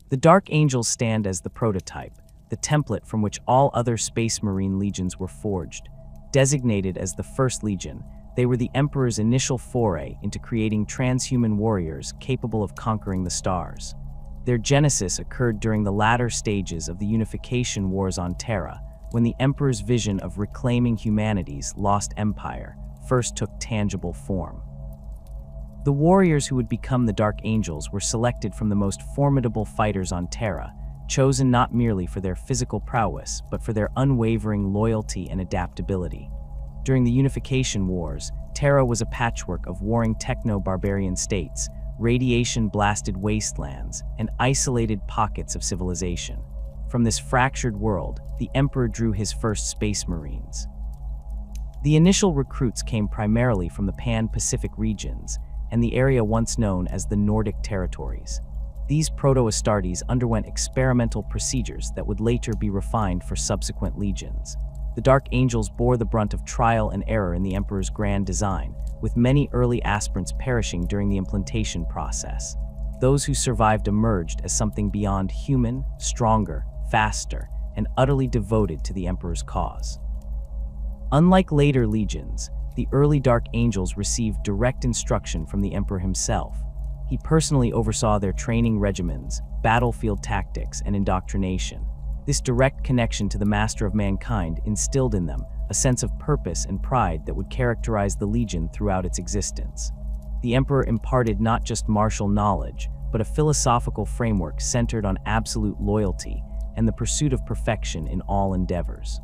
The Dark Angels stand as the prototype, the template from which all other Space Marine legions were forged. Designated as the First Legion, they were the Emperor's initial foray into creating transhuman warriors capable of conquering the stars. Their genesis occurred during the latter stages of the Unification Wars on Terra, when the Emperor's vision of reclaiming humanity's lost empire first took tangible form. The warriors who would become the Dark Angels were selected from the most formidable fighters on Terra, chosen not merely for their physical prowess, but for their unwavering loyalty and adaptability. During the Unification Wars, Terra was a patchwork of warring techno-barbarian states, radiation-blasted wastelands, and isolated pockets of civilization. From this fractured world, the Emperor drew his first Space Marines. The initial recruits came primarily from the Pan-Pacific regions and the area once known as the Nordic territories. These proto-Astartes underwent experimental procedures that would later be refined for subsequent legions. The Dark Angels bore the brunt of trial and error in the Emperor's grand design, with many early aspirants perishing during the implementation process. Those who survived emerged as something beyond human, stronger, faster, and utterly devoted to the Emperor's cause. Unlike later legions, the early Dark Angels received direct instruction from the Emperor himself. He personally oversaw their training regimens, battlefield tactics, and indoctrination. This direct connection to the Master of Mankind instilled in them a sense of purpose and pride that would characterize the Legion throughout its existence. The Emperor imparted not just martial knowledge, but a philosophical framework centered on absolute loyalty and the pursuit of perfection in all endeavors.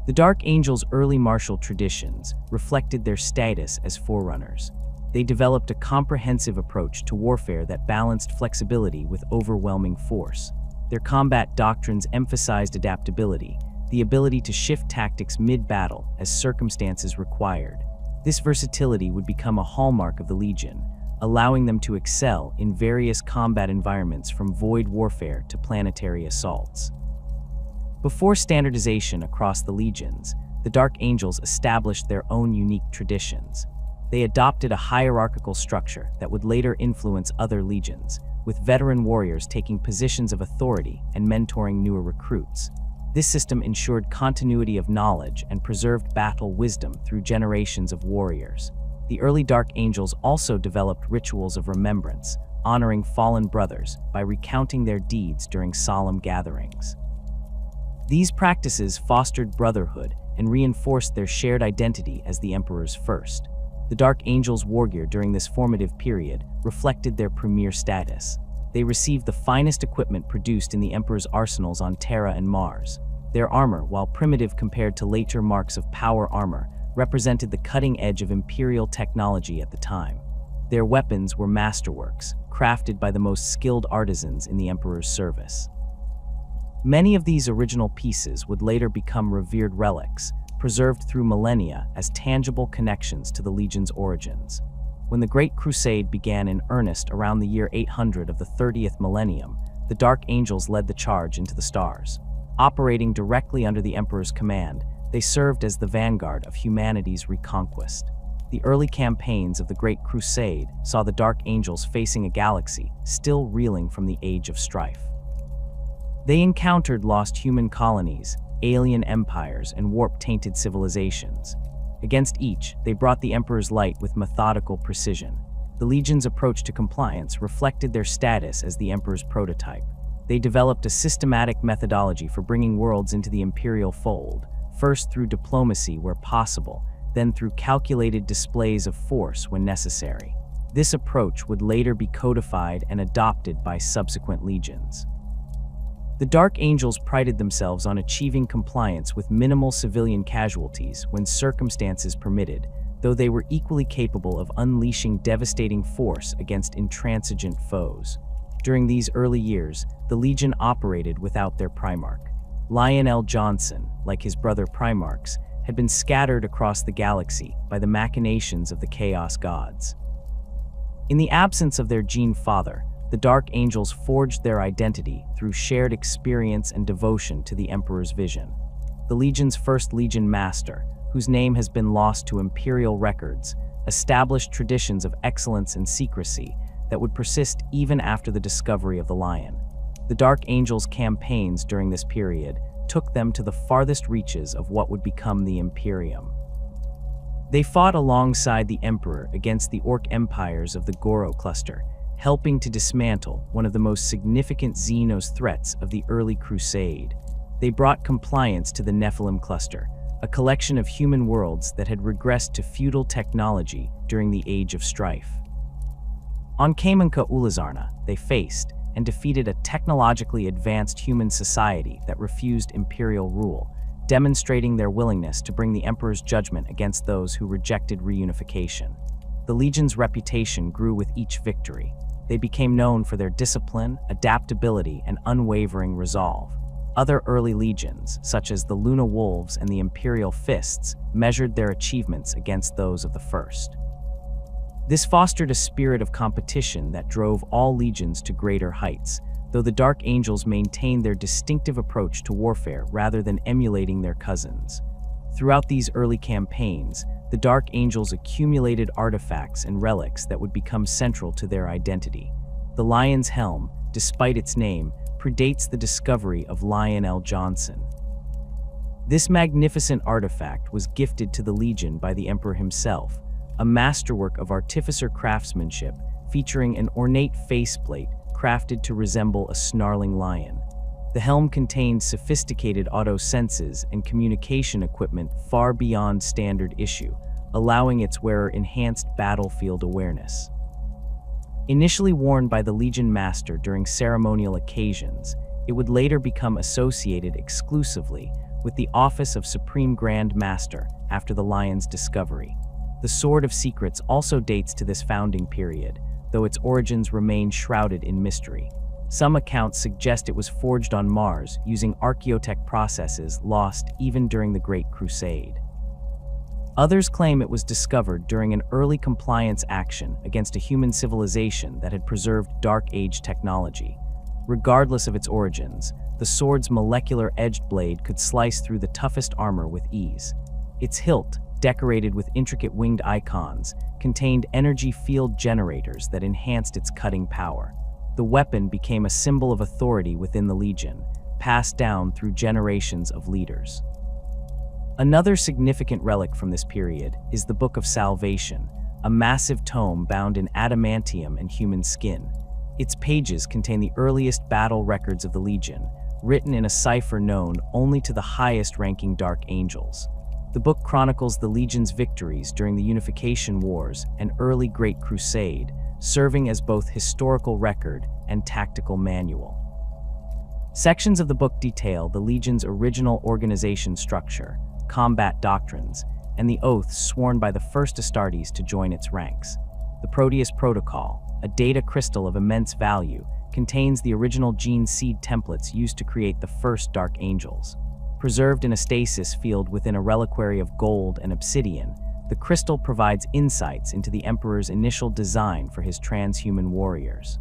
The Dark Angels' early martial traditions reflected their status as forerunners. They developed a comprehensive approach to warfare that balanced flexibility with overwhelming force. Their combat doctrines emphasized adaptability, the ability to shift tactics mid-battle as circumstances required. This versatility would become a hallmark of the Legion, allowing them to excel in various combat environments from void warfare to planetary assaults. Before standardization across the legions, the Dark Angels established their own unique traditions. They adopted a hierarchical structure that would later influence other legions, with veteran warriors taking positions of authority and mentoring newer recruits. This system ensured continuity of knowledge and preserved battle wisdom through generations of warriors. The early Dark Angels also developed rituals of remembrance, honoring fallen brothers by recounting their deeds during solemn gatherings. These practices fostered brotherhood and reinforced their shared identity as the Emperor's first. The Dark Angels' wargear during this formative period reflected their premier status. They received the finest equipment produced in the Emperor's arsenals on Terra and Mars. Their armor, while primitive compared to later marks of power armor, represented the cutting edge of Imperial technology at the time. Their weapons were masterworks, crafted by the most skilled artisans in the Emperor's service. Many of these original pieces would later become revered relics, preserved through millennia as tangible connections to the Legion's origins. When the Great Crusade began in earnest around the year 800 of the 30th millennium, the Dark Angels led the charge into the stars. Operating directly under the Emperor's command, they served as the vanguard of humanity's reconquest. The early campaigns of the Great Crusade saw the Dark Angels facing a galaxy still reeling from the Age of Strife. They encountered lost human colonies, alien empires, and warp-tainted civilizations. Against each, they brought the Emperor's light with methodical precision. The Legion's approach to compliance reflected their status as the Emperor's prototype. They developed a systematic methodology for bringing worlds into the Imperial fold, first through diplomacy where possible, then through calculated displays of force when necessary. This approach would later be codified and adopted by subsequent legions. The Dark Angels prided themselves on achieving compliance with minimal civilian casualties when circumstances permitted, though they were equally capable of unleashing devastating force against intransigent foes. During these early years, the Legion operated without their Primarch. Lion El'Jonson, like his brother Primarchs, had been scattered across the galaxy by the machinations of the Chaos Gods. In the absence of their Gene Father, the Dark Angels forged their identity through shared experience and devotion to the Emperor's vision. The Legion's first Legion Master, whose name has been lost to Imperial records, established traditions of excellence and secrecy that would persist even after the discovery of the Lion. The Dark Angels' campaigns during this period took them to the farthest reaches of what would become the Imperium. They fought alongside the Emperor against the Orc empires of the Goro cluster, helping to dismantle one of the most significant Xenos threats of the early Crusade. They brought compliance to the Nephilim cluster, a collection of human worlds that had regressed to feudal technology during the Age of Strife. On Kamenka Ulazarna, they faced and defeated a technologically advanced human society that refused imperial rule, demonstrating their willingness to bring the Emperor's judgment against those who rejected reunification. The Legion's reputation grew with each victory. They became known for their discipline, adaptability, and unwavering resolve. Other early legions, such as the Luna Wolves and the Imperial Fists, measured their achievements against those of the first. This fostered a spirit of competition that drove all legions to greater heights, though the Dark Angels maintained their distinctive approach to warfare rather than emulating their cousins. Throughout these early campaigns, the Dark Angels accumulated artifacts and relics that would become central to their identity. The Lion's Helm, despite its name, predates the discovery of Lion El'Jonson. This magnificent artifact was gifted to the Legion by the Emperor himself, a masterwork of artificer craftsmanship featuring an ornate faceplate crafted to resemble a snarling lion. The helm contained sophisticated auto senses and communication equipment far beyond standard issue, allowing its wearer enhanced battlefield awareness. Initially worn by the Legion Master during ceremonial occasions, it would later become associated exclusively with the office of Supreme Grand Master after the Lion's discovery. The Sword of Secrets also dates to this founding period, though its origins remain shrouded in mystery. Some accounts suggest it was forged on Mars using archaeotech processes lost even during the Great Crusade. Others claim it was discovered during an early compliance action against a human civilization that had preserved Dark Age technology. Regardless of its origins, the sword's molecular edged blade could slice through the toughest armor with ease. Its hilt, decorated with intricate winged icons, contained energy field generators that enhanced its cutting power. The weapon became a symbol of authority within the Legion, passed down through generations of leaders. Another significant relic from this period is the Book of Salvation, a massive tome bound in adamantium and human skin. Its pages contain the earliest battle records of the Legion, written in a cipher known only to the highest-ranking Dark Angels. The book chronicles the Legion's victories during the Unification Wars and early Great Crusade, serving as both historical record and tactical manual. Sections of the book detail the Legion's original organization structure, combat doctrines, and the oaths sworn by the first Astartes to join its ranks. The Proteus Protocol, a data crystal of immense value, contains the original gene seed templates used to create the first Dark Angels. Preserved in a stasis field within a reliquary of gold and obsidian, the crystal provides insights into the Emperor's initial design for his transhuman warriors.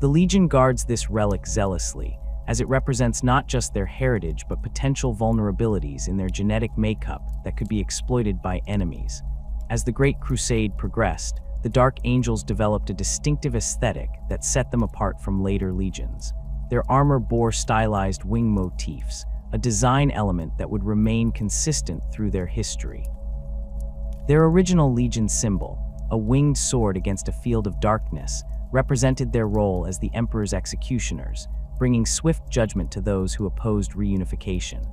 The Legion guards this relic zealously, as it represents not just their heritage but potential vulnerabilities in their genetic makeup that could be exploited by enemies. As the Great Crusade progressed, the Dark Angels developed a distinctive aesthetic that set them apart from later legions. Their armor bore stylized wing motifs, a design element that would remain consistent through their history. Their original Legion symbol, a winged sword against a field of darkness, represented their role as the Emperor's executioners, bringing swift judgment to those who opposed reunification.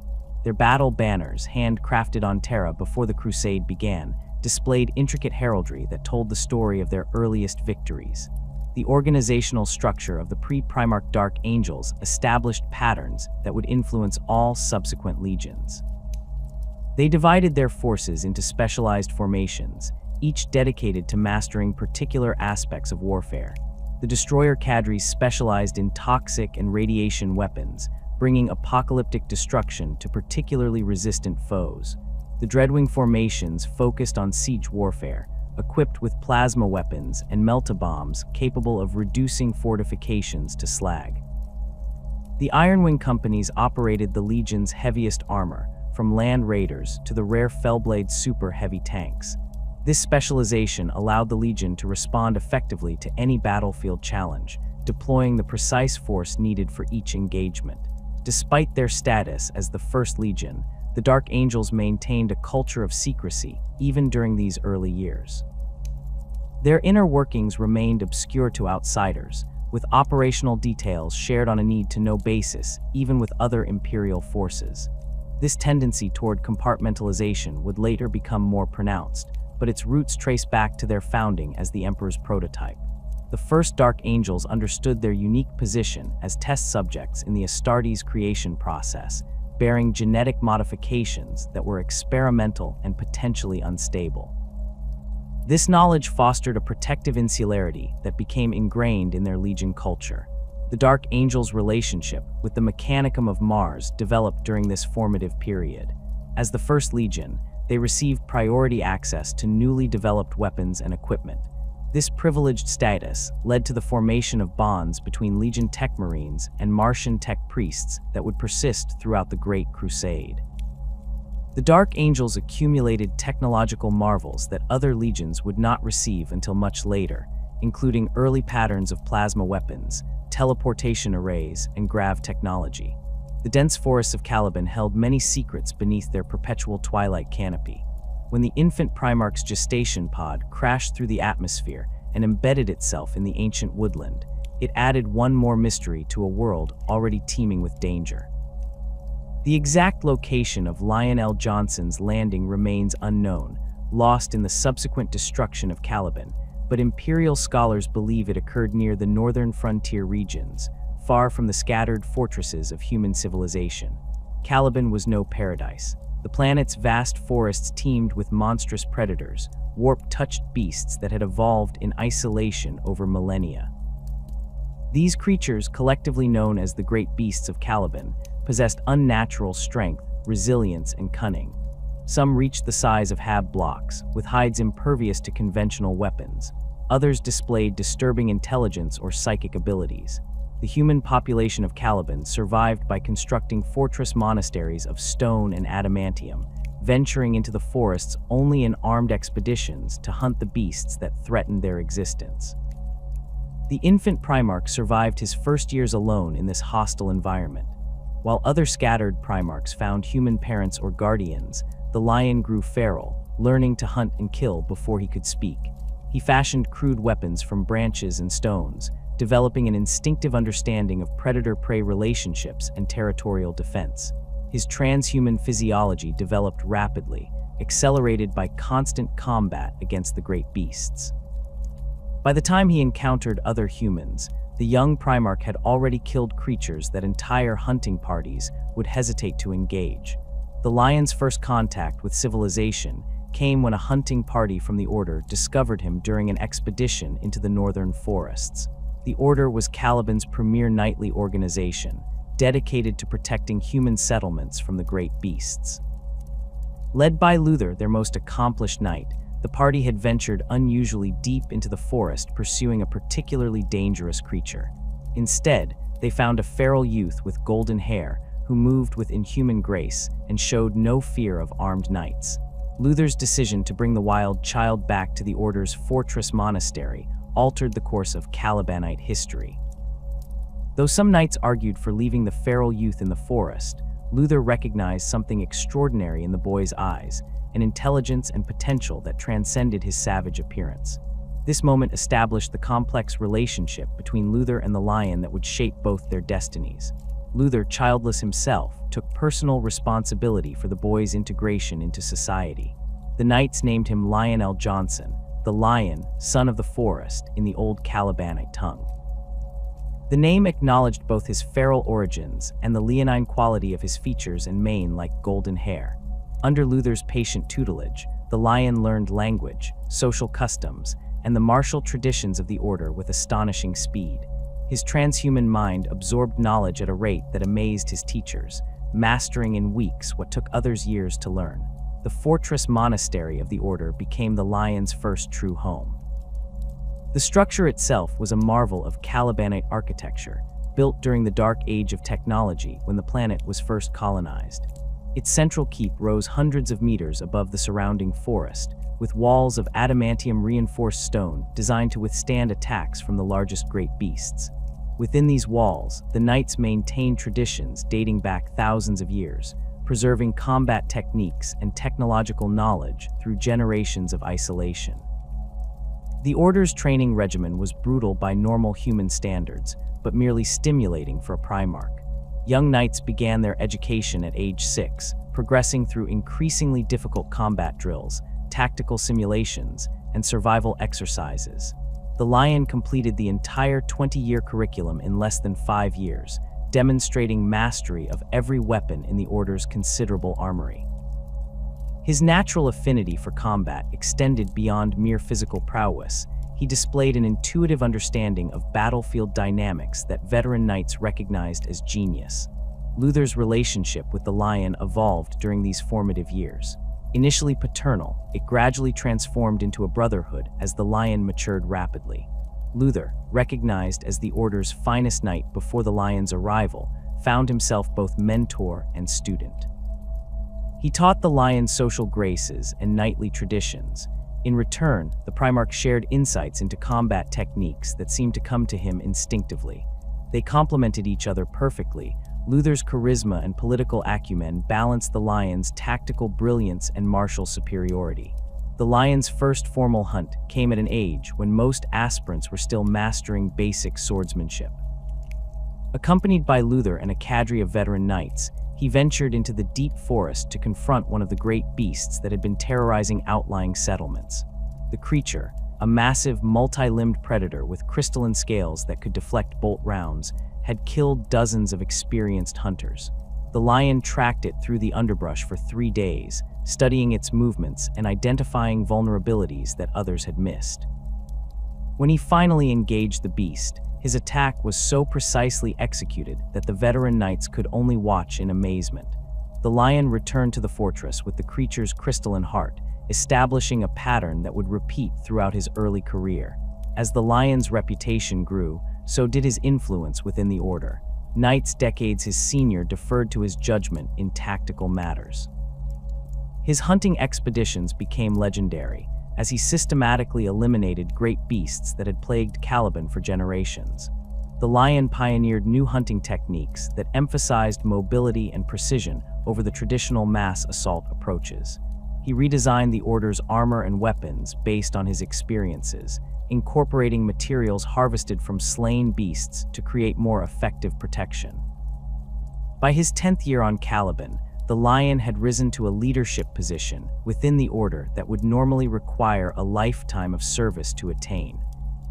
Their battle banners, handcrafted on Terra before the Crusade began, displayed intricate heraldry that told the story of their earliest victories. The organizational structure of the pre-Primarch Dark Angels established patterns that would influence all subsequent legions. They divided their forces into specialized formations, each dedicated to mastering particular aspects of warfare. The destroyer cadres specialized in toxic and radiation weapons, bringing apocalyptic destruction to particularly resistant foes. The Dreadwing formations focused on siege warfare, equipped with plasma weapons and melta-bombs capable of reducing fortifications to slag. The Ironwing companies operated the Legion's heaviest armor, from land raiders to the rare Fellblade super heavy tanks. This specialization allowed the Legion to respond effectively to any battlefield challenge, deploying the precise force needed for each engagement. Despite their status as the First Legion, the Dark Angels maintained a culture of secrecy even during these early years. Their inner workings remained obscure to outsiders, with operational details shared on a need-to-know basis, even with other Imperial forces. This tendency toward compartmentalization would later become more pronounced, but its roots trace back to their founding as the Emperor's prototype. The first Dark Angels understood their unique position as test subjects in the Astartes creation process, bearing genetic modifications that were experimental and potentially unstable. This knowledge fostered a protective insularity that became ingrained in their Legion culture. The Dark Angels' relationship with the Mechanicum of Mars developed during this formative period. As the First Legion, they received priority access to newly developed weapons and equipment. This privileged status led to the formation of bonds between Legion Tech Marines and Martian Tech Priests that would persist throughout the Great Crusade. The Dark Angels accumulated technological marvels that other legions would not receive until much later, including early patterns of plasma weapons, teleportation arrays, and grav technology. The dense forests of Caliban held many secrets beneath their perpetual twilight canopy. When the infant Primarch's gestation pod crashed through the atmosphere and embedded itself in the ancient woodland, it added one more mystery to a world already teeming with danger. The exact location of Lion El'Jonson's landing remains unknown, lost in the subsequent destruction of Caliban, but Imperial scholars believe it occurred near the northern frontier regions, far from the scattered fortresses of human civilization. Caliban was no paradise. The planet's vast forests teemed with monstrous predators, warp-touched beasts that had evolved in isolation over millennia. These creatures, collectively known as the Great Beasts of Caliban, possessed unnatural strength, resilience, and cunning. Some reached the size of hab blocks, with hides impervious to conventional weapons. Others displayed disturbing intelligence or psychic abilities. The human population of Caliban survived by constructing fortress monasteries of stone and adamantium, venturing into the forests only in armed expeditions to hunt the beasts that threatened their existence. The infant Primarch survived his first years alone in this hostile environment. While other scattered Primarchs found human parents or guardians, the lion grew feral, learning to hunt and kill before he could speak. He fashioned crude weapons from branches and stones, developing an instinctive understanding of predator-prey relationships and territorial defense. His transhuman physiology developed rapidly, accelerated by constant combat against the great beasts. By the time he encountered other humans, the young Primarch had already killed creatures that entire hunting parties would hesitate to engage. The lion's first contact with civilization came when a hunting party from the Order discovered him during an expedition into the northern forests. The Order was Caliban's premier knightly organization, dedicated to protecting human settlements from the great beasts. Led by Luther, their most accomplished knight, the party had ventured unusually deep into the forest, pursuing a particularly dangerous creature. Instead, they found a feral youth with golden hair who moved with inhuman grace and showed no fear of armed knights. Luther's decision to bring the wild child back to the Order's fortress monastery altered the course of Calibanite history. Though some knights argued for leaving the feral youth in the forest, Luther recognized something extraordinary in the boy's eyes, an intelligence and potential that transcended his savage appearance. This moment established the complex relationship between Luther and the lion that would shape both their destinies. Luther, childless himself, took personal responsibility for the boy's integration into society. The knights named him Lion El'Jonson, the lion, son of the forest, in the old Calibanite tongue. The name acknowledged both his feral origins and the leonine quality of his features and mane like golden hair. Under Luther's patient tutelage, the lion learned language, social customs, and the martial traditions of the Order with astonishing speed. His transhuman mind absorbed knowledge at a rate that amazed his teachers, mastering in weeks what took others years to learn. The fortress monastery of the Order became the lion's first true home. The structure itself was a marvel of Calibanite architecture, built during the dark age of technology when the planet was first colonized. Its central keep rose hundreds of meters above the surrounding forest, with walls of adamantium-reinforced stone designed to withstand attacks from the largest great beasts. Within these walls, the knights maintained traditions dating back thousands of years, preserving combat techniques and technological knowledge through generations of isolation. The Order's training regimen was brutal by normal human standards, but merely stimulating for a Primarch. Young knights began their education at age 6, progressing through increasingly difficult combat drills, tactical simulations, and survival exercises. The Lion completed the entire 20-year curriculum in less than 5 years, demonstrating mastery of every weapon in the Order's considerable armory. His natural affinity for combat extended beyond mere physical prowess. He displayed an intuitive understanding of battlefield dynamics that veteran knights recognized as genius. Luther's relationship with the Lion evolved during these formative years. Initially paternal, it gradually transformed into a brotherhood as the Lion matured rapidly. Luther, recognized as the Order's finest knight before the Lion's arrival, found himself both mentor and student. He taught the Lion social graces and knightly traditions. In return, the Primarch shared insights into combat techniques that seemed to come to him instinctively. They complemented each other perfectly. Luther's charisma and political acumen balanced the Lion's tactical brilliance and martial superiority. The Lion's first formal hunt came at an age when most aspirants were still mastering basic swordsmanship. Accompanied by Luther and a cadre of veteran knights, he ventured into the deep forest to confront one of the great beasts that had been terrorizing outlying settlements. The creature, a massive, multi-limbed predator with crystalline scales that could deflect bolt rounds, had killed dozens of experienced hunters. The Lion tracked it through the underbrush for 3 days, studying its movements and identifying vulnerabilities that others had missed. When he finally engaged the beast, his attack was so precisely executed that the veteran knights could only watch in amazement. The Lion returned to the fortress with the creature's crystalline heart, establishing a pattern that would repeat throughout his early career. As the Lion's reputation grew, so did his influence within the Order. Knights decades his senior deferred to his judgment in tactical matters. His hunting expeditions became legendary, as he systematically eliminated great beasts that had plagued Caliban for generations. The Lion pioneered new hunting techniques that emphasized mobility and precision over the traditional mass assault approaches. He redesigned the Order's armor and weapons based on his experiences, incorporating materials harvested from slain beasts to create more effective protection. By his 10th year on Caliban, the Lion had risen to a leadership position within the Order that would normally require a lifetime of service to attain.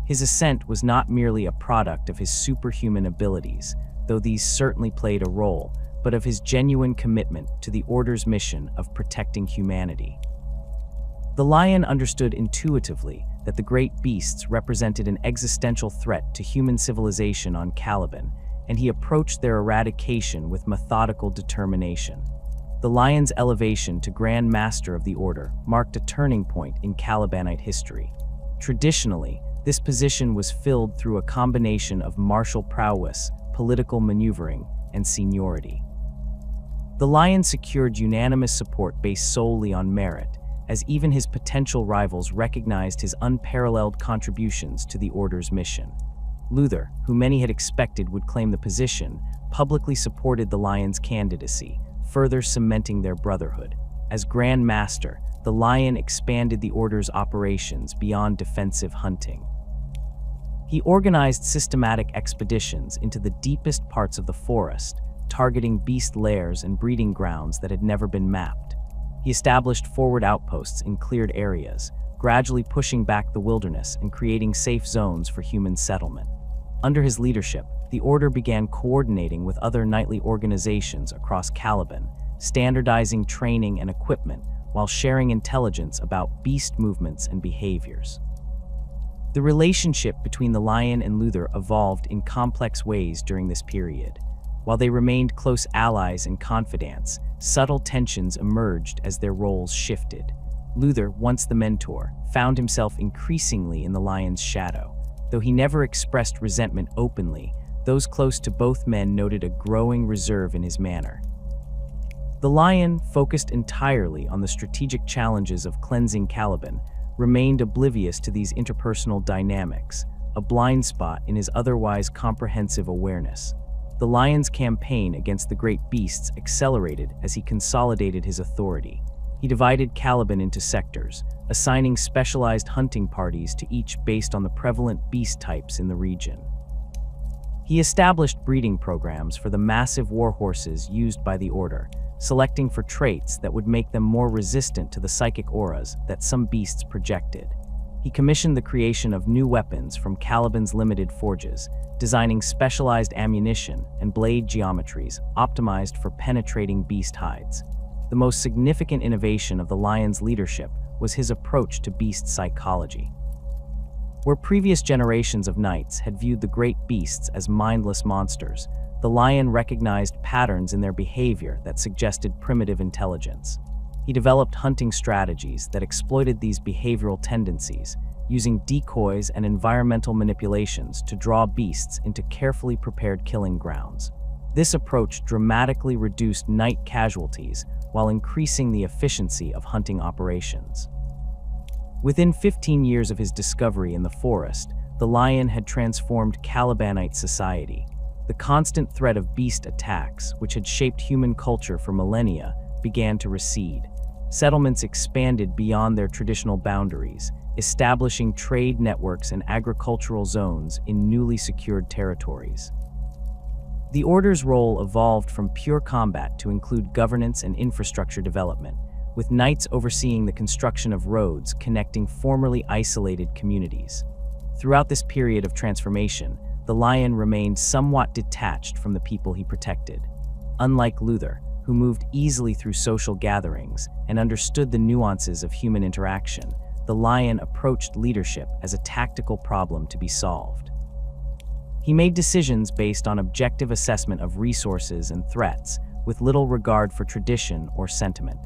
His ascent was not merely a product of his superhuman abilities, though these certainly played a role, but of his genuine commitment to the Order's mission of protecting humanity. The Lion understood intuitively that the great beasts represented an existential threat to human civilization on Caliban, and he approached their eradication with methodical determination. The Lion's elevation to Grand Master of the Order marked a turning point in Calibanite history. Traditionally, this position was filled through a combination of martial prowess, political maneuvering, and seniority. The Lion secured unanimous support based solely on merit, as even his potential rivals recognized his unparalleled contributions to the Order's mission. Luther, who many had expected would claim the position, publicly supported the Lion's candidacy, further cementing their brotherhood. As Grand Master, the Lion expanded the Order's operations beyond defensive hunting. He organized systematic expeditions into the deepest parts of the forest, targeting beast lairs and breeding grounds that had never been mapped. He established forward outposts in cleared areas, gradually pushing back the wilderness and creating safe zones for human settlement. Under his leadership, the Order began coordinating with other knightly organizations across Caliban, standardizing training and equipment while sharing intelligence about beast movements and behaviors. The relationship between the Lion and Luther evolved in complex ways during this period. While they remained close allies and confidants, subtle tensions emerged as their roles shifted. Luther, once the mentor, found himself increasingly in the Lion's shadow. Though he never expressed resentment openly, those close to both men noted a growing reserve in his manner. The Lion, focused entirely on the strategic challenges of cleansing Caliban, remained oblivious to these interpersonal dynamics. a blind spot in his otherwise comprehensive awareness. The lion's campaign against the great beasts accelerated as he consolidated his authority. He divided Caliban into sectors, assigning specialized hunting parties to each based on the prevalent beast types in the region. He established breeding programs for the massive war horses used by the Order, selecting for traits that would make them more resistant to the psychic auras that some beasts projected. He commissioned the creation of new weapons from Caliban's limited forges, designing specialized ammunition and blade geometries optimized for penetrating beast hides. The most significant innovation of the lion's leadership was his approach to beast psychology. Where previous generations of knights had viewed the great beasts as mindless monsters, the lion recognized patterns in their behavior that suggested primitive intelligence. He developed hunting strategies that exploited these behavioral tendencies, using decoys and environmental manipulations to draw beasts into carefully prepared killing grounds. This approach dramatically reduced knight casualties while increasing the efficiency of hunting operations. Within 15 years of his discovery in the forest, the lion had transformed Calibanite society. The constant threat of beast attacks, which had shaped human culture for millennia, began to recede. Settlements expanded beyond their traditional boundaries, establishing trade networks and agricultural zones in newly secured territories. The Order's role evolved from pure combat to include governance and infrastructure development, with knights overseeing the construction of roads connecting formerly isolated communities. Throughout this period of transformation, the lion remained somewhat detached from the people he protected. Unlike Luther, who moved easily through social gatherings and understood the nuances of human interaction, the lion approached leadership as a tactical problem to be solved. He made decisions based on objective assessment of resources and threats, with little regard for tradition or sentiment.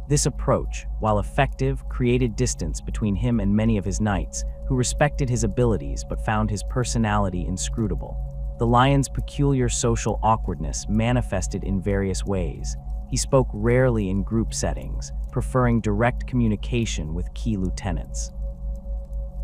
This approach, while effective, created distance between him and many of his knights, who respected his abilities but found his personality inscrutable. The lion's peculiar social awkwardness manifested in various ways. He spoke rarely in group settings, preferring direct communication with key lieutenants.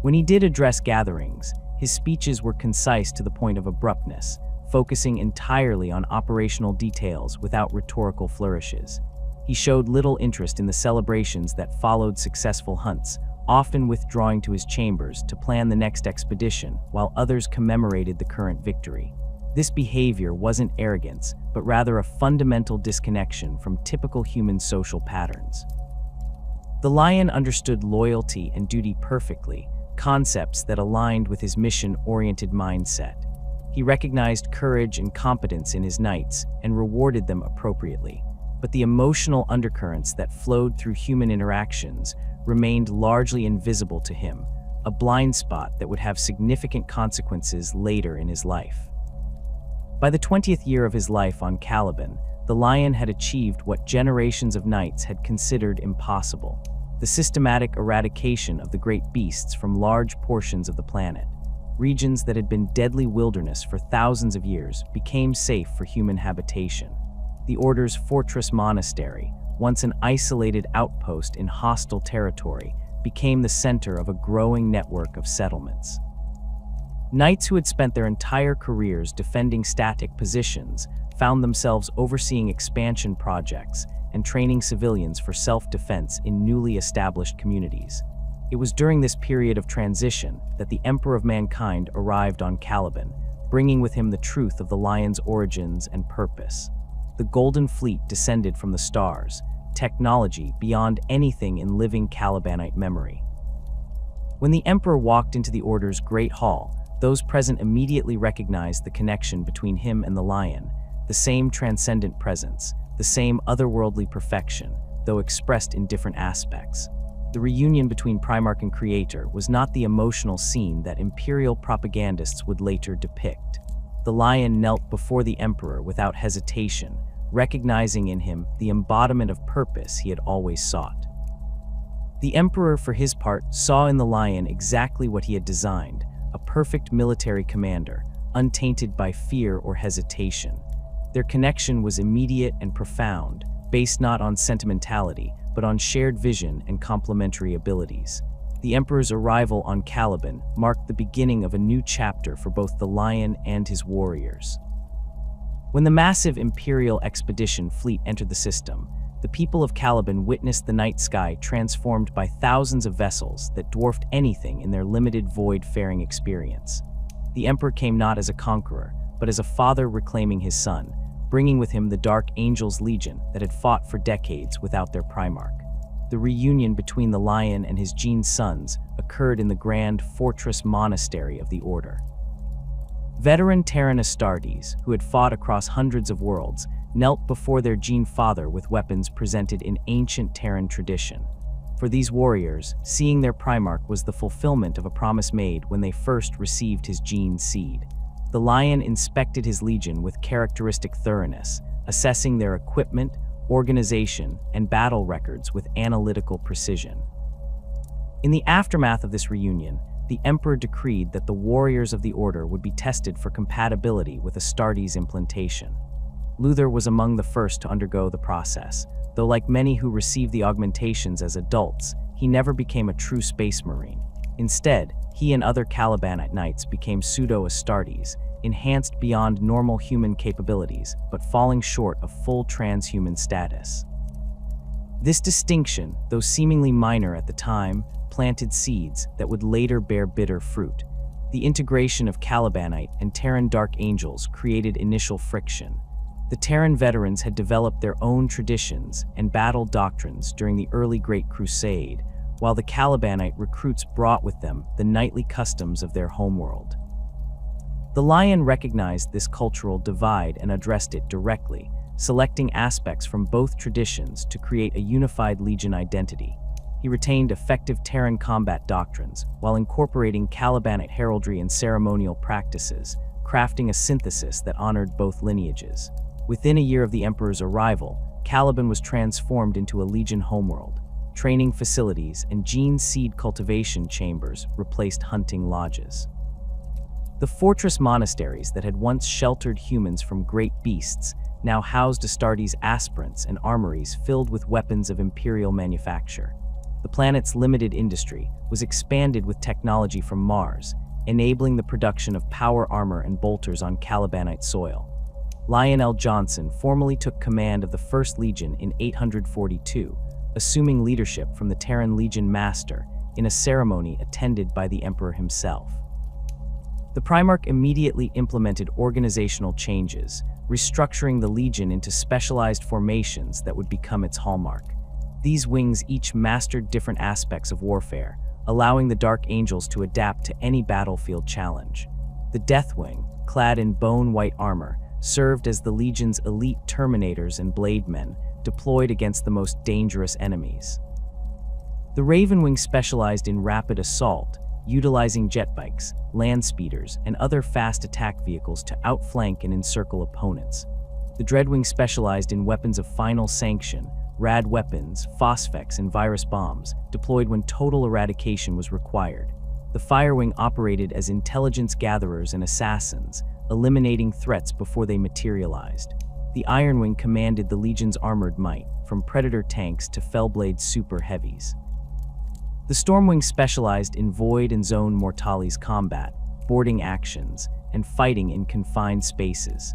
When he did address gatherings, his speeches were concise to the point of abruptness, focusing entirely on operational details without rhetorical flourishes. He showed little interest in the celebrations that followed successful hunts, often withdrawing to his chambers to plan the next expedition while others commemorated the current victory. This behavior wasn't arrogance, but rather a fundamental disconnection from typical human social patterns. The lion understood loyalty and duty perfectly, concepts that aligned with his mission-oriented mindset. He recognized courage and competence in his knights and rewarded them appropriately, but the emotional undercurrents that flowed through human interactions remained largely invisible to him, a blind spot that would have significant consequences later in his life. By the 20th year of his life on Caliban, the lion had achieved what generations of knights had considered impossible: the systematic eradication of the great beasts from large portions of the planet. Regions that had been deadly wilderness for thousands of years became safe for human habitation. The Order's fortress monastery, once an isolated outpost in hostile territory, became the center of a growing network of settlements. Knights who had spent their entire careers defending static positions found themselves overseeing expansion projects and training civilians for self-defense in newly established communities. It was during this period of transition that the Emperor of Mankind arrived on Caliban, bringing with him the truth of the lion's origins and purpose. The Golden Fleet descended from the stars, technology beyond anything in living Calibanite memory. When the Emperor walked into the Order's Great Hall, those present immediately recognized the connection between him and the lion, the same transcendent presence, the same otherworldly perfection, though expressed in different aspects. The reunion between Primarch and Creator was not the emotional scene that Imperial propagandists would later depict. The lion knelt before the Emperor without hesitation, recognizing in him the embodiment of purpose he had always sought. The Emperor, for his part, saw in the lion exactly what he had designed: a perfect military commander, untainted by fear or hesitation. Their connection was immediate and profound, based not on sentimentality, but on shared vision and complementary abilities. The Emperor's arrival on Caliban marked the beginning of a new chapter for both the Lion and his warriors. When the massive Imperial expedition fleet entered the system, the people of Caliban witnessed the night sky transformed by thousands of vessels that dwarfed anything in their limited void-faring experience. The Emperor came not as a conqueror, but as a father reclaiming his son, bringing with him the Dark Angels Legion that had fought for decades without their Primarch. The reunion between the Lion and his Gene sons occurred in the grand fortress monastery of the Order. Veteran Terran Astartes, who had fought across hundreds of worlds, knelt before their Gene father with weapons presented in ancient Terran tradition. For these warriors, seeing their Primarch was the fulfillment of a promise made when they first received his Gene seed. The Lion inspected his legion with characteristic thoroughness, assessing their equipment, organization, and battle records with analytical precision. In the aftermath of this reunion, the Emperor decreed that the warriors of the Order would be tested for compatibility with Astartes' implantation. Luther was among the first to undergo the process, though like many who received the augmentations as adults, he never became a true Space Marine. Instead, he and other Calibanite knights became pseudo-Astartes, enhanced beyond normal human capabilities, but falling short of full transhuman status. This distinction, though seemingly minor at the time, planted seeds that would later bear bitter fruit. The integration of Calibanite and Terran Dark Angels created initial friction. The Terran veterans had developed their own traditions and battle doctrines during the early Great Crusade, while the Calibanite recruits brought with them the knightly customs of their homeworld. The Lion recognized this cultural divide and addressed it directly, selecting aspects from both traditions to create a unified Legion identity. He retained effective Terran combat doctrines while incorporating Calibanite heraldry and ceremonial practices, crafting a synthesis that honored both lineages. Within a year of the Emperor's arrival, Caliban was transformed into a Legion homeworld. Training facilities and gene seed cultivation chambers replaced hunting lodges. The fortress monasteries that had once sheltered humans from great beasts now housed Astartes aspirants and armories filled with weapons of Imperial manufacture. The planet's limited industry was expanded with technology from Mars, enabling the production of power armor and bolters on Calibanite soil. Lion El'Jonson formally took command of the First Legion in 842, assuming leadership from the Terran Legion Master in a ceremony attended by the Emperor himself. The Primarch immediately implemented organizational changes, restructuring the Legion into specialized formations that would become its hallmark. These wings each mastered different aspects of warfare, allowing the Dark Angels to adapt to any battlefield challenge. The Death Wing, clad in bone-white armor, served as the Legion's elite Terminators and Blade Men, deployed against the most dangerous enemies. The Raven Wing specialized in rapid assault, utilizing jet bikes, land speeders, and other fast attack vehicles to outflank and encircle opponents. The Dreadwing specialized in weapons of final sanction, rad weapons, phosphex, and virus bombs, deployed when total eradication was required. The Firewing operated as intelligence gatherers and assassins, eliminating threats before they materialized. The Ironwing commanded the Legion's armored might, from Predator tanks to Fellblade super heavies. The Stormwing specialized in Void and Zone Mortalis combat, boarding actions, and fighting in confined spaces.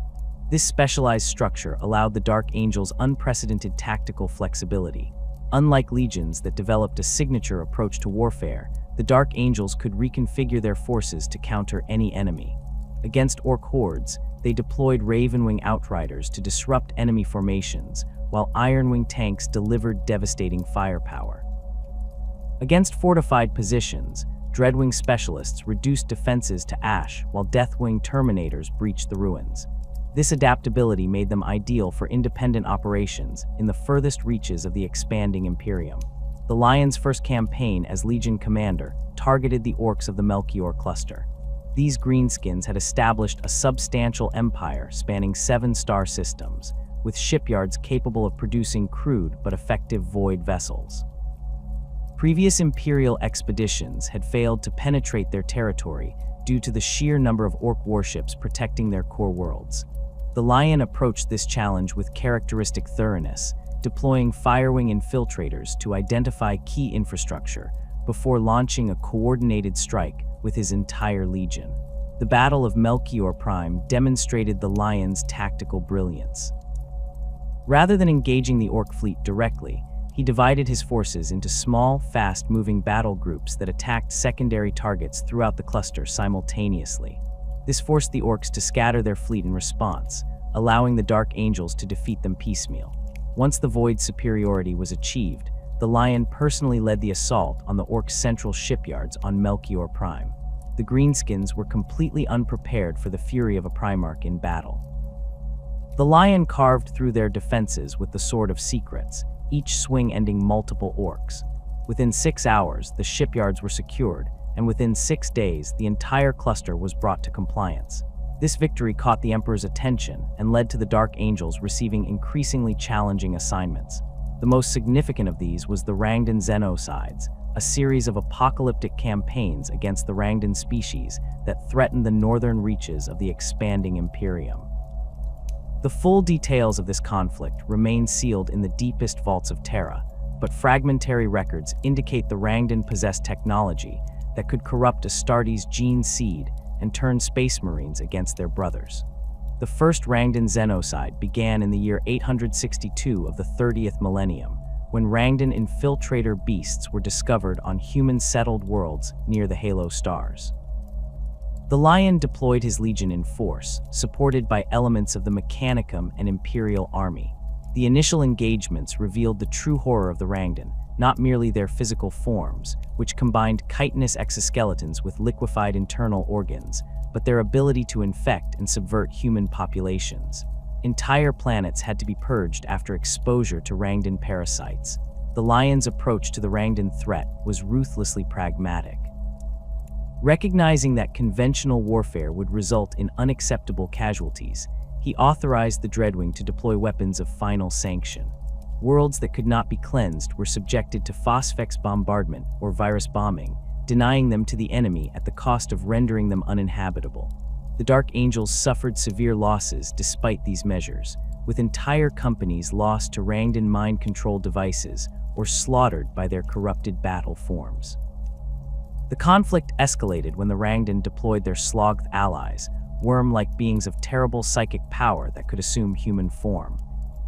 This specialized structure allowed the Dark Angels unprecedented tactical flexibility. Unlike legions that developed a signature approach to warfare, the Dark Angels could reconfigure their forces to counter any enemy. Against Orc hordes, they deployed Ravenwing Outriders to disrupt enemy formations, while Ironwing tanks delivered devastating firepower. Against fortified positions, Dreadwing specialists reduced defenses to ash, while Deathwing Terminators breached the ruins. This adaptability made them ideal for independent operations in the furthest reaches of the expanding Imperium. The Lion's first campaign as Legion commander targeted the Orcs of the Melchior cluster. These greenskins had established a substantial empire spanning 7 star systems, with shipyards capable of producing crude but effective void vessels. Previous Imperial expeditions had failed to penetrate their territory due to the sheer number of Orc warships protecting their core worlds. The Lion approached this challenge with characteristic thoroughness, deploying Firewing infiltrators to identify key infrastructure, before launching a coordinated strike with his entire legion. The Battle of Melchior Prime demonstrated the Lion's tactical brilliance. Rather than engaging the Orc fleet directly, he divided his forces into small, fast-moving battle groups that attacked secondary targets throughout the cluster simultaneously. This forced the Orcs to scatter their fleet in response, allowing the Dark Angels to defeat them piecemeal. Once the Void's superiority was achieved, the Lion personally led the assault on the Orcs' central shipyards on Melchior Prime. The Greenskins were completely unprepared for the fury of a Primarch in battle. The Lion carved through their defenses with the Sword of Secrets, each swing ending multiple Orcs. Within 6 hours, the shipyards were secured, and within 6 days, the entire cluster was brought to compliance. This victory caught the Emperor's attention and led to the Dark Angels receiving increasingly challenging assignments. The most significant of these was the Rangdan Xenocides, a series of apocalyptic campaigns against the Rangdan species that threatened the northern reaches of the expanding Imperium. The full details of this conflict remain sealed in the deepest vaults of Terra, but fragmentary records indicate the Rangdan possessed technology that could corrupt Astartes' gene seed and turn Space Marines against their brothers. The first Rangdan Xenocide began in the year 862 of the 30th millennium, when Rangdan infiltrator beasts were discovered on human-settled worlds near the Halo stars. The Lion deployed his legion in force, supported by elements of the Mechanicum and Imperial army. The initial engagements revealed the true horror of the Rangdan, not merely their physical forms, which combined chitinous exoskeletons with liquefied internal organs, but their ability to infect and subvert human populations. Entire planets had to be purged after exposure to Rangdan parasites. The Lion's approach to the Rangdan threat was ruthlessly pragmatic. Recognizing that conventional warfare would result in unacceptable casualties, he authorized the Dreadwing to deploy weapons of final sanction. Worlds that could not be cleansed were subjected to phosphex bombardment or virus bombing, denying them to the enemy at the cost of rendering them uninhabitable. The Dark Angels suffered severe losses despite these measures, with entire companies lost to Rangdan mind control devices or slaughtered by their corrupted battle forms. The conflict escalated when the Rangdan deployed their Sloggth allies, worm-like beings of terrible psychic power that could assume human form.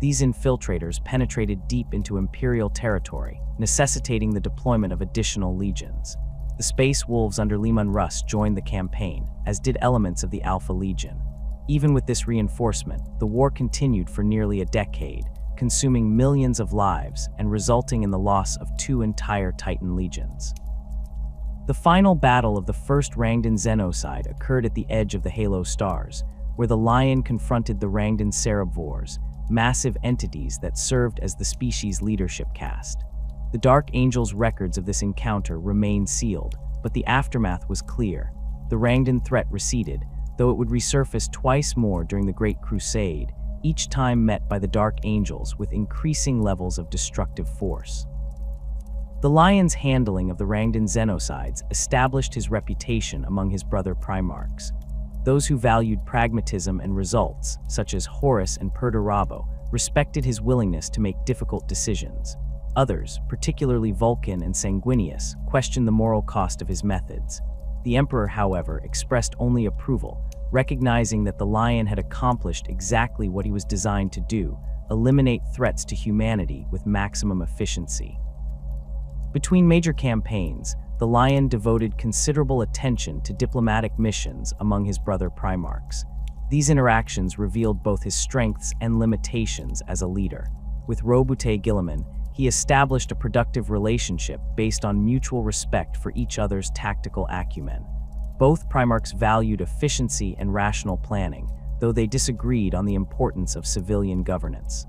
These infiltrators penetrated deep into Imperial territory, necessitating the deployment of additional legions. The Space Wolves under Leman Russ joined the campaign, as did elements of the Alpha Legion. Even with this reinforcement, the war continued for nearly a decade, consuming millions of lives and resulting in the loss of 2 entire Titan legions. The final battle of the first Rangdan Xenocide occurred at the edge of the Halo stars, where the Lion confronted the Rangdan Cerebrors, massive entities that served as the species' leadership caste. The Dark Angels' records of this encounter remain sealed, but the aftermath was clear. The Rangdan threat receded, though it would resurface twice more during the Great Crusade, each time met by the Dark Angels with increasing levels of destructive force. The Lion's handling of the Rangdan Xenocides established his reputation among his brother Primarchs. Those who valued pragmatism and results, such as Horus and Perturabo, respected his willingness to make difficult decisions. Others, particularly Vulcan and Sanguinius, questioned the moral cost of his methods. The Emperor, however, expressed only approval, recognizing that the Lion had accomplished exactly what he was designed to do: eliminate threats to humanity with maximum efficiency. Between major campaigns, the Lion devoted considerable attention to diplomatic missions among his brother Primarchs. These interactions revealed both his strengths and limitations as a leader. With Roboute Guilliman, he established a productive relationship based on mutual respect for each other's tactical acumen. Both Primarchs valued efficiency and rational planning, though they disagreed on the importance of civilian governance.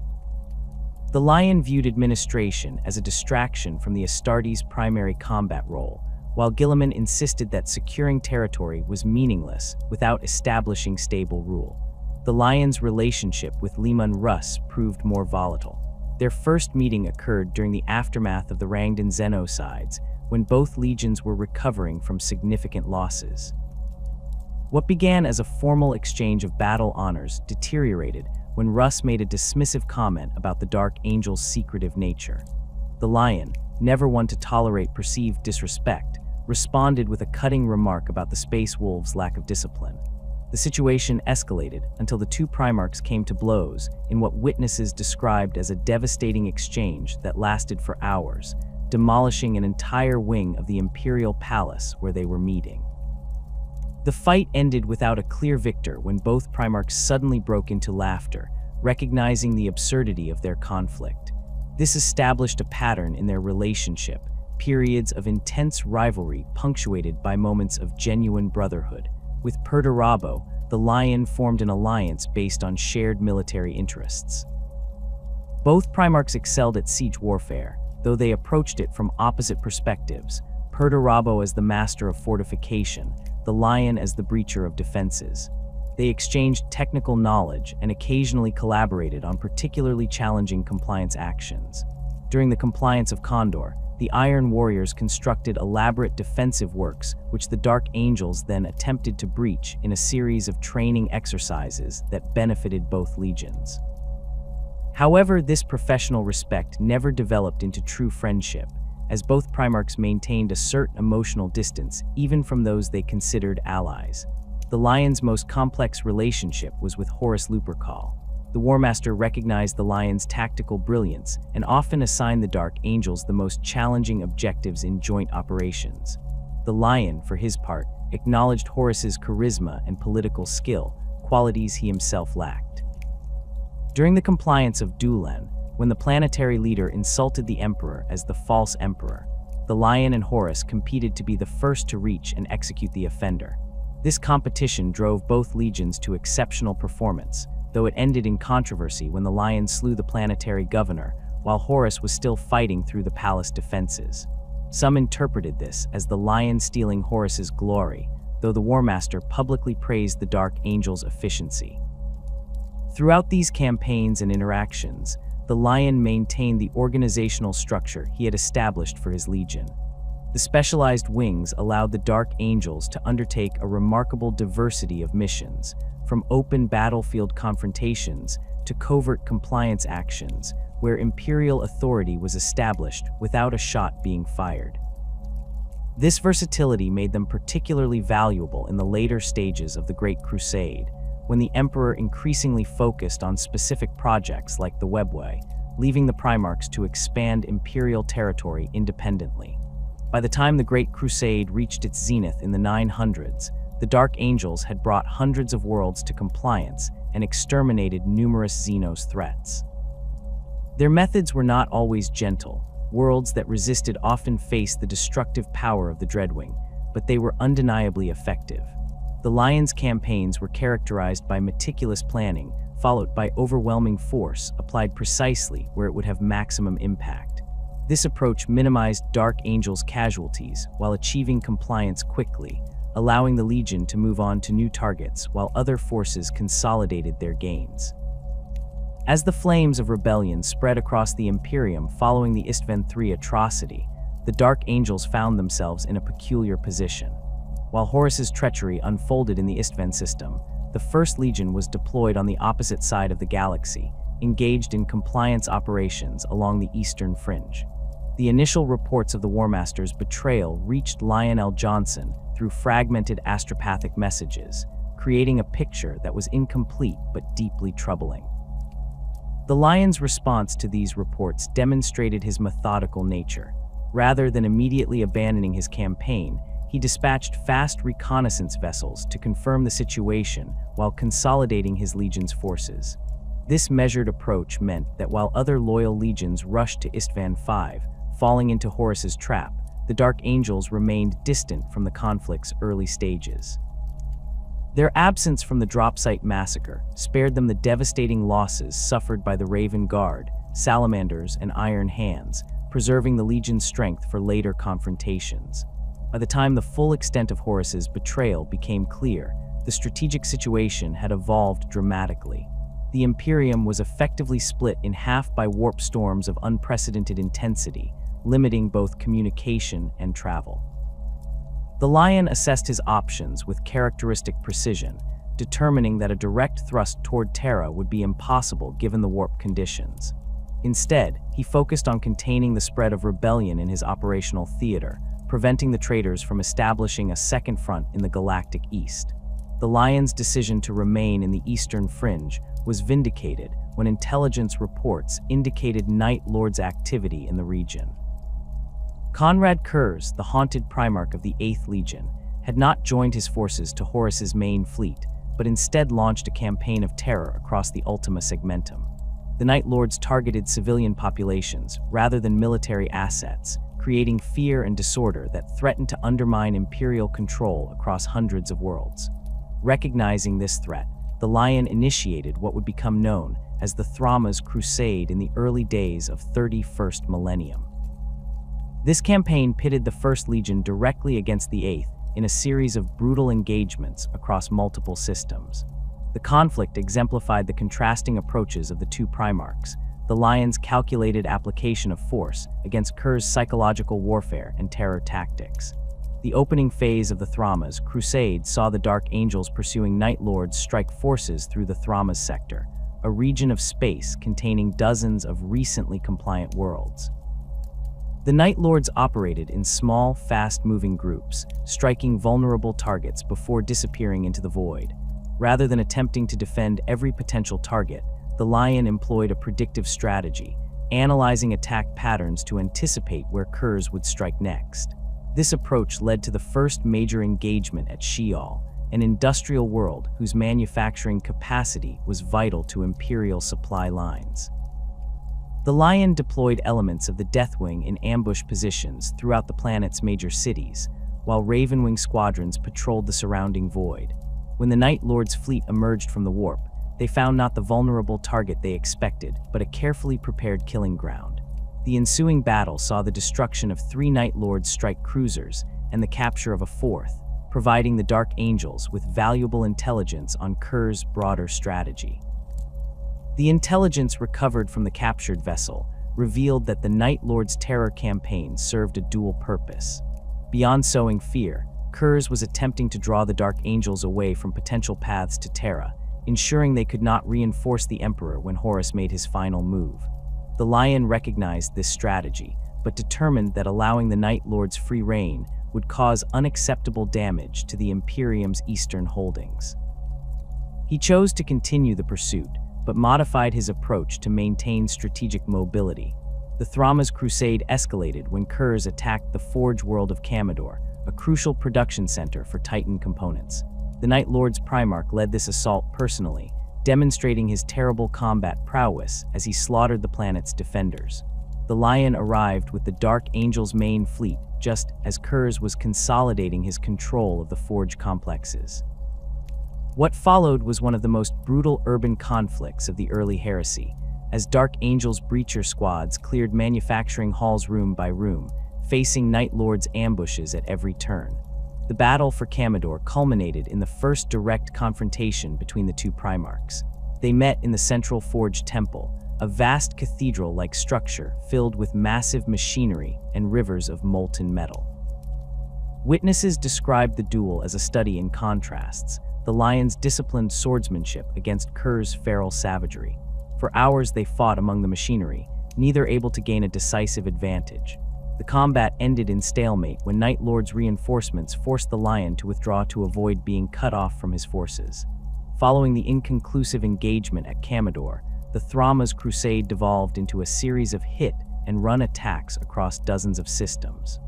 The Lion viewed administration as a distraction from the Astartes' primary combat role, while Guilliman insisted that securing territory was meaningless without establishing stable rule. The Lion's relationship with Leman Russ proved more volatile. Their first meeting occurred during the aftermath of the Rangdan Xenocides, when both legions were recovering from significant losses. What began as a formal exchange of battle honors deteriorated when Russ made a dismissive comment about the Dark Angel's secretive nature. The Lion, never one to tolerate perceived disrespect, responded with a cutting remark about the Space Wolves' lack of discipline. The situation escalated until the two Primarchs came to blows in what witnesses described as a devastating exchange that lasted for hours, demolishing an entire wing of the Imperial Palace where they were meeting. The fight ended without a clear victor when both Primarchs suddenly broke into laughter, recognizing the absurdity of their conflict. This established a pattern in their relationship, periods of intense rivalry punctuated by moments of genuine brotherhood. With Perturabo, the Lion formed an alliance based on shared military interests. Both Primarchs excelled at siege warfare, though they approached it from opposite perspectives, Perturabo as the master of fortification, the Lion as the breacher of defenses. They exchanged technical knowledge and occasionally collaborated on particularly challenging compliance actions. During the Compliance of Condor, the Iron Warriors constructed elaborate defensive works which the Dark Angels then attempted to breach in a series of training exercises that benefited both legions. However, this professional respect never developed into true friendship, as both Primarchs maintained a certain emotional distance even from those they considered allies. The Lion's most complex relationship was with Horus Lupercal. The War Master recognized the Lion's tactical brilliance and often assigned the Dark Angels the most challenging objectives in joint operations. The Lion, for his part, acknowledged Horus's charisma and political skill, qualities he himself lacked. During the Compliance of Dulan, when the planetary leader insulted the Emperor as the false Emperor, the Lion and Horus competed to be the first to reach and execute the offender. This competition drove both legions to exceptional performance, though it ended in controversy when the Lion slew the planetary governor, while Horus was still fighting through the palace defenses. Some interpreted this as the Lion stealing Horus's glory, though the War Master publicly praised the Dark Angel's efficiency. Throughout these campaigns and interactions, the Lion maintained the organizational structure he had established for his legion. The specialized wings allowed the Dark Angels to undertake a remarkable diversity of missions, from open battlefield confrontations to covert compliance actions, where Imperial authority was established without a shot being fired. This versatility made them particularly valuable in the later stages of the Great Crusade, when the Emperor increasingly focused on specific projects like the Webway, leaving the Primarchs to expand Imperial territory independently. By the time the Great Crusade reached its zenith in the 900s, the Dark Angels had brought hundreds of worlds to compliance and exterminated numerous Xenos threats. Their methods were not always gentle. Worlds that resisted often faced the destructive power of the Dreadwing, but they were undeniably effective. The Lion's campaigns were characterized by meticulous planning, followed by overwhelming force applied precisely where it would have maximum impact. This approach minimized Dark Angel's casualties while achieving compliance quickly, allowing the Legion to move on to new targets while other forces consolidated their gains. As the flames of rebellion spread across the Imperium following the Istvan III atrocity, the Dark Angels found themselves in a peculiar position. While Horus's treachery unfolded in the Istvan system, the First Legion was deployed on the opposite side of the galaxy, engaged in compliance operations along the eastern fringe. The initial reports of the War Master's betrayal reached Lion El'Jonson through fragmented astropathic messages, creating a picture that was incomplete but deeply troubling. The Lion's response to these reports demonstrated his methodical nature. Rather than immediately abandoning his campaign, he dispatched fast reconnaissance vessels to confirm the situation while consolidating his legion's forces. This measured approach meant that while other loyal legions rushed to Istvan V, falling into Horus's trap, the Dark Angels remained distant from the conflict's early stages. Their absence from the Dropsite massacre spared them the devastating losses suffered by the Raven Guard, Salamanders, and Iron Hands, preserving the Legion's strength for later confrontations. By the time the full extent of Horus's betrayal became clear, the strategic situation had evolved dramatically. The Imperium was effectively split in half by warp storms of unprecedented intensity, limiting both communication and travel. The Lion assessed his options with characteristic precision, determining that a direct thrust toward Terra would be impossible given the warp conditions. Instead, he focused on containing the spread of rebellion in his operational theater, preventing the traitors from establishing a second front in the galactic east. The Lion's decision to remain in the eastern fringe was vindicated when intelligence reports indicated Night Lord's activity in the region. Conrad Kurz, the haunted Primarch of the 8th Legion, had not joined his forces to Horus's main fleet, but instead launched a campaign of terror across the Ultima Segmentum. The Night Lords targeted civilian populations rather than military assets, creating fear and disorder that threatened to undermine Imperial control across hundreds of worlds. Recognizing this threat, the Lion initiated what would become known as the Thramma's Crusade in the early days of 31st Millennium. This campaign pitted the 1st Legion directly against the 8th in a series of brutal engagements across multiple systems. The conflict exemplified the contrasting approaches of the two Primarchs, the Lion's calculated application of force against Kurz's psychological warfare and terror tactics. The opening phase of the Thramma's Crusade saw the Dark Angels pursuing Night Lords strike forces through the Thramma's sector, a region of space containing dozens of recently compliant worlds. The Night Lords operated in small, fast-moving groups, striking vulnerable targets before disappearing into the void. Rather than attempting to defend every potential target, the Lion employed a predictive strategy, analyzing attack patterns to anticipate where Kurz would strike next. This approach led to the first major engagement at Sheol, an industrial world whose manufacturing capacity was vital to Imperial supply lines. The Lion deployed elements of the Deathwing in ambush positions throughout the planet's major cities, while Ravenwing squadrons patrolled the surrounding void. When the Night Lord's fleet emerged from the warp, they found not the vulnerable target they expected, but a carefully prepared killing ground. The ensuing battle saw the destruction of 3 Night Lords strike cruisers and the capture of a 4th, providing the Dark Angels with valuable intelligence on Kurz's broader strategy. The intelligence recovered from the captured vessel revealed that the Night Lord's terror campaign served a dual purpose. Beyond sowing fear, Kurz was attempting to draw the Dark Angels away from potential paths to Terra, ensuring they could not reinforce the Emperor when Horus made his final move. The Lion recognized this strategy, but determined that allowing the Night Lords free rein would cause unacceptable damage to the Imperium's eastern holdings. He chose to continue the pursuit, but modified his approach to maintain strategic mobility. The Thramma's crusade escalated when Kurz attacked the Forge world of Kamador, a crucial production center for Titan components. The Night Lord's Primarch led this assault personally, demonstrating his terrible combat prowess as he slaughtered the planet's defenders. The Lion arrived with the Dark Angels' main fleet just as Kurz was consolidating his control of the Forge complexes. What followed was one of the most brutal urban conflicts of the early Heresy, as Dark Angels' breacher squads cleared manufacturing halls room by room, facing Night Lords' ambushes at every turn. The battle for Kamador culminated in the first direct confrontation between the two Primarchs. They met in the central Forge Temple, a vast cathedral-like structure filled with massive machinery and rivers of molten metal. Witnesses described the duel as a study in contrasts, the Lion's disciplined swordsmanship against Kurz's feral savagery. For hours they fought among the machinery, neither able to gain a decisive advantage. The combat ended in stalemate when Night Lord's reinforcements forced the Lion to withdraw to avoid being cut off from his forces. Following the inconclusive engagement at Kamador, the Thramma's crusade devolved into a series of hit-and-run attacks across dozens of systems.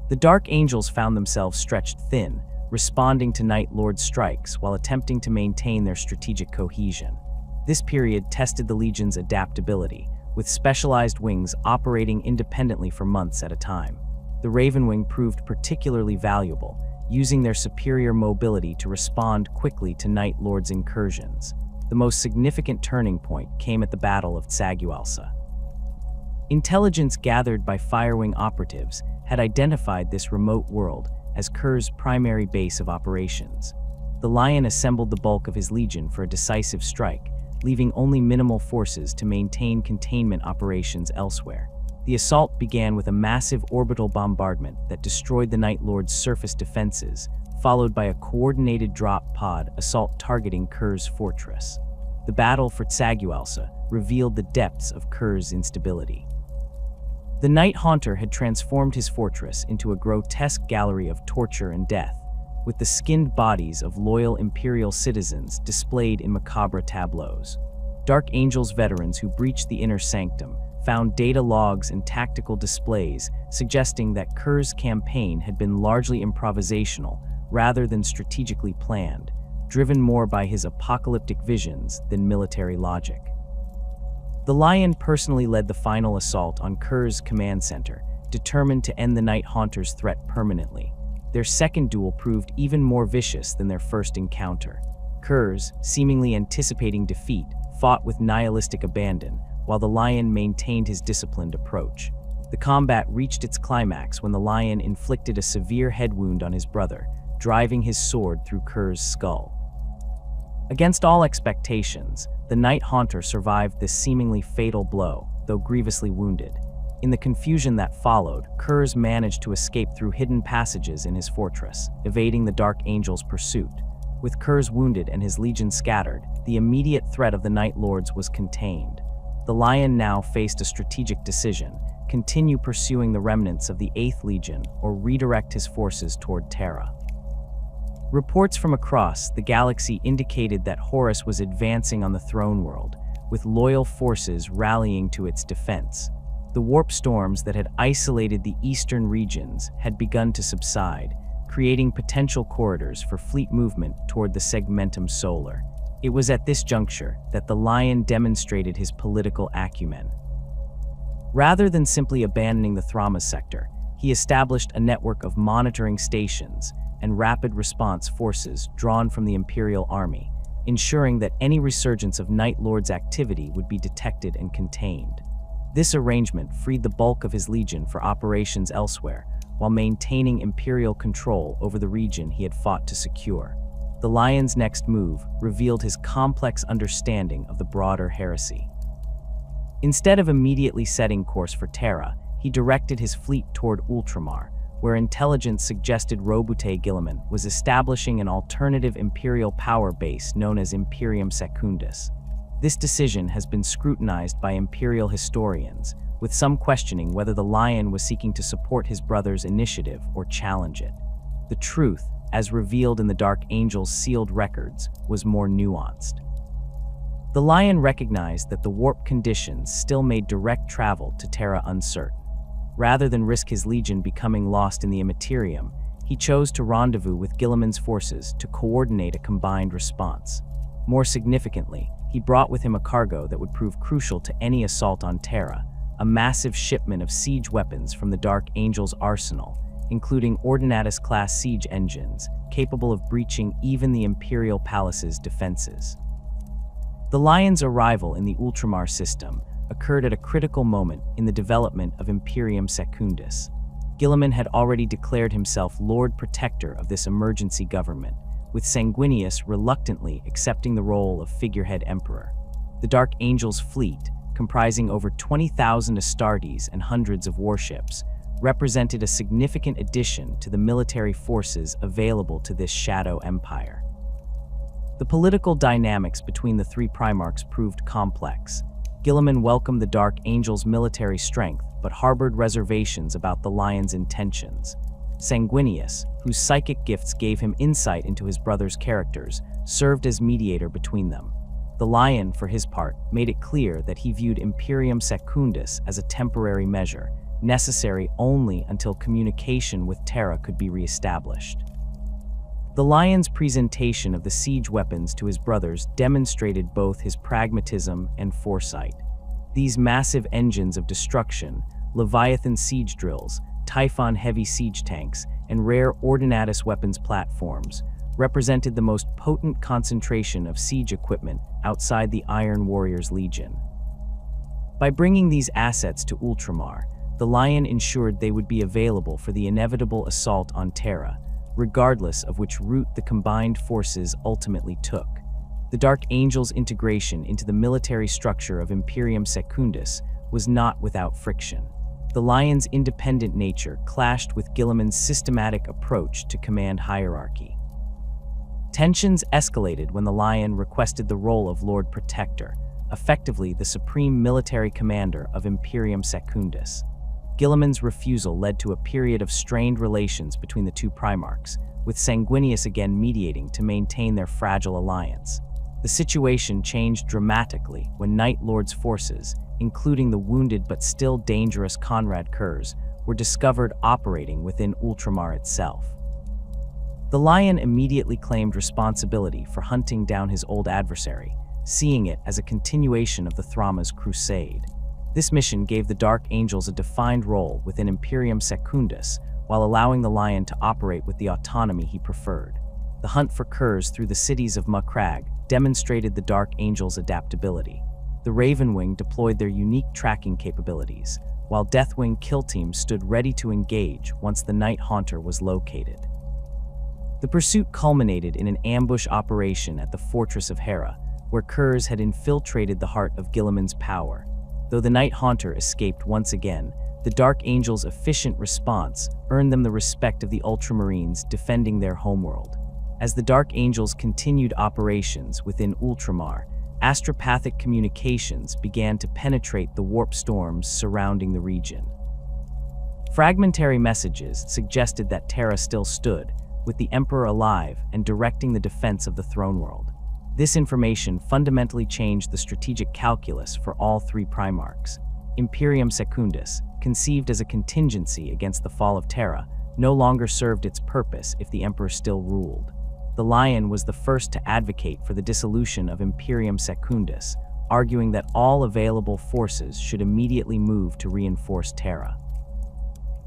The Dark Angels found themselves stretched thin, responding to Night Lord's strikes while attempting to maintain their strategic cohesion. This period tested the Legion's adaptability, with specialized wings operating independently for months at a time. The Ravenwing proved particularly valuable, using their superior mobility to respond quickly to Night Lord's incursions. The most significant turning point came at the Battle of Tsagualsa. Intelligence gathered by Firewing operatives had identified this remote world as Kurz's primary base of operations. The Lion assembled the bulk of his legion for a decisive strike, leaving only minimal forces to maintain containment operations elsewhere. The assault began with a massive orbital bombardment that destroyed the Night Lord's surface defenses, followed by a coordinated drop pod assault targeting Kurz's fortress. the battle for Tsagualsa revealed the depths of Kerr's instability. The Night Haunter had transformed his fortress into a grotesque gallery of torture and death, with the skinned bodies of loyal Imperial citizens displayed in macabre tableaus. Dark Angel's veterans who breached the inner sanctum found data logs and tactical displays suggesting that Kerr's campaign had been largely improvisational rather than strategically planned, driven more by his apocalyptic visions than military logic. The Lion personally led the final assault on Kerr's command center, determined to end the Night Haunter's threat permanently. Their second duel proved even more vicious than their first encounter. Kerr's, seemingly anticipating defeat, fought with nihilistic abandon, while the Lion maintained his disciplined approach. The combat reached its climax when the Lion inflicted a severe head wound on his brother, driving his sword through Kerr's skull. Against all expectations, the Night Haunter survived this seemingly fatal blow, though grievously wounded. In the confusion that followed, Kerr's managed to escape through hidden passages in his fortress, evading the Dark Angel's pursuit. With Kerr's wounded and his legion scattered, the immediate threat of the Night Lords was contained. The Lion now faced a strategic decision: continue pursuing the remnants of the 8th Legion or redirect his forces toward Terra. Reports from across the galaxy indicated that Horus was advancing on the throne world, with loyal forces rallying to its defense. The warp storms that had isolated the eastern regions had begun to subside, creating potential corridors for fleet movement toward the Segmentum Solar. It was at this juncture that the Lion demonstrated his political acumen. Rather than simply abandoning the Thramas sector, he established a network of monitoring stations and rapid response forces drawn from the Imperial Army, ensuring that any resurgence of Night Lord's activity would be detected and contained. This arrangement freed the bulk of his legion for operations elsewhere, while maintaining Imperial control over the region he had fought to secure. The Lion's next move revealed his complex understanding of the broader heresy. Instead of immediately setting course for Terra, he directed his fleet toward Ultramar, where intelligence suggested Roboute Guilliman was establishing an alternative Imperial power base known as Imperium Secundus. This decision has been scrutinized by Imperial historians, with some questioning whether the Lion was seeking to support his brother's initiative or challenge it. The truth, as revealed in the Dark Angel's sealed records, was more nuanced. The Lion recognized that the warp conditions still made direct travel to Terra uncertain. Rather than risk his legion becoming lost in the Immaterium, he chose to rendezvous with Guilliman's forces to coordinate a combined response. More significantly, he brought with him a cargo that would prove crucial to any assault on Terra, a massive shipment of siege weapons from the Dark Angel's arsenal, including Ordinatus-class siege engines, capable of breaching even the Imperial Palace's defenses. The Lion's arrival in the Ultramar system occurred at a critical moment in the development of Imperium Secundus. Guilliman had already declared himself Lord Protector of this emergency government, with Sanguinius reluctantly accepting the role of figurehead emperor. The Dark Angel's fleet, comprising over 20,000 Astartes and hundreds of warships, represented a significant addition to the military forces available to this shadow empire. The political dynamics between the three Primarchs proved complex. Guilliman welcomed the Dark Angel's military strength, but harbored reservations about the Lion's intentions. Sanguinius, whose psychic gifts gave him insight into his brother's characters, served as mediator between them. The Lion, for his part, made it clear that he viewed Imperium Secundus as a temporary measure, necessary only until communication with Terra could be reestablished. The Lion's presentation of the siege weapons to his brothers demonstrated both his pragmatism and foresight. These massive engines of destruction, Leviathan siege drills, Typhon heavy siege tanks, and rare Ordinatus weapons platforms, represented the most potent concentration of siege equipment outside the Iron Warriors Legion. By bringing these assets to Ultramar, the Lion ensured they would be available for the inevitable assault on Terra, regardless of which route the combined forces ultimately took. The Dark Angel's integration into the military structure of Imperium Secundus was not without friction. The Lion's independent nature clashed with Guilliman's systematic approach to command hierarchy. Tensions escalated when the Lion requested the role of Lord Protector, effectively the supreme military commander of Imperium Secundus. Guilliman's refusal led to a period of strained relations between the two Primarchs, with Sanguinius again mediating to maintain their fragile alliance. The situation changed dramatically when Night Lord's forces, including the wounded but still dangerous Conrad Kurz, were discovered operating within Ultramar itself. The Lion immediately claimed responsibility for hunting down his old adversary, seeing it as a continuation of the Thrama's crusade. This mission gave the Dark Angels a defined role within Imperium Secundus, while allowing the Lion to operate with the autonomy he preferred. The hunt for Kurz through the cities of Macragge demonstrated the Dark Angels' adaptability. The Ravenwing deployed their unique tracking capabilities, while Deathwing kill teams stood ready to engage once the Night Haunter was located. The pursuit culminated in an ambush operation at the Fortress of Hera, where Kurz had infiltrated the heart of Guilliman's power. Though the Night Haunter escaped once again, the Dark Angels' efficient response earned them the respect of the Ultramarines defending their homeworld. As the Dark Angels continued operations within Ultramar, astropathic communications began to penetrate the warp storms surrounding the region. Fragmentary messages suggested that Terra still stood, with the Emperor alive and directing the defense of the throne world. This information fundamentally changed the strategic calculus for all three Primarchs. Imperium Secundus, conceived as a contingency against the fall of Terra, no longer served its purpose if the Emperor still ruled. The Lion was the first to advocate for the dissolution of Imperium Secundus, arguing that all available forces should immediately move to reinforce Terra.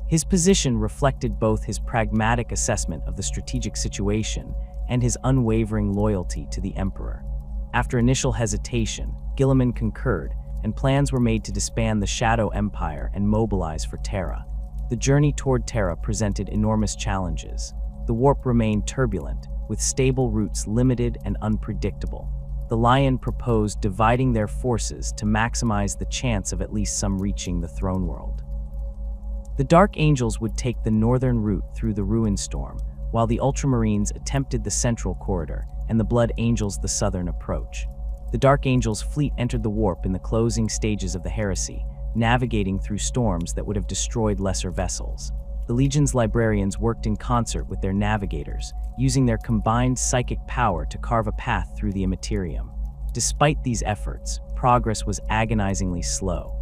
His position reflected both his pragmatic assessment of the strategic situation and his unwavering loyalty to the Emperor. After initial hesitation, Guilliman concurred, and plans were made to disband the Shadow Empire and mobilize for Terra. The journey toward Terra presented enormous challenges. The warp remained turbulent, with stable routes limited and unpredictable. The Lion proposed dividing their forces to maximize the chance of at least some reaching the throne world. The Dark Angels would take the northern route through the Ruin Storm, while the Ultramarines attempted the central corridor and the Blood Angels the southern approach. The Dark Angels' fleet entered the warp in the closing stages of the Heresy, navigating through storms that would have destroyed lesser vessels. The Legion's librarians worked in concert with their navigators, using their combined psychic power to carve a path through the Immaterium. Despite these efforts, progress was agonizingly slow.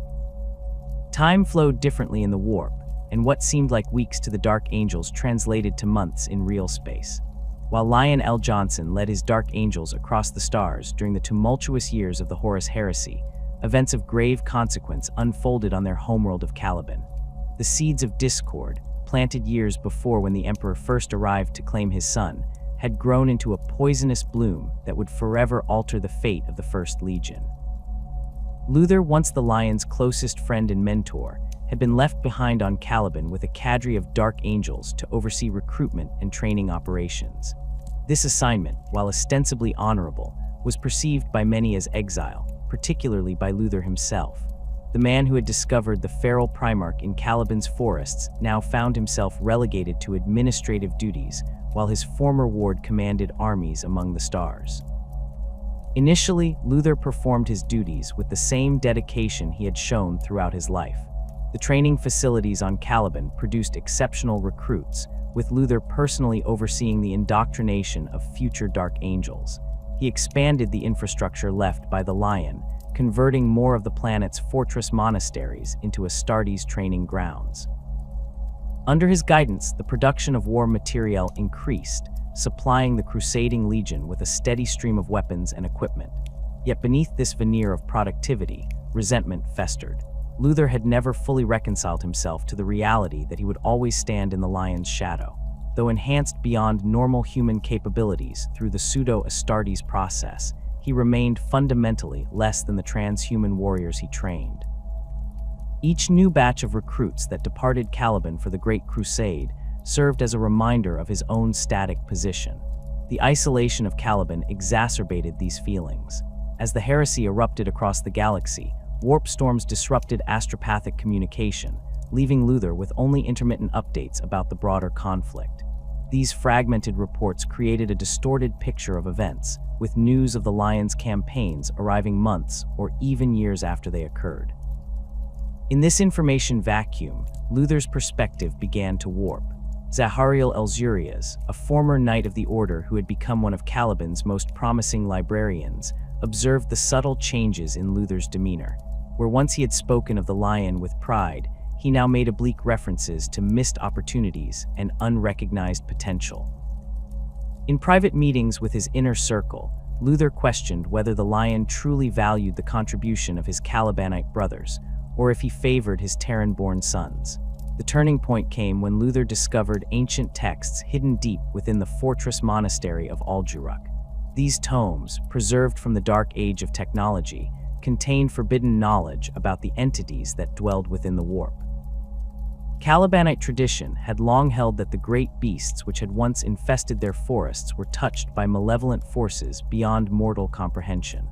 Time flowed differently in the warp, and what seemed like weeks to the Dark Angels translated to months in real space. While Lion El'Jonson led his Dark Angels across the stars during the tumultuous years of the Horus Heresy, events of grave consequence unfolded on their homeworld of Caliban. The seeds of discord, planted years before when the Emperor first arrived to claim his son, had grown into a poisonous bloom that would forever alter the fate of the First Legion. Luther, once the Lion's closest friend and mentor, had been left behind on Caliban with a cadre of Dark Angels to oversee recruitment and training operations. This assignment, while ostensibly honorable, was perceived by many as exile, particularly by Luther himself. The man who had discovered the feral Primarch in Caliban's forests now found himself relegated to administrative duties, while his former ward commanded armies among the stars. Initially, Luther performed his duties with the same dedication he had shown throughout his life. The training facilities on Caliban produced exceptional recruits, with Luther personally overseeing the indoctrination of future Dark Angels. He expanded the infrastructure left by the Lion, converting more of the planet's fortress monasteries into Astartes training grounds. Under his guidance, the production of war materiel increased, supplying the Crusading Legion with a steady stream of weapons and equipment. Yet beneath this veneer of productivity, resentment festered. Luther had never fully reconciled himself to the reality that he would always stand in the Lion's shadow. Though enhanced beyond normal human capabilities through the pseudo-Astartes process, he remained fundamentally less than the transhuman warriors he trained. Each new batch of recruits that departed Caliban for the Great Crusade served as a reminder of his own static position. The isolation of Caliban exacerbated these feelings. As the heresy erupted across the galaxy, warp storms disrupted astropathic communication, leaving Luther with only intermittent updates about the broader conflict. These fragmented reports created a distorted picture of events, with news of the Lion's campaigns arriving months or even years after they occurred. In this information vacuum, Luther's perspective began to warp. Zahariel El'Zurias, a former knight of the Order who had become one of Caliban's most promising librarians, observed the subtle changes in Luther's demeanor. Where once he had spoken of the Lion with pride, he now made oblique references to missed opportunities and unrecognized potential. In private meetings with his inner circle, Luther questioned whether the Lion truly valued the contribution of his Calibanite brothers, or if he favored his Terran-born sons. The turning point came when Luther discovered ancient texts hidden deep within the fortress monastery of Al-Juruk. These tomes, preserved from the dark age of technology, contained forbidden knowledge about the entities that dwelled within the warp. Calibanite tradition had long held that the great beasts which had once infested their forests were touched by malevolent forces beyond mortal comprehension.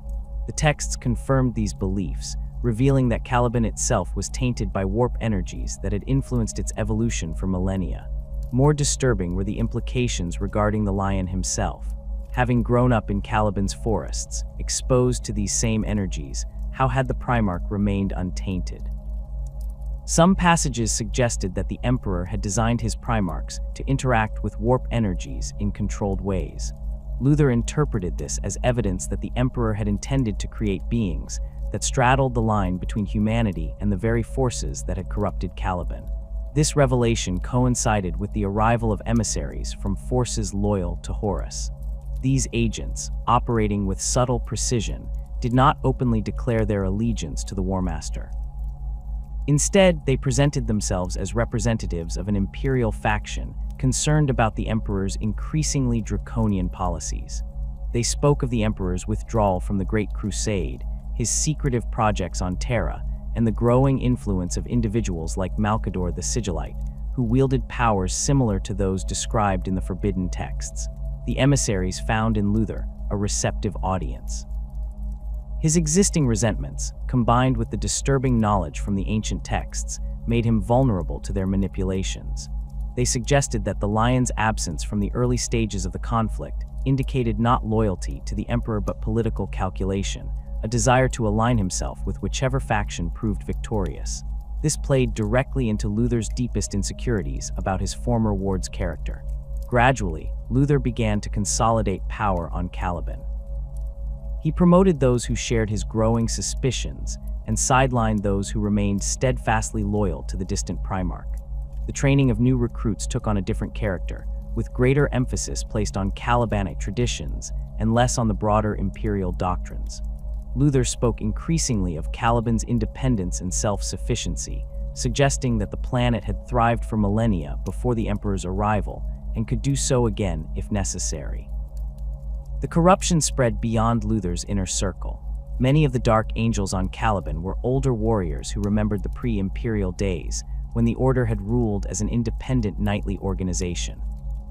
The texts confirmed these beliefs, revealing that Caliban itself was tainted by warp energies that had influenced its evolution for millennia. More disturbing were the implications regarding the Lion himself. Having grown up in Caliban's forests, exposed to these same energies, how had the Primarch remained untainted? Some passages suggested that the Emperor had designed his Primarchs to interact with warp energies in controlled ways. Luther interpreted this as evidence that the Emperor had intended to create beings that straddled the line between humanity and the very forces that had corrupted Caliban. This revelation coincided with the arrival of emissaries from forces loyal to Horus. These agents, operating with subtle precision, did not openly declare their allegiance to the War Master. Instead, they presented themselves as representatives of an imperial faction concerned about the Emperor's increasingly draconian policies. They spoke of the Emperor's withdrawal from the Great Crusade, his secretive projects on Terra, and the growing influence of individuals like Malcador the Sigillite, who wielded powers similar to those described in the forbidden texts. The emissaries found in Luther a receptive audience. His existing resentments, combined with the disturbing knowledge from the ancient texts, made him vulnerable to their manipulations. They suggested that the Lion's absence from the early stages of the conflict indicated not loyalty to the Emperor but political calculation, a desire to align himself with whichever faction proved victorious. This played directly into Luther's deepest insecurities about his former ward's character. Gradually, Luther began to consolidate power on Caliban. He promoted those who shared his growing suspicions and sidelined those who remained steadfastly loyal to the distant Primarch. The training of new recruits took on a different character, with greater emphasis placed on Calibanite traditions and less on the broader imperial doctrines. Luther spoke increasingly of Caliban's independence and self-sufficiency, suggesting that the planet had thrived for millennia before the Emperor's arrival and could do so again if necessary. The corruption spread beyond Luther's inner circle. Many of the Dark Angels on Caliban were older warriors who remembered the pre-imperial days, when the Order had ruled as an independent knightly organization.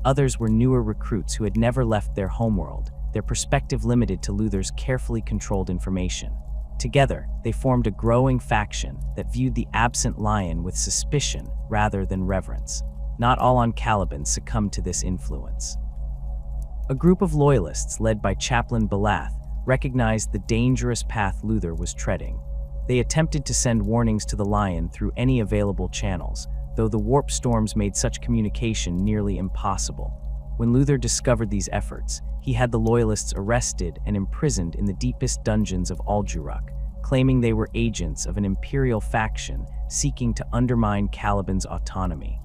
Others were newer recruits who had never left their homeworld, their perspective limited to Luther's carefully controlled information. Together, they formed a growing faction that viewed the absent Lion with suspicion rather than reverence. Not all on Caliban succumbed to this influence. A group of loyalists led by Chaplain Balath recognized the dangerous path Luther was treading. They attempted to send warnings to the Lion through any available channels, though the warp storms made such communication nearly impossible. When Luther discovered these efforts, he had the loyalists arrested and imprisoned in the deepest dungeons of Al-Juruk, claiming they were agents of an imperial faction seeking to undermine Caliban's autonomy.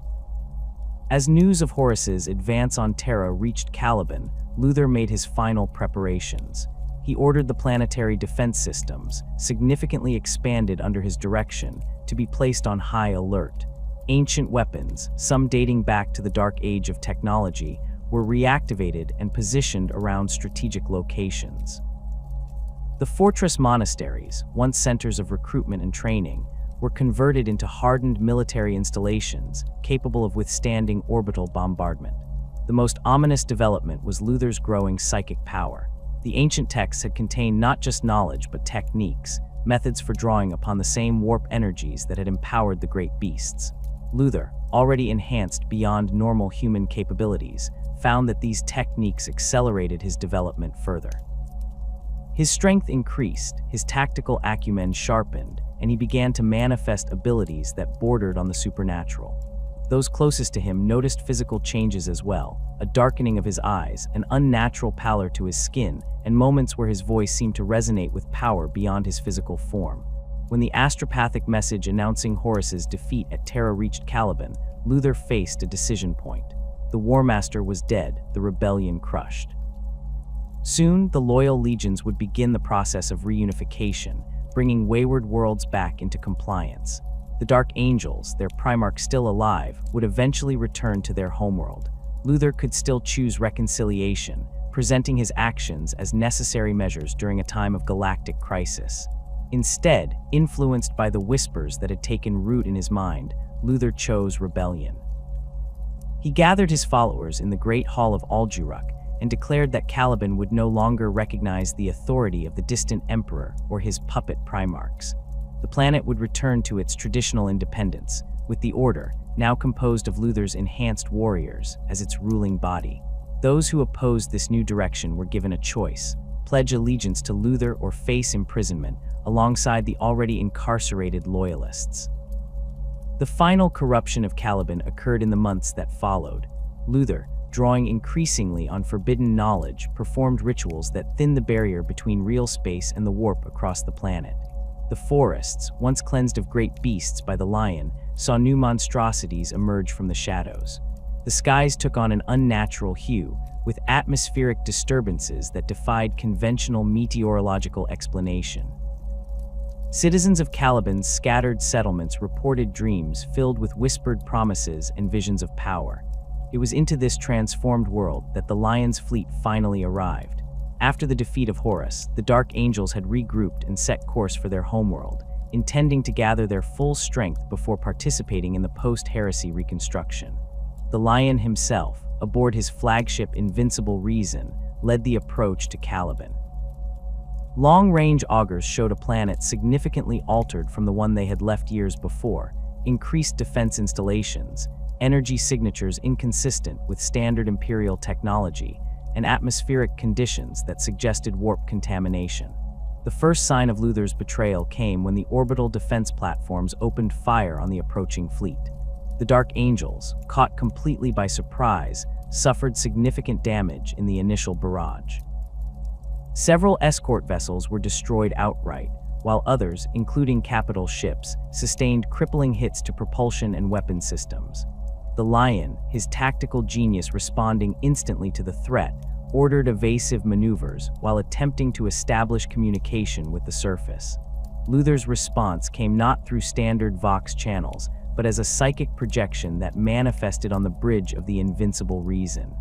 As news of Horus's advance on Terra reached Caliban, Luther made his final preparations. He ordered the planetary defense systems, significantly expanded under his direction, to be placed on high alert. Ancient weapons, some dating back to the Dark Age of technology, were reactivated and positioned around strategic locations. The fortress monasteries, once centers of recruitment and training, were converted into hardened military installations capable of withstanding orbital bombardment. The most ominous development was Luther's growing psychic power. The ancient texts had contained not just knowledge but techniques, methods for drawing upon the same warp energies that had empowered the great beasts. Luther, already enhanced beyond normal human capabilities, found that these techniques accelerated his development further. His strength increased, his tactical acumen sharpened, and he began to manifest abilities that bordered on the supernatural. Those closest to him noticed physical changes as well, a darkening of his eyes, an unnatural pallor to his skin, and moments where his voice seemed to resonate with power beyond his physical form. When the astropathic message announcing Horus's defeat at Terra reached Caliban, Luther faced a decision point. The War Master was dead, the rebellion crushed. Soon, the loyal legions would begin the process of reunification, bringing wayward worlds back into compliance. The Dark Angels, their Primarch still alive, would eventually return to their homeworld. Luther could still choose reconciliation, presenting his actions as necessary measures during a time of galactic crisis. Instead, influenced by the whispers that had taken root in his mind, Luther chose rebellion. He gathered his followers in the Great Hall of Al-Juruk and declared that Caliban would no longer recognize the authority of the distant emperor or his puppet primarchs. The planet would return to its traditional independence, with the Order, now composed of Luther's enhanced warriors, as its ruling body. Those who opposed this new direction were given a choice: pledge allegiance to Luther or face imprisonment, alongside the already incarcerated loyalists. The final corruption of Caliban occurred in the months that followed. Luther, drawing increasingly on forbidden knowledge, performed rituals that thinned the barrier between real space and the warp across the planet. The forests, once cleansed of great beasts by the lion, saw new monstrosities emerge from the shadows. The skies took on an unnatural hue, with atmospheric disturbances that defied conventional meteorological explanation. Citizens of Caliban's scattered settlements reported dreams filled with whispered promises and visions of power. It was into this transformed world that the Lion's fleet finally arrived. After the defeat of Horus, the Dark Angels had regrouped and set course for their homeworld, intending to gather their full strength before participating in the post-Heresy reconstruction. The Lion himself, aboard his flagship Invincible Reason, led the approach to Caliban. Long-range augurs showed a planet significantly altered from the one they had left years before: increased defense installations, energy signatures inconsistent with standard Imperial technology, and atmospheric conditions that suggested warp contamination. The first sign of Luther's betrayal came when the orbital defense platforms opened fire on the approaching fleet. The Dark Angels, caught completely by surprise, suffered significant damage in the initial barrage. Several escort vessels were destroyed outright, while others, including capital ships, sustained crippling hits to propulsion and weapon systems. The Lion, his tactical genius responding instantly to the threat, ordered evasive maneuvers while attempting to establish communication with the surface. Luther's response came not through standard Vox channels, but as a psychic projection that manifested on the bridge of the Invincible Reason.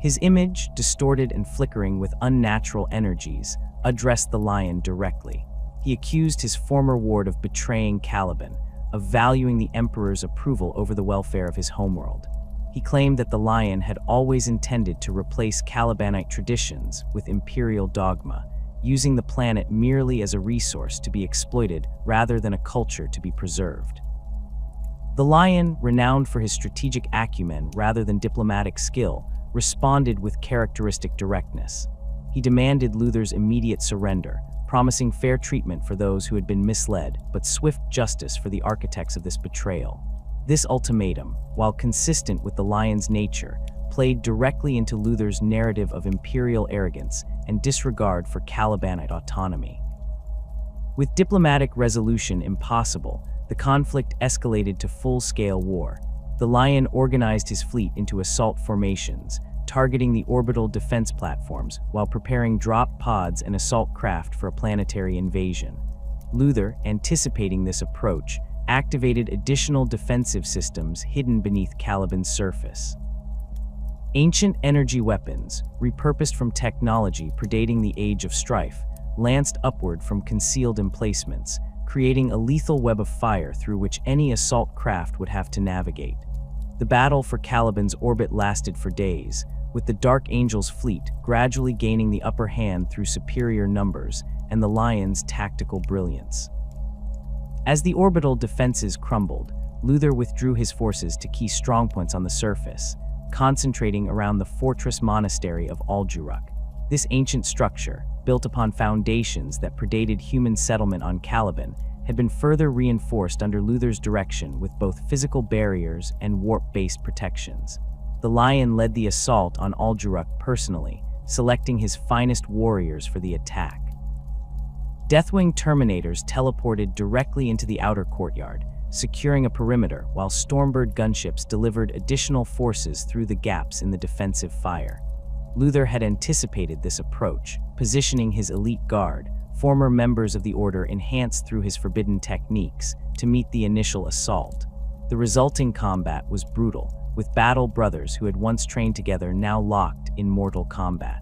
His image, distorted and flickering with unnatural energies, addressed the Lion directly. He accused his former ward of betraying Caliban, of valuing the Emperor's approval over the welfare of his homeworld. He claimed that the Lion had always intended to replace Calibanite traditions with Imperial dogma, using the planet merely as a resource to be exploited rather than a culture to be preserved. The Lion, renowned for his strategic acumen rather than diplomatic skill, responded with characteristic directness. He demanded Luther's immediate surrender, promising fair treatment for those who had been misled, but swift justice for the architects of this betrayal. This ultimatum, while consistent with the Lion's nature, played directly into Luther's narrative of imperial arrogance and disregard for Calibanite autonomy. With diplomatic resolution impossible, the conflict escalated to full-scale war. The Lion organized his fleet into assault formations, targeting the orbital defense platforms while preparing drop pods and assault craft for a planetary invasion. Luther, anticipating this approach, activated additional defensive systems hidden beneath Caliban's surface. Ancient energy weapons, repurposed from technology predating the Age of Strife, lanced upward from concealed emplacements, creating a lethal web of fire through which any assault craft would have to navigate. The battle for Caliban's orbit lasted for days, with the Dark Angel's fleet gradually gaining the upper hand through superior numbers and the Lion's tactical brilliance. As the orbital defenses crumbled, Luther withdrew his forces to key strongpoints on the surface, concentrating around the fortress monastery of Al-Juruk. This ancient structure, built upon foundations that predated human settlement on Caliban, had been further reinforced under Luther's direction with both physical barriers and warp-based protections. The Lion led the assault on Al-Juruk personally, selecting his finest warriors for the attack. Deathwing Terminators teleported directly into the outer courtyard, securing a perimeter, while Stormbird gunships delivered additional forces through the gaps in the defensive fire. Luther had anticipated this approach, positioning his elite guard, former members of the Order enhanced through his forbidden techniques, to meet the initial assault. The resulting combat was brutal, with battle brothers who had once trained together now locked in mortal combat.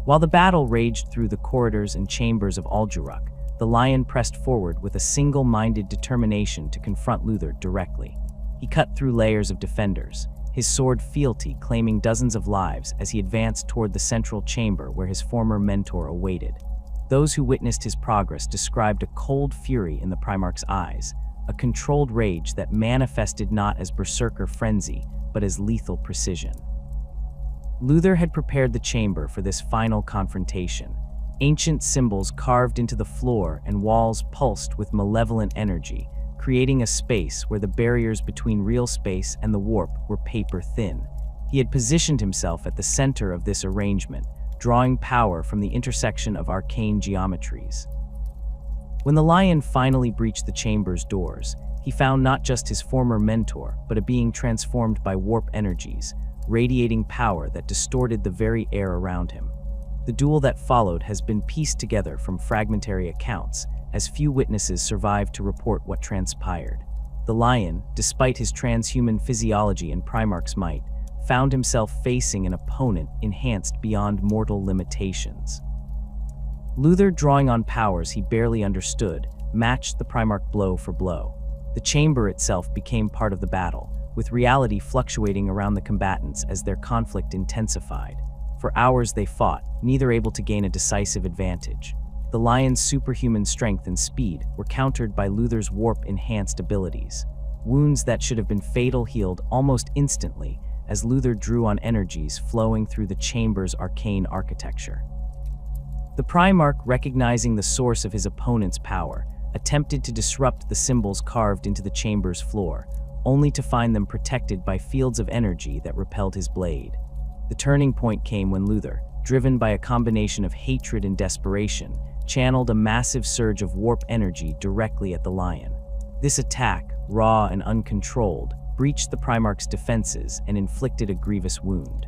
While the battle raged through the corridors and chambers of Al-Juruk, the Lion pressed forward with a single-minded determination to confront Luther directly. He cut through layers of defenders, his sword fealty claiming dozens of lives as he advanced toward the central chamber where his former mentor awaited. Those who witnessed his progress described a cold fury in the Primarch's eyes, a controlled rage that manifested not as berserker frenzy, but as lethal precision. Luther had prepared the chamber for this final confrontation. Ancient symbols carved into the floor and walls pulsed with malevolent energy, creating a space where the barriers between real space and the warp were paper thin. He had positioned himself at the center of this arrangement, drawing power from the intersection of arcane geometries. When the Lion finally breached the chamber's doors, he found not just his former mentor, but a being transformed by warp energies, radiating power that distorted the very air around him. The duel that followed has been pieced together from fragmentary accounts, as few witnesses survived to report what transpired. The Lion, despite his transhuman physiology and Primarch's might, found himself facing an opponent enhanced beyond mortal limitations. Luther, drawing on powers he barely understood, matched the Primarch blow for blow. The chamber itself became part of the battle, with reality fluctuating around the combatants as their conflict intensified. For hours they fought, neither able to gain a decisive advantage. The Lion's superhuman strength and speed were countered by Luther's warp-enhanced abilities. Wounds that should have been fatal healed almost instantly as Luther drew on energies flowing through the chamber's arcane architecture. The Primarch, recognizing the source of his opponent's power, attempted to disrupt the symbols carved into the chamber's floor, only to find them protected by fields of energy that repelled his blade. The turning point came when Luther, driven by a combination of hatred and desperation, channeled a massive surge of warp energy directly at the Lion. This attack, raw and uncontrolled, breached the Primarch's defenses and inflicted a grievous wound.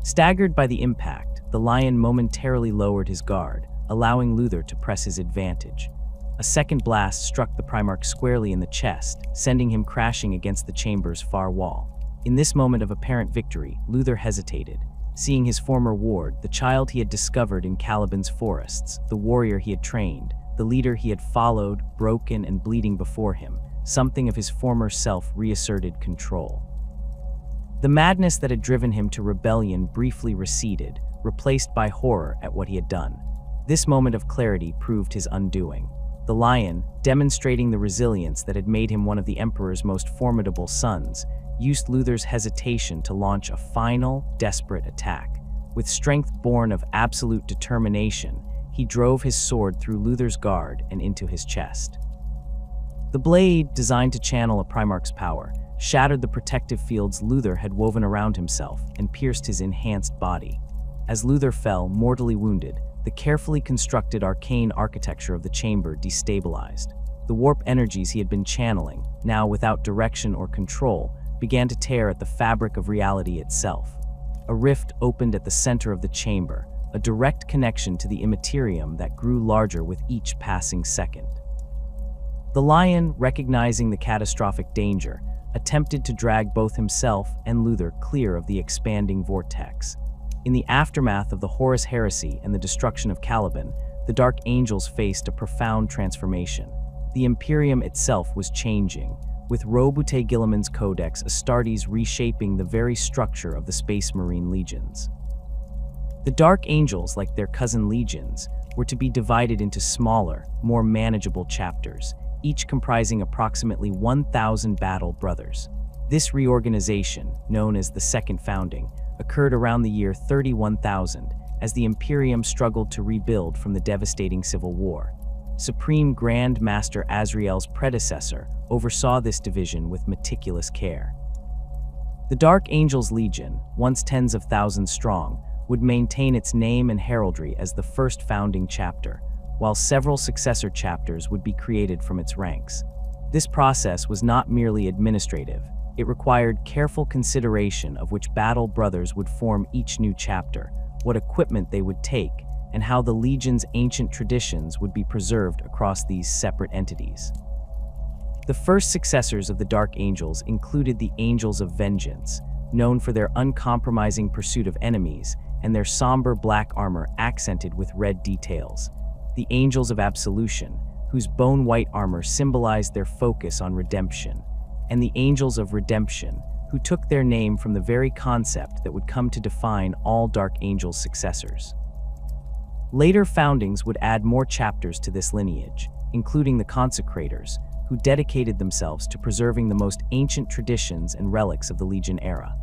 Staggered by the impact, the Lion momentarily lowered his guard, allowing Luther to press his advantage. A second blast struck the Primarch squarely in the chest, sending him crashing against the chamber's far wall. In this moment of apparent victory, Luther hesitated, seeing his former ward, the child he had discovered in Caliban's forests, the warrior he had trained, the leader he had followed, broken and bleeding before him. Something of his former self reasserted control. The madness that had driven him to rebellion briefly receded, replaced by horror at what he had done. This moment of clarity proved his undoing. The Lion, demonstrating the resilience that had made him one of the Emperor's most formidable sons, used Luther's hesitation to launch a final, desperate attack. With strength born of absolute determination, he drove his sword through Luther's guard and into his chest. The blade, designed to channel a Primarch's power, shattered the protective fields Luther had woven around himself and pierced his enhanced body. As Luther fell, mortally wounded, the carefully constructed arcane architecture of the chamber destabilized. The warp energies he had been channeling, now without direction or control, began to tear at the fabric of reality itself. A rift opened at the center of the chamber, a direct connection to the Imperium that grew larger with each passing second. The Lion, recognizing the catastrophic danger, attempted to drag both himself and Luther clear of the expanding vortex. In the aftermath of the Horus Heresy and the destruction of Caliban, the Dark Angels faced a profound transformation. The Imperium itself was changing, with Robute Guilliman's Codex Astartes reshaping the very structure of the Space Marine legions. The Dark Angels, like their cousin legions, were to be divided into smaller, more manageable chapters, each comprising approximately 1,000 battle brothers. This reorganization, known as the Second Founding, occurred around the year 31,000 as the Imperium struggled to rebuild from the devastating civil war. Supreme Grand Master Azrael's predecessor oversaw this division with meticulous care. The Dark Angels Legion, once tens of thousands strong, would maintain its name and heraldry as the first founding chapter, while several successor chapters would be created from its ranks. This process was not merely administrative. It required careful consideration of which battle brothers would form each new chapter, what equipment they would take, and how the Legion's ancient traditions would be preserved across these separate entities. The first successors of the Dark Angels included the Angels of Vengeance, known for their uncompromising pursuit of enemies and their somber black armor accented with red details. The Angels of Absolution, whose bone-white armor symbolized their focus on redemption, and the Angels of Redemption, who took their name from the very concept that would come to define all Dark Angels' successors. Later foundings would add more chapters to this lineage, including the Consecrators, who dedicated themselves to preserving the most ancient traditions and relics of the Legion era.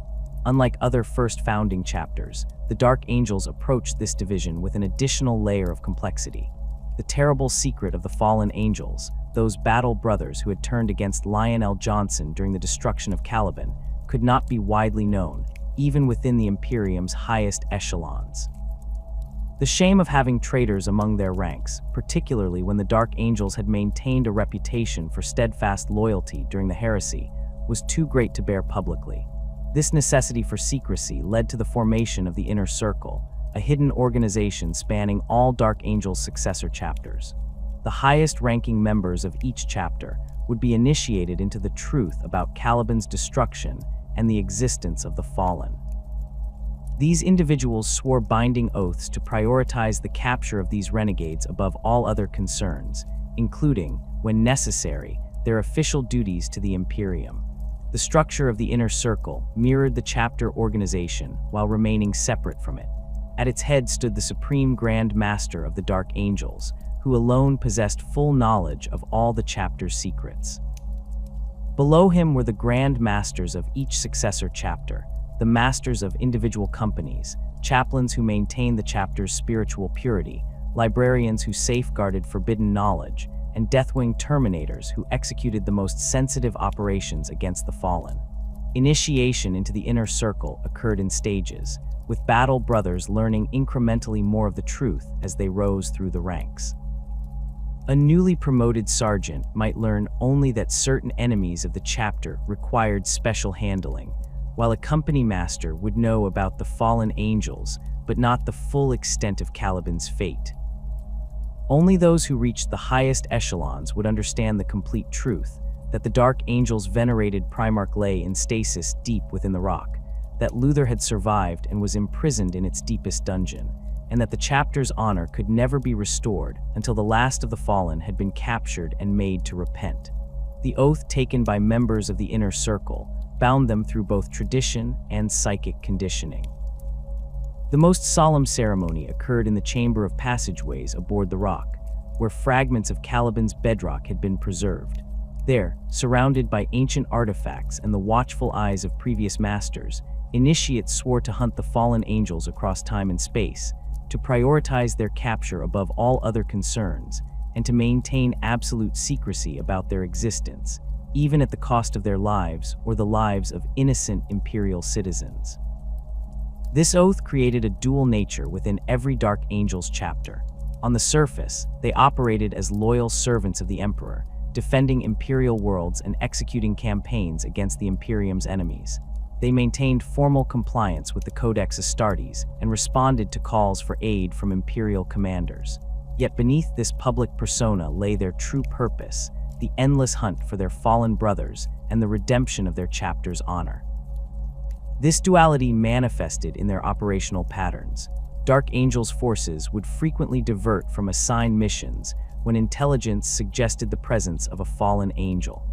Unlike other first founding chapters, the Dark Angels approached this division with an additional layer of complexity. The terrible secret of the fallen angels, those battle brothers who had turned against Lion El'Jonson during the destruction of Caliban, could not be widely known, even within the Imperium's highest echelons. The shame of having traitors among their ranks, particularly when the Dark Angels had maintained a reputation for steadfast loyalty during the Heresy, was too great to bear publicly. This necessity for secrecy led to the formation of the Inner Circle, a hidden organization spanning all Dark Angels' successor chapters. The highest-ranking members of each chapter would be initiated into the truth about Caliban's destruction and the existence of the Fallen. These individuals swore binding oaths to prioritize the capture of these renegades above all other concerns, including, when necessary, their official duties to the Imperium. The structure of the Inner Circle mirrored the chapter organization while remaining separate from it. At its head stood the Supreme Grand Master of the Dark Angels, who alone possessed full knowledge of all the chapter's secrets. Below him were the Grand Masters of each successor chapter, the masters of individual companies, chaplains who maintained the chapter's spiritual purity, librarians who safeguarded forbidden knowledge, and Deathwing Terminators who executed the most sensitive operations against the Fallen. Initiation into the Inner Circle occurred in stages, with battle brothers learning incrementally more of the truth as they rose through the ranks. A newly promoted sergeant might learn only that certain enemies of the chapter required special handling, while a company master would know about the fallen angels, but not the full extent of Caliban's fate. Only those who reached the highest echelons would understand the complete truth, that the Dark Angels venerated Primarch lay in stasis deep within the rock, that Luther had survived and was imprisoned in its deepest dungeon, and that the chapter's honor could never be restored until the last of the fallen had been captured and made to repent. The oath taken by members of the Inner Circle bound them through both tradition and psychic conditioning. The most solemn ceremony occurred in the Chamber of Passageways aboard the rock, where fragments of Caliban's bedrock had been preserved. There, surrounded by ancient artifacts and the watchful eyes of previous masters, initiates swore to hunt the fallen angels across time and space, to prioritize their capture above all other concerns, and to maintain absolute secrecy about their existence, even at the cost of their lives or the lives of innocent Imperial citizens. This oath created a dual nature within every Dark Angels chapter. On the surface, they operated as loyal servants of the Emperor, defending Imperial worlds and executing campaigns against the Imperium's enemies. They maintained formal compliance with the Codex Astartes and responded to calls for aid from Imperial commanders. Yet beneath this public persona lay their true purpose, the endless hunt for their fallen brothers and the redemption of their chapter's honor. This duality manifested in their operational patterns. Dark Angels' forces would frequently divert from assigned missions when intelligence suggested the presence of a fallen angel.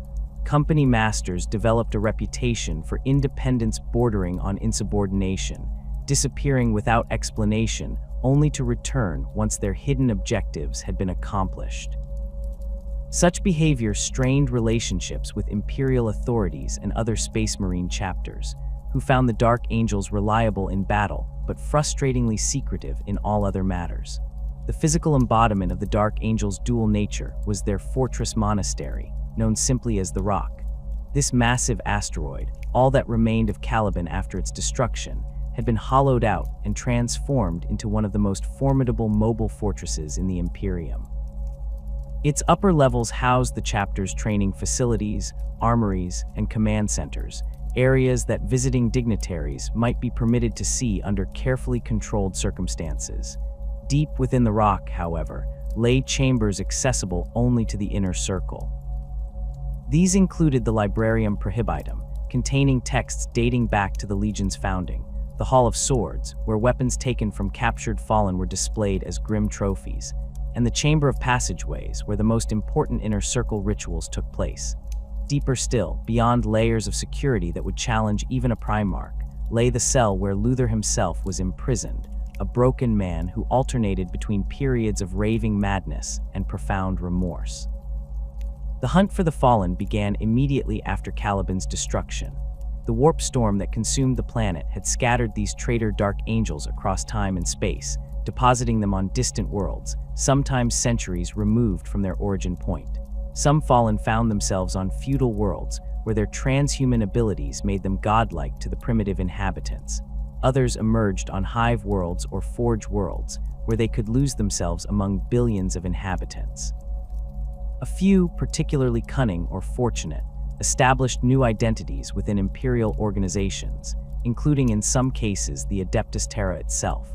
Company masters developed a reputation for independence bordering on insubordination, disappearing without explanation only to return once their hidden objectives had been accomplished. Such behavior strained relationships with Imperial authorities and other Space Marine chapters, who found the Dark Angels reliable in battle, but frustratingly secretive in all other matters. The physical embodiment of the Dark Angels' dual nature was their fortress monastery, known simply as the Rock. This massive asteroid, all that remained of Caliban after its destruction, had been hollowed out and transformed into one of the most formidable mobile fortresses in the Imperium. Its upper levels housed the chapter's training facilities, armories, and command centers, areas that visiting dignitaries might be permitted to see under carefully controlled circumstances. Deep within the Rock, however, lay chambers accessible only to the inner circle. These included the Librarium Prohibitum, containing texts dating back to the Legion's founding, the Hall of Swords, where weapons taken from captured fallen were displayed as grim trophies, and the Chamber of Passageways, where the most important inner circle rituals took place. Deeper still, beyond layers of security that would challenge even a Primarch, lay the cell where Luther himself was imprisoned, a broken man who alternated between periods of raving madness and profound remorse. The hunt for the Fallen began immediately after Caliban's destruction. The warp storm that consumed the planet had scattered these traitor Dark Angels across time and space, depositing them on distant worlds, sometimes centuries removed from their origin point. Some Fallen found themselves on feudal worlds, where their transhuman abilities made them godlike to the primitive inhabitants. Others emerged on hive worlds or forge worlds, where they could lose themselves among billions of inhabitants. A few, particularly cunning or fortunate, established new identities within Imperial organizations, including in some cases the Adeptus Terra itself.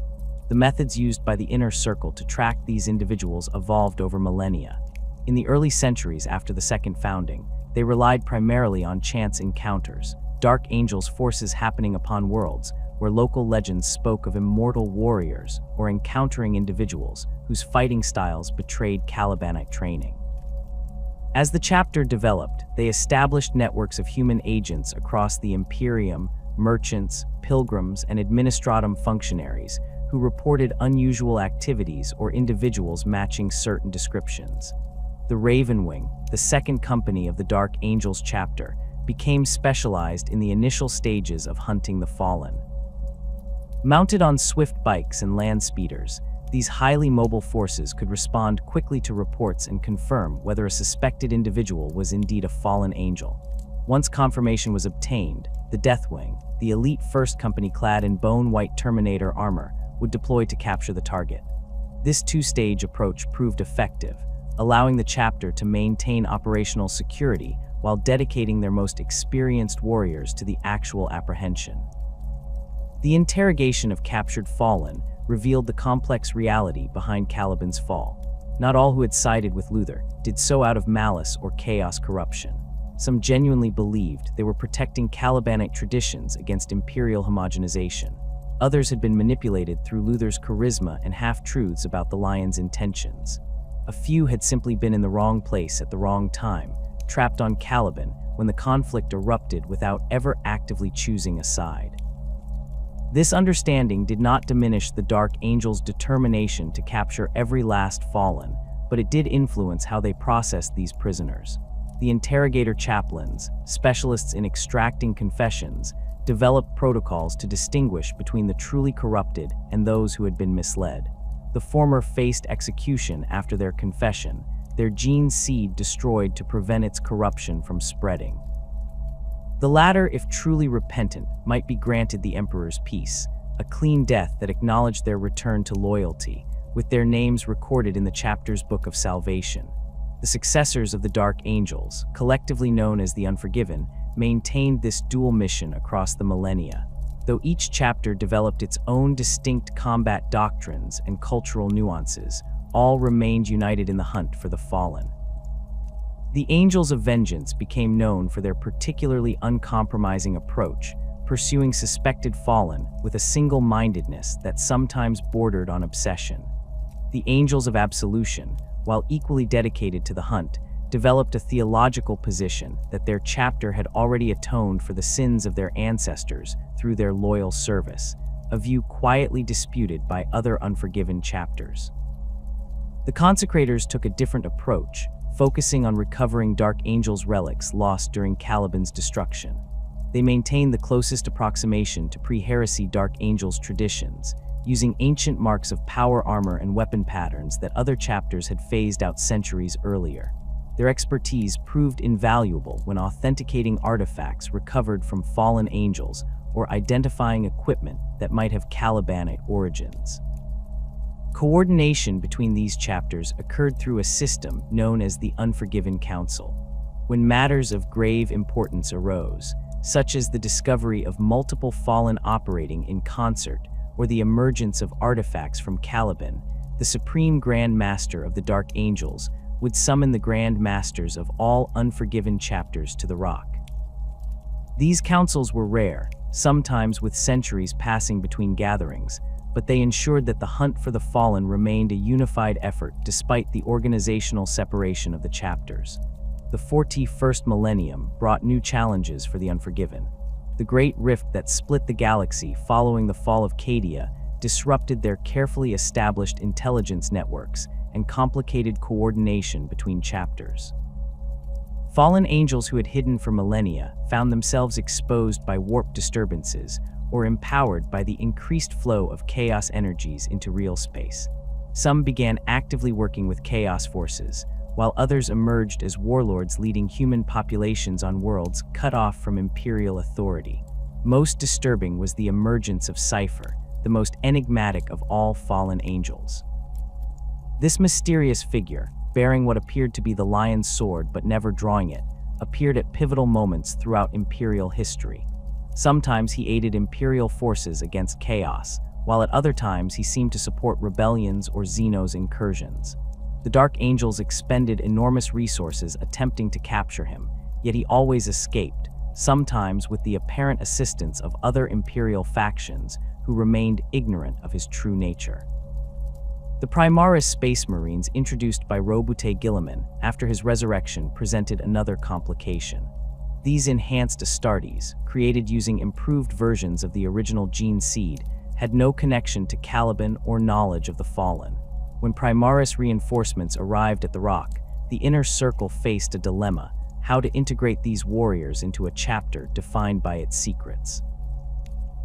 The methods used by the Inner Circle to track these individuals evolved over millennia. In the early centuries after the Second Founding, they relied primarily on chance encounters, Dark Angels' forces happening upon worlds where local legends spoke of immortal warriors or encountering individuals whose fighting styles betrayed Calibanite training. As the chapter developed, they established networks of human agents across the Imperium, merchants, pilgrims, and administratum functionaries who reported unusual activities or individuals matching certain descriptions. The Raven Wing, the second company of the Dark Angels chapter, became specialized in the initial stages of hunting the fallen. Mounted on swift bikes and land speeders, these highly mobile forces could respond quickly to reports and confirm whether a suspected individual was indeed a fallen angel. Once confirmation was obtained, the Deathwing, the elite first company clad in bone-white Terminator armor, would deploy to capture the target. This two-stage approach proved effective, allowing the chapter to maintain operational security while dedicating their most experienced warriors to the actual apprehension. The interrogation of captured fallen revealed the complex reality behind Caliban's fall. Not all who had sided with Luther did so out of malice or chaos corruption. Some genuinely believed they were protecting Calibanite traditions against Imperial homogenization. Others had been manipulated through Luther's charisma and half-truths about the Lion's intentions. A few had simply been in the wrong place at the wrong time, trapped on Caliban when the conflict erupted without ever actively choosing a side. This understanding did not diminish the Dark Angels' determination to capture every last fallen, but it did influence how they processed these prisoners. The interrogator chaplains, specialists in extracting confessions, developed protocols to distinguish between the truly corrupted and those who had been misled. The former faced execution after their confession, their gene seed destroyed to prevent its corruption from spreading. The latter, if truly repentant, might be granted the Emperor's peace, a clean death that acknowledged their return to loyalty, with their names recorded in the chapter's Book of Salvation. The successors of the Dark Angels, collectively known as the Unforgiven, maintained this dual mission across the millennia, though each chapter developed its own distinct combat doctrines and cultural nuances. All remained united in the hunt for the fallen. The Angels of Vengeance became known for their particularly uncompromising approach, pursuing suspected fallen with a single-mindedness that sometimes bordered on obsession. The Angels of Absolution, while equally dedicated to the hunt, developed a theological position that their chapter had already atoned for the sins of their ancestors through their loyal service, a view quietly disputed by other Unforgiven chapters. The Consecrators took a different approach, focusing on recovering Dark Angel's relics lost during Caliban's destruction. They maintain the closest approximation to pre-heresy Dark Angel's traditions, using ancient marks of power armor and weapon patterns that other chapters had phased out centuries earlier. Their expertise proved invaluable when authenticating artifacts recovered from fallen angels or identifying equipment that might have Calibanic origins. Coordination between these chapters occurred through a system known as the Unforgiven Council. When matters of grave importance arose, such as the discovery of multiple fallen operating in concert or the emergence of artifacts from Caliban, the Supreme Grand Master of the Dark Angels would summon the Grand Masters of all Unforgiven chapters to the Rock. These councils were rare, sometimes with centuries passing between gatherings, but they ensured that the hunt for the fallen remained a unified effort despite the organizational separation of the chapters. The 41st millennium brought new challenges for the Unforgiven. The Great Rift that split the galaxy following the fall of Cadia disrupted their carefully established intelligence networks and complicated coordination between chapters. Fallen angels who had hidden for millennia found themselves exposed by warp disturbances or empowered by the increased flow of chaos energies into real space. Some began actively working with chaos forces, while others emerged as warlords leading human populations on worlds cut off from Imperial authority. Most disturbing was the emergence of Cypher, the most enigmatic of all fallen angels. This mysterious figure, bearing what appeared to be the lion's sword but never drawing it, appeared at pivotal moments throughout Imperial history. Sometimes he aided Imperial forces against chaos, while at other times he seemed to support rebellions or Xenos incursions. The Dark Angels expended enormous resources attempting to capture him, yet he always escaped, sometimes with the apparent assistance of other Imperial factions who remained ignorant of his true nature. The Primaris Space Marines introduced by Robute Guilliman after his resurrection presented another complication. These enhanced Astartes, created using improved versions of the original gene seed, had no connection to Caliban or knowledge of the Fallen. When Primaris reinforcements arrived at the Rock, the Inner Circle faced a dilemma: how to integrate these warriors into a chapter defined by its secrets.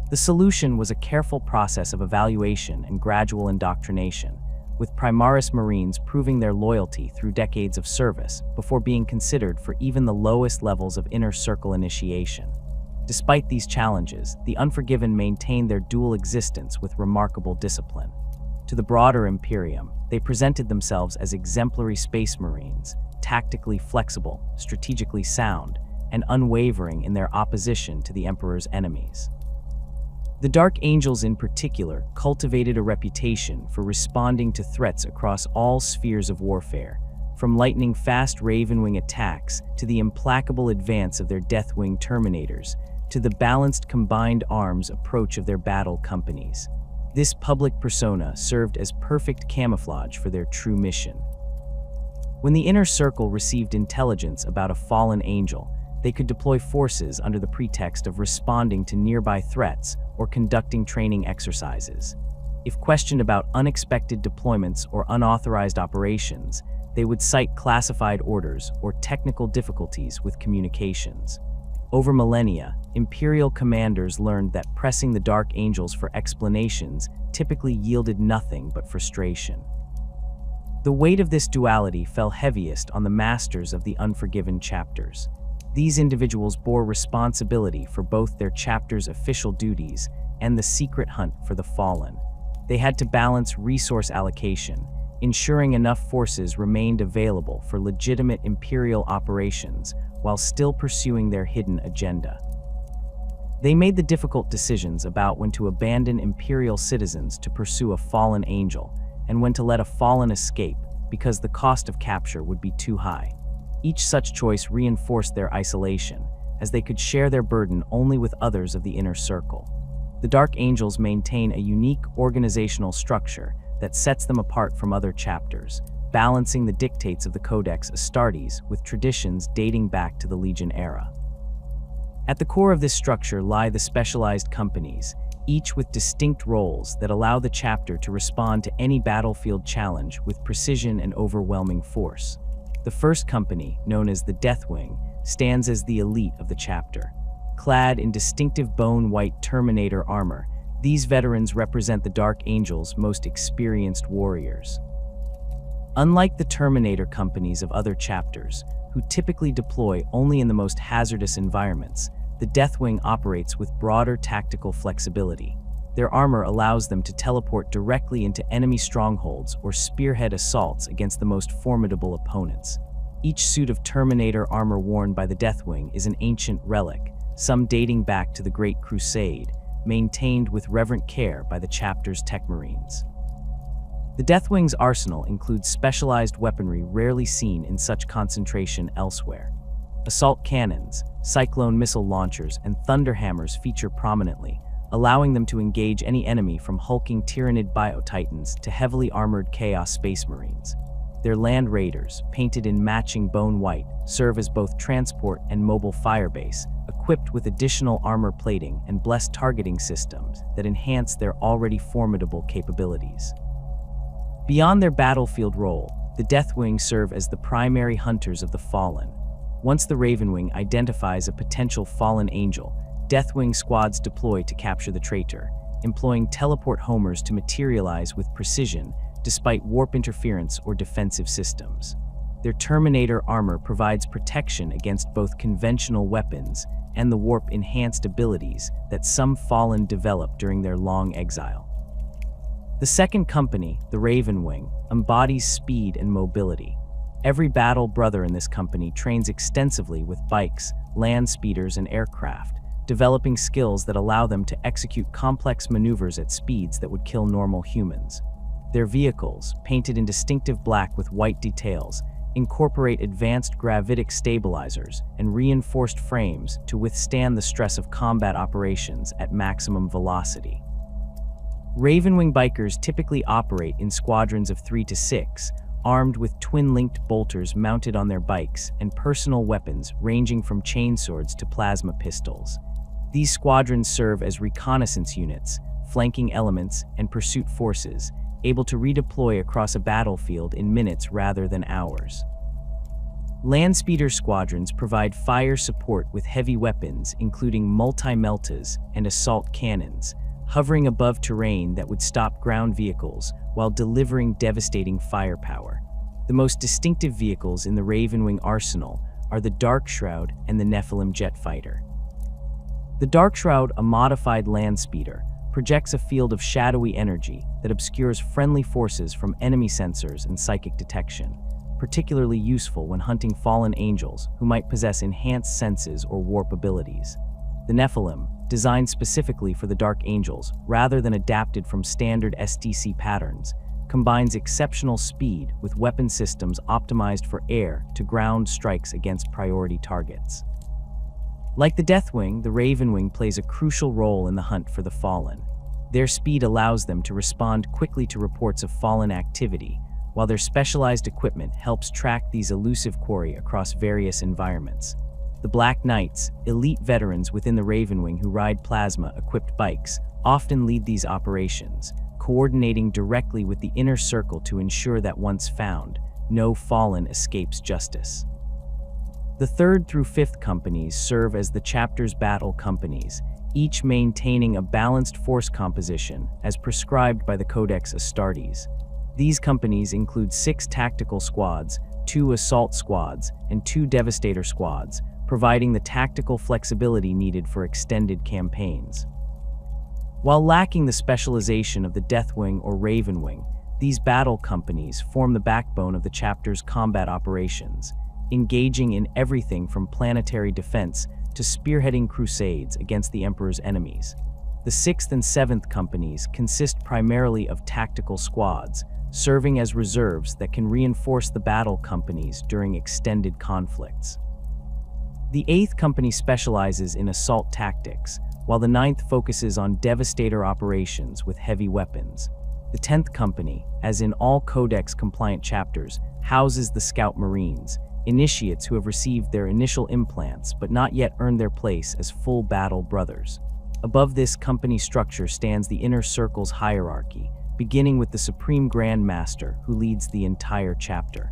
The solution was a careful process of evaluation and gradual indoctrination, with Primaris Marines proving their loyalty through decades of service before being considered for even the lowest levels of Inner Circle initiation. Despite these challenges, the Unforgiven maintained their dual existence with remarkable discipline. To the broader Imperium, they presented themselves as exemplary Space Marines, tactically flexible, strategically sound, and unwavering in their opposition to the Emperor's enemies. The Dark Angels in particular cultivated a reputation for responding to threats across all spheres of warfare, from lightning-fast Ravenwing attacks to the implacable advance of their Deathwing Terminators, to the balanced combined arms approach of their battle companies. This public persona served as perfect camouflage for their true mission. When the Inner Circle received intelligence about a fallen angel, they could deploy forces under the pretext of responding to nearby threats or conducting training exercises. If questioned about unexpected deployments or unauthorized operations, they would cite classified orders or technical difficulties with communications. Over millennia, Imperial commanders learned that pressing the Dark Angels for explanations typically yielded nothing but frustration. The weight of this duality fell heaviest on the masters of the Unforgiven chapters. These individuals bore responsibility for both their chapter's official duties and the secret hunt for the fallen. They had to balance resource allocation, ensuring enough forces remained available for legitimate Imperial operations while still pursuing their hidden agenda. They made the difficult decisions about when to abandon Imperial citizens to pursue a fallen angel and when to let a fallen escape because the cost of capture would be too high. Each such choice reinforced their isolation, as they could share their burden only with others of the Inner Circle. The Dark Angels maintain a unique organizational structure that sets them apart from other chapters, balancing the dictates of the Codex Astartes with traditions dating back to the Legion era. At the core of this structure lie the specialized companies, each with distinct roles that allow the chapter to respond to any battlefield challenge with precision and overwhelming force. The first company, known as the Deathwing, stands as the elite of the chapter. Clad in distinctive bone-white Terminator armor, these veterans represent the Dark Angel's most experienced warriors. Unlike the Terminator companies of other chapters, who typically deploy only in the most hazardous environments, the Deathwing operates with broader tactical flexibility. Their armor allows them to teleport directly into enemy strongholds or spearhead assaults against the most formidable opponents. Each suit of Terminator armor worn by the Deathwing is an ancient relic, some dating back to the Great Crusade, maintained with reverent care by the chapter's tech marines. The Deathwing's arsenal includes specialized weaponry rarely seen in such concentration elsewhere. Assault cannons, cyclone missile launchers, and thunderhammers feature prominently, allowing them to engage any enemy from hulking Tyranid bio-titans to heavily armored Chaos Space Marines. Their land raiders, painted in matching bone white, serve as both transport and mobile firebase, equipped with additional armor plating and blessed targeting systems that enhance their already formidable capabilities. Beyond their battlefield role, the Deathwing serve as the primary hunters of the Fallen. Once the Ravenwing identifies a potential fallen angel, Deathwing squads deploy to capture the traitor, employing teleport homers to materialize with precision despite warp interference or defensive systems. Their Terminator armor provides protection against both conventional weapons and the warp-enhanced abilities that some Fallen develop during their long exile. The second company, the Ravenwing, embodies speed and mobility. Every battle brother in this company trains extensively with bikes, land speeders, and aircraft, developing skills that allow them to execute complex maneuvers at speeds that would kill normal humans. Their vehicles, painted in distinctive black with white details, incorporate advanced gravitic stabilizers and reinforced frames to withstand the stress of combat operations at maximum velocity. Ravenwing bikers typically operate in squadrons of 3 to 6, armed with twin-linked bolters mounted on their bikes and personal weapons ranging from chainswords to plasma pistols. These squadrons serve as reconnaissance units, flanking elements, and pursuit forces, able to redeploy across a battlefield in minutes rather than hours. Landspeeder squadrons provide fire support with heavy weapons, including multi-meltas and assault cannons, hovering above terrain that would stop ground vehicles while delivering devastating firepower. The most distinctive vehicles in the Ravenwing arsenal are the Darkshroud and the Nephilim jet fighter. The Darkshroud, a modified landspeeder, projects a field of shadowy energy that obscures friendly forces from enemy sensors and psychic detection, particularly useful when hunting fallen angels who might possess enhanced senses or warp abilities. The Nephilim, designed specifically for the Dark Angels rather than adapted from standard STC patterns, combines exceptional speed with weapon systems optimized for air-to-ground strikes against priority targets. Like the Deathwing, the Ravenwing plays a crucial role in the hunt for the Fallen. Their speed allows them to respond quickly to reports of Fallen activity, while their specialized equipment helps track these elusive quarry across various environments. The Black Knights, elite veterans within the Ravenwing who ride plasma-equipped bikes, often lead these operations, coordinating directly with the Inner Circle to ensure that once found, no Fallen escapes justice. The 3rd through 5th companies serve as the chapter's battle companies, each maintaining a balanced force composition as prescribed by the Codex Astartes. These companies include 6 tactical squads, 2 assault squads, and 2 devastator squads, providing the tactical flexibility needed for extended campaigns. While lacking the specialization of the Deathwing or Ravenwing, these battle companies form the backbone of the chapter's combat operations, engaging in everything from planetary defense to spearheading crusades against the Emperor's enemies. The 6th and 7th companies consist primarily of tactical squads, serving as reserves that can reinforce the battle companies during extended conflicts. The 8th company specializes in assault tactics, while the 9th focuses on devastator operations with heavy weapons. The 10th company, as in all Codex-compliant chapters, houses the Scout Marines, initiates who have received their initial implants but not yet earned their place as full battle brothers. Above this company structure stands the Inner Circle's hierarchy, beginning with the Supreme Grand Master, who leads the entire chapter.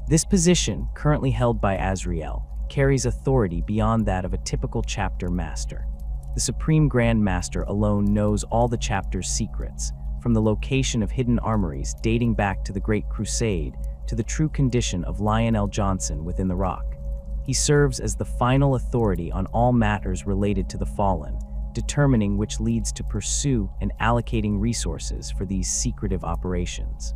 This position, currently held by Azrael, carries authority beyond that of a typical chapter master. The Supreme Grand Master alone knows all the chapter's secrets, from the location of hidden armories dating back to the Great Crusade to the true condition of Lion El'Jonson within the rock. He serves as the final authority on all matters related to the fallen, determining which leads to pursue and allocating resources for these secretive operations.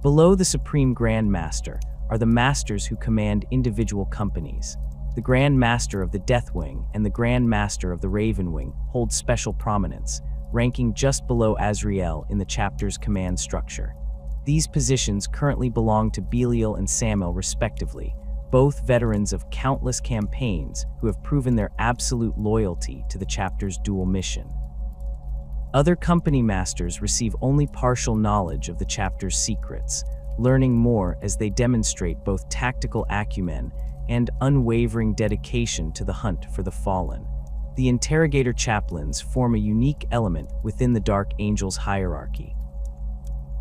Below the Supreme Grand Master are the masters who command individual companies. The Grand Master of the Deathwing and the Grand Master of the Ravenwing hold special prominence, ranking just below Azrael in the chapter's command structure. These positions currently belong to Belial and Samael respectively, both veterans of countless campaigns who have proven their absolute loyalty to the chapter's dual mission. Other company masters receive only partial knowledge of the chapter's secrets, learning more as they demonstrate both tactical acumen and unwavering dedication to the hunt for the fallen. The interrogator chaplains form a unique element within the Dark Angels hierarchy.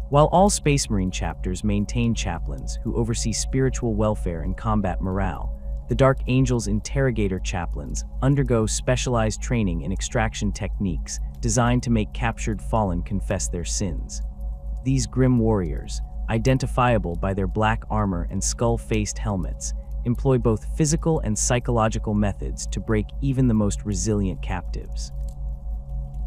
While all Space Marine chapters maintain chaplains who oversee spiritual welfare and combat morale, the Dark Angels interrogator chaplains undergo specialized training in extraction techniques designed to make captured fallen confess their sins. These grim warriors, identifiable by their black armor and skull-faced helmets, employ both physical and psychological methods to break even the most resilient captives.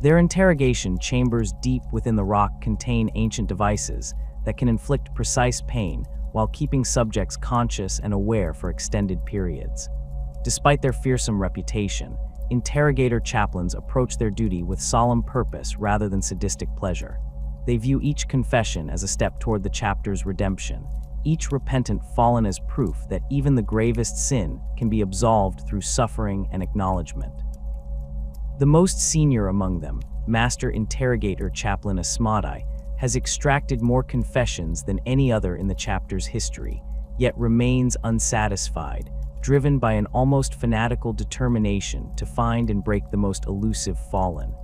Their interrogation chambers deep within the rock contain ancient devices that can inflict precise pain while keeping subjects conscious and aware for extended periods. Despite their fearsome reputation, interrogator chaplains approach their duty with solemn purpose rather than sadistic pleasure. They view each confession as a step toward the chapter's redemption, each repentant fallen as proof that even the gravest sin can be absolved through suffering and acknowledgement. The most senior among them, Master Interrogator Chaplain Asmodai, has extracted more confessions than any other in the chapter's history, yet remains unsatisfied, driven by an almost fanatical determination to find and break the most elusive fallen.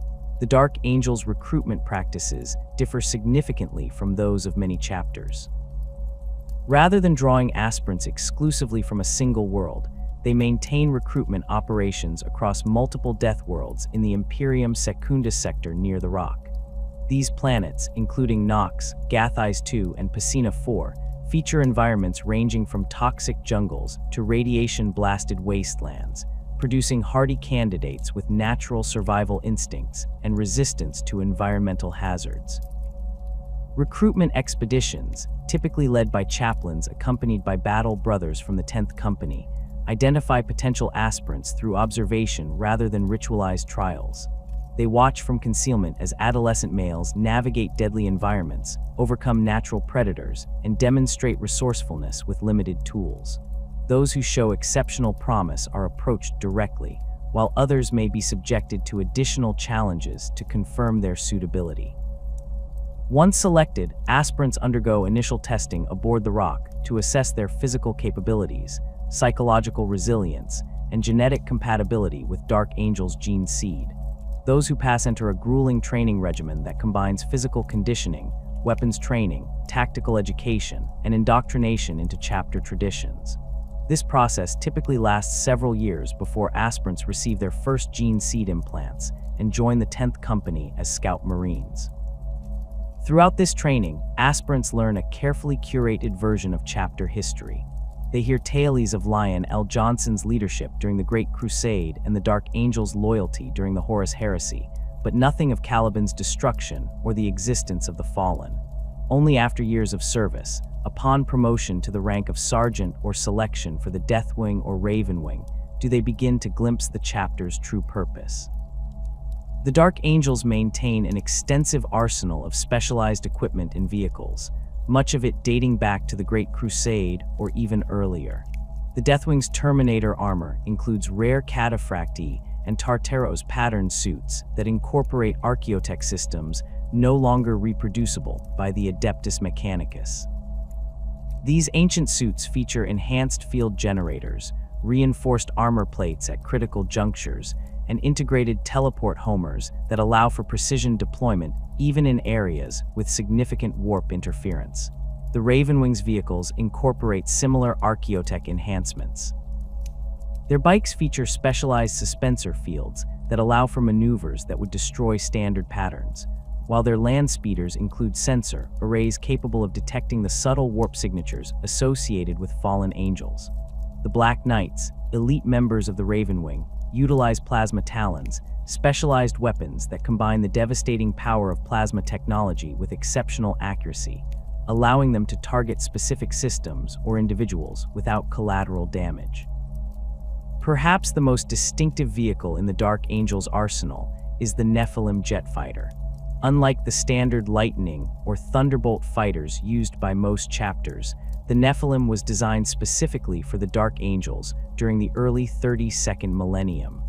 The Dark Angels' recruitment practices differ significantly from those of many chapters. Rather than drawing aspirants exclusively from a single world, they maintain recruitment operations across multiple death worlds in the Imperium Secundus sector near the rock. These planets, including Nox, Gathais II, and Pacina IV, feature environments ranging from toxic jungles to radiation-blasted wastelands, producing hardy candidates with natural survival instincts and resistance to environmental hazards. Recruitment expeditions, typically led by chaplains accompanied by battle brothers from the 10th Company, identify potential aspirants through observation rather than ritualized trials. They watch from concealment as adolescent males navigate deadly environments, overcome natural predators, and demonstrate resourcefulness with limited tools. Those who show exceptional promise are approached directly, while others may be subjected to additional challenges to confirm their suitability. Once selected, aspirants undergo initial testing aboard the rock to assess their physical capabilities, psychological resilience, and genetic compatibility with Dark Angel's gene seed. Those who pass enter a grueling training regimen that combines physical conditioning, weapons training, tactical education, and indoctrination into chapter traditions. This process typically lasts several years before aspirants receive their first gene seed implants and join the 10th Company as Scout Marines. Throughout this training, aspirants learn a carefully curated version of chapter history. They hear tales of Lion El'Jonson's leadership during the Great Crusade and the Dark Angel's loyalty during the Horus Heresy, but nothing of Caliban's destruction or the existence of the fallen. Only after years of service, upon promotion to the rank of sergeant or selection for the Deathwing or Ravenwing, do they begin to glimpse the chapter's true purpose. The Dark Angels maintain an extensive arsenal of specialized equipment and vehicles, much of it dating back to the Great Crusade or even earlier. The Deathwing's Terminator armor includes rare cataphracti and Tartaros pattern suits that incorporate archaeotech systems no longer reproducible by the Adeptus Mechanicus. These ancient suits feature enhanced field generators, reinforced armor plates at critical junctures, and integrated teleport homers that allow for precision deployment even in areas with significant warp interference. The Ravenwing's vehicles incorporate similar archaeotech enhancements. Their bikes feature specialized suspensor fields that allow for maneuvers that would destroy standard patterns, while their land speeders include sensor arrays capable of detecting the subtle warp signatures associated with fallen angels. The Black Knights, elite members of the Ravenwing, utilize plasma talons, specialized weapons that combine the devastating power of plasma technology with exceptional accuracy, allowing them to target specific systems or individuals without collateral damage. Perhaps the most distinctive vehicle in the Dark Angel's arsenal is the Nephilim jet fighter. Unlike the standard Lightning or Thunderbolt fighters used by most chapters, the Nephilim was designed specifically for the Dark Angels during the early 32nd millennium.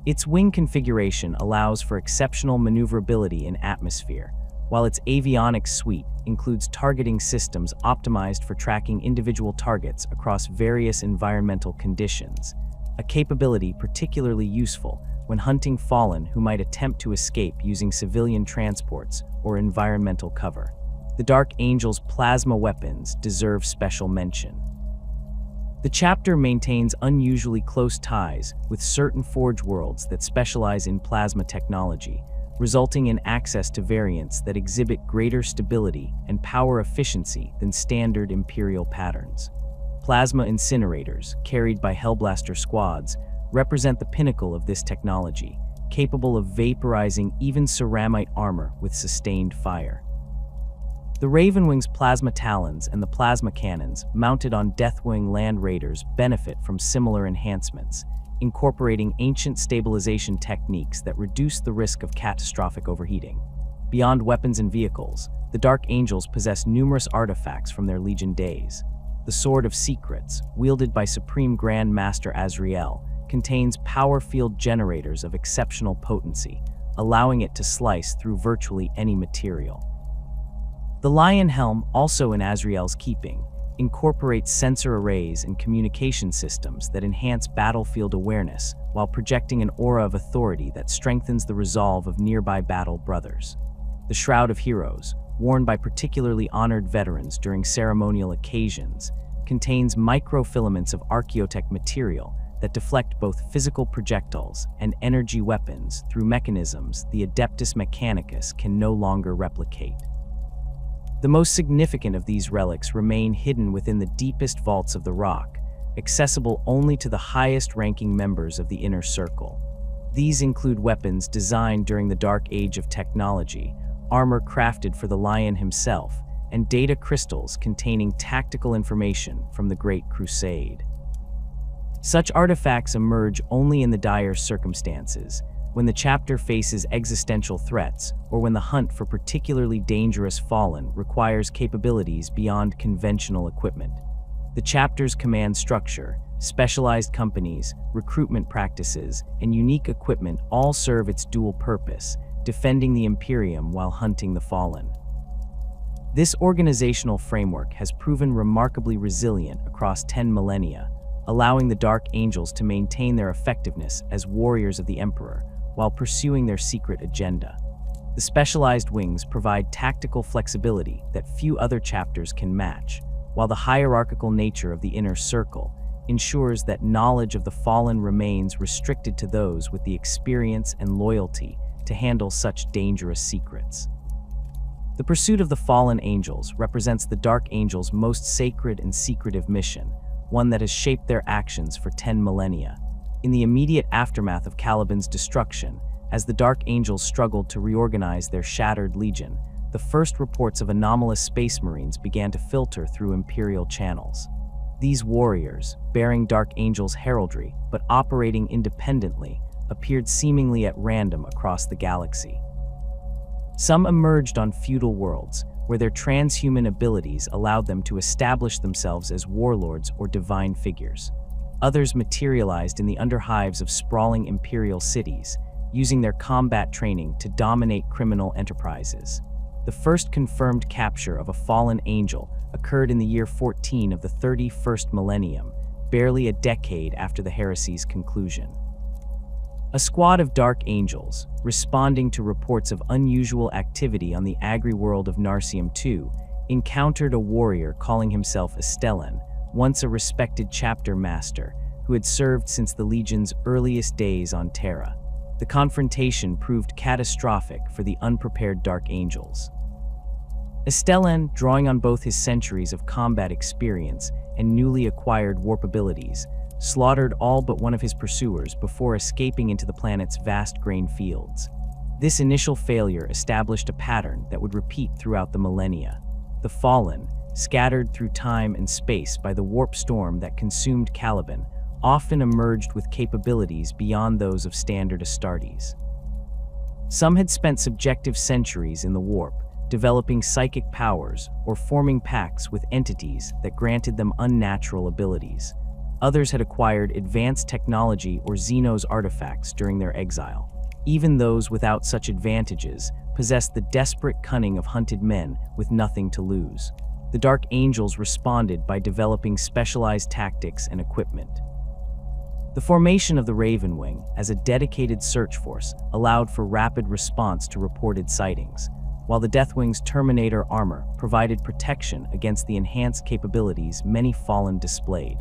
Its wing configuration allows for exceptional maneuverability in atmosphere, while its avionics suite includes targeting systems optimized for tracking individual targets across various environmental conditions, a capability particularly useful when hunting fallen who might attempt to escape using civilian transports or environmental cover. The Dark Angel's plasma weapons deserve special mention. The chapter maintains unusually close ties with certain Forge worlds that specialize in plasma technology, resulting in access to variants that exhibit greater stability and power efficiency than standard Imperial patterns. Plasma incinerators, carried by Hellblaster squads, represent the pinnacle of this technology, capable of vaporizing even ceramite armor with sustained fire. The Ravenwing's plasma talons and the plasma cannons mounted on Deathwing land raiders benefit from similar enhancements, incorporating ancient stabilization techniques that reduce the risk of catastrophic overheating. Beyond weapons and vehicles, the Dark Angels possess numerous artifacts from their Legion days. The Sword of Secrets, wielded by Supreme Grand Master Azrael, contains power field generators of exceptional potency, allowing it to slice through virtually any material. The Lion Helm, also in Azrael's keeping, incorporates sensor arrays and communication systems that enhance battlefield awareness while projecting an aura of authority that strengthens the resolve of nearby battle brothers. The Shroud of Heroes, worn by particularly honored veterans during ceremonial occasions, contains microfilaments of archaeotech material that deflect both physical projectiles and energy weapons through mechanisms the Adeptus Mechanicus can no longer replicate. The most significant of these relics remain hidden within the deepest vaults of the rock, accessible only to the highest-ranking members of the Inner Circle. These include weapons designed during the Dark Age of technology, armor crafted for the Lion himself, and data crystals containing tactical information from the Great Crusade. Such artifacts emerge only in the dire circumstances, when the chapter faces existential threats, or when the hunt for particularly dangerous fallen requires capabilities beyond conventional equipment. The chapter's command structure, specialized companies, recruitment practices, and unique equipment all serve its dual purpose, defending the Imperium while hunting the fallen. This organizational framework has proven remarkably resilient across 10 millennia, allowing the Dark Angels to maintain their effectiveness as warriors of the Emperor, while pursuing their secret agenda. The specialized wings provide tactical flexibility that few other chapters can match, while the hierarchical nature of the Inner Circle ensures that knowledge of the fallen remains restricted to those with the experience and loyalty to handle such dangerous secrets. The pursuit of the fallen angels represents the Dark Angels' most sacred and secretive mission, one that has shaped their actions for 10 millennia. In the immediate aftermath of Caliban's destruction, as the Dark Angels struggled to reorganize their shattered legion, the first reports of anomalous space marines began to filter through Imperial channels. These warriors, bearing Dark Angels' heraldry but operating independently, appeared seemingly at random across the galaxy. Some emerged on feudal worlds, where their transhuman abilities allowed them to establish themselves as warlords or divine figures. Others materialized in the underhives of sprawling imperial cities, using their combat training to dominate criminal enterprises. The first confirmed capture of a fallen angel occurred in the year 14 of the 31st millennium, barely a decade after the heresy's conclusion. A squad of Dark Angels, responding to reports of unusual activity on the agri-world of Narsium II, encountered a warrior calling himself Astellan, once a respected chapter master, who had served since the Legion's earliest days on Terra. The confrontation proved catastrophic for the unprepared Dark Angels. Astellan, drawing on both his centuries of combat experience and newly acquired warp abilities, slaughtered all but one of his pursuers before escaping into the planet's vast grain fields. This initial failure established a pattern that would repeat throughout the millennia. The Fallen, scattered through time and space by the warp storm that consumed Caliban, often emerged with capabilities beyond those of standard Astartes. Some had spent subjective centuries in the warp, developing psychic powers or forming pacts with entities that granted them unnatural abilities. Others had acquired advanced technology or Xenos artifacts during their exile. Even those without such advantages possessed the desperate cunning of hunted men with nothing to lose. The Dark Angels responded by developing specialized tactics and equipment. The formation of the Raven Wing as a dedicated search force allowed for rapid response to reported sightings, while the Deathwing's Terminator armor provided protection against the enhanced capabilities many Fallen displayed.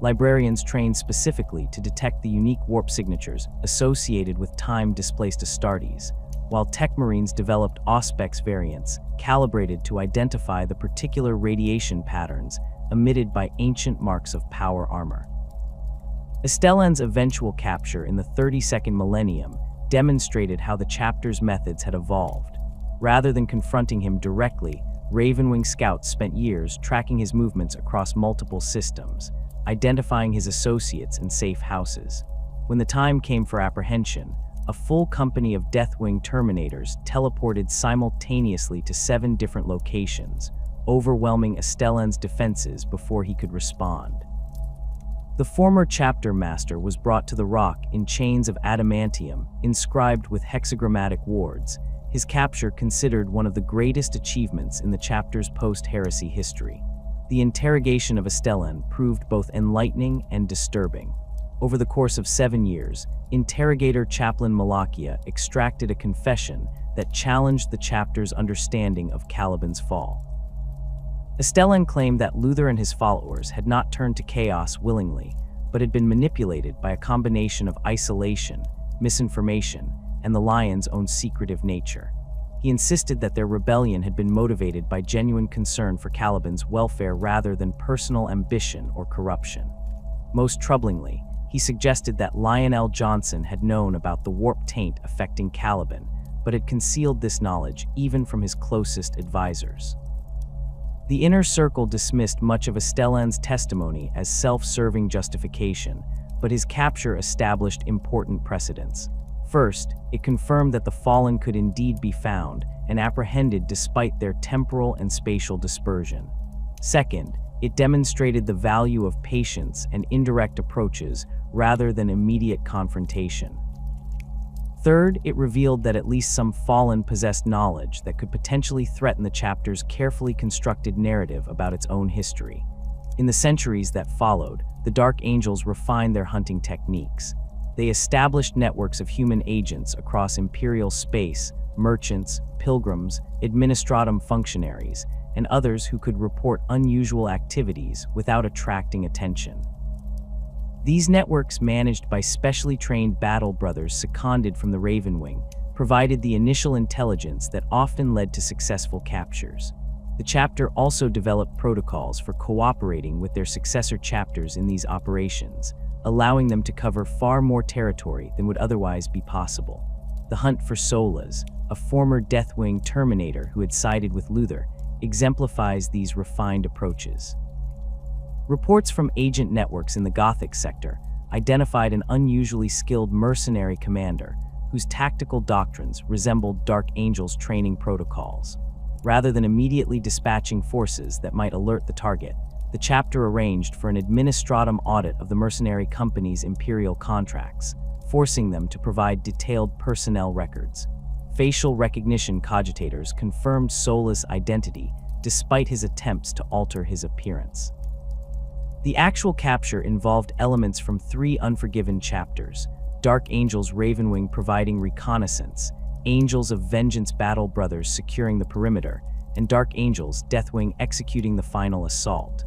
Librarians trained specifically to detect the unique warp signatures associated with time-displaced Astartes, while Tech Marines developed Auspex variants calibrated to identify the particular radiation patterns emitted by ancient marks of power armor. Astellan's eventual capture in the 32nd millennium demonstrated how the chapter's methods had evolved. Rather than confronting him directly, Ravenwing scouts spent years tracking his movements across multiple systems, identifying his associates in safe houses. When the time came for apprehension, a full company of Deathwing Terminators teleported simultaneously to 7 different locations, overwhelming Astellan's defenses before he could respond. The former chapter master was brought to the rock in chains of adamantium inscribed with hexagrammatic wards, his capture considered one of the greatest achievements in the chapter's post-heresy history. The interrogation of Astellan proved both enlightening and disturbing. Over the course of 7 years, interrogator Chaplain Malakia extracted a confession that challenged the chapter's understanding of Caliban's fall. Astellan claimed that Luther and his followers had not turned to chaos willingly, but had been manipulated by a combination of isolation, misinformation, and the Lion's own secretive nature. He insisted that their rebellion had been motivated by genuine concern for Caliban's welfare rather than personal ambition or corruption. Most troublingly, he suggested that Lion El'Jonson had known about the warp taint affecting Caliban, but had concealed this knowledge even from his closest advisors. The Inner Circle dismissed much of Astellan's testimony as self-serving justification, but his capture established important precedents. First, it confirmed that the Fallen could indeed be found and apprehended despite their temporal and spatial dispersion. Second, it demonstrated the value of patience and indirect approaches rather than immediate confrontation. Third, it revealed that at least some Fallen possessed knowledge that could potentially threaten the chapter's carefully constructed narrative about its own history. In the centuries that followed, the Dark Angels refined their hunting techniques. They established networks of human agents across Imperial space, merchants, pilgrims, administratum functionaries, and others who could report unusual activities without attracting attention. These networks, managed by specially trained battle brothers seconded from the Raven Wing, provided the initial intelligence that often led to successful captures. The chapter also developed protocols for cooperating with their successor chapters in these operations, allowing them to cover far more territory than would otherwise be possible. The hunt for Solas, a former Deathwing Terminator who had sided with Luther, exemplifies these refined approaches. Reports from agent networks in the Gothic sector identified an unusually skilled mercenary commander whose tactical doctrines resembled Dark Angels' training protocols. Rather than immediately dispatching forces that might alert the target, the chapter arranged for an administratum audit of the mercenary company's imperial contracts, forcing them to provide detailed personnel records. Facial recognition cogitators confirmed Solas' identity despite his attempts to alter his appearance. The actual capture involved elements from 3 Unforgiven chapters: Dark Angels Ravenwing providing reconnaissance, Angels of Vengeance battle brothers securing the perimeter, and Dark Angels, Deathwing executing the final assault.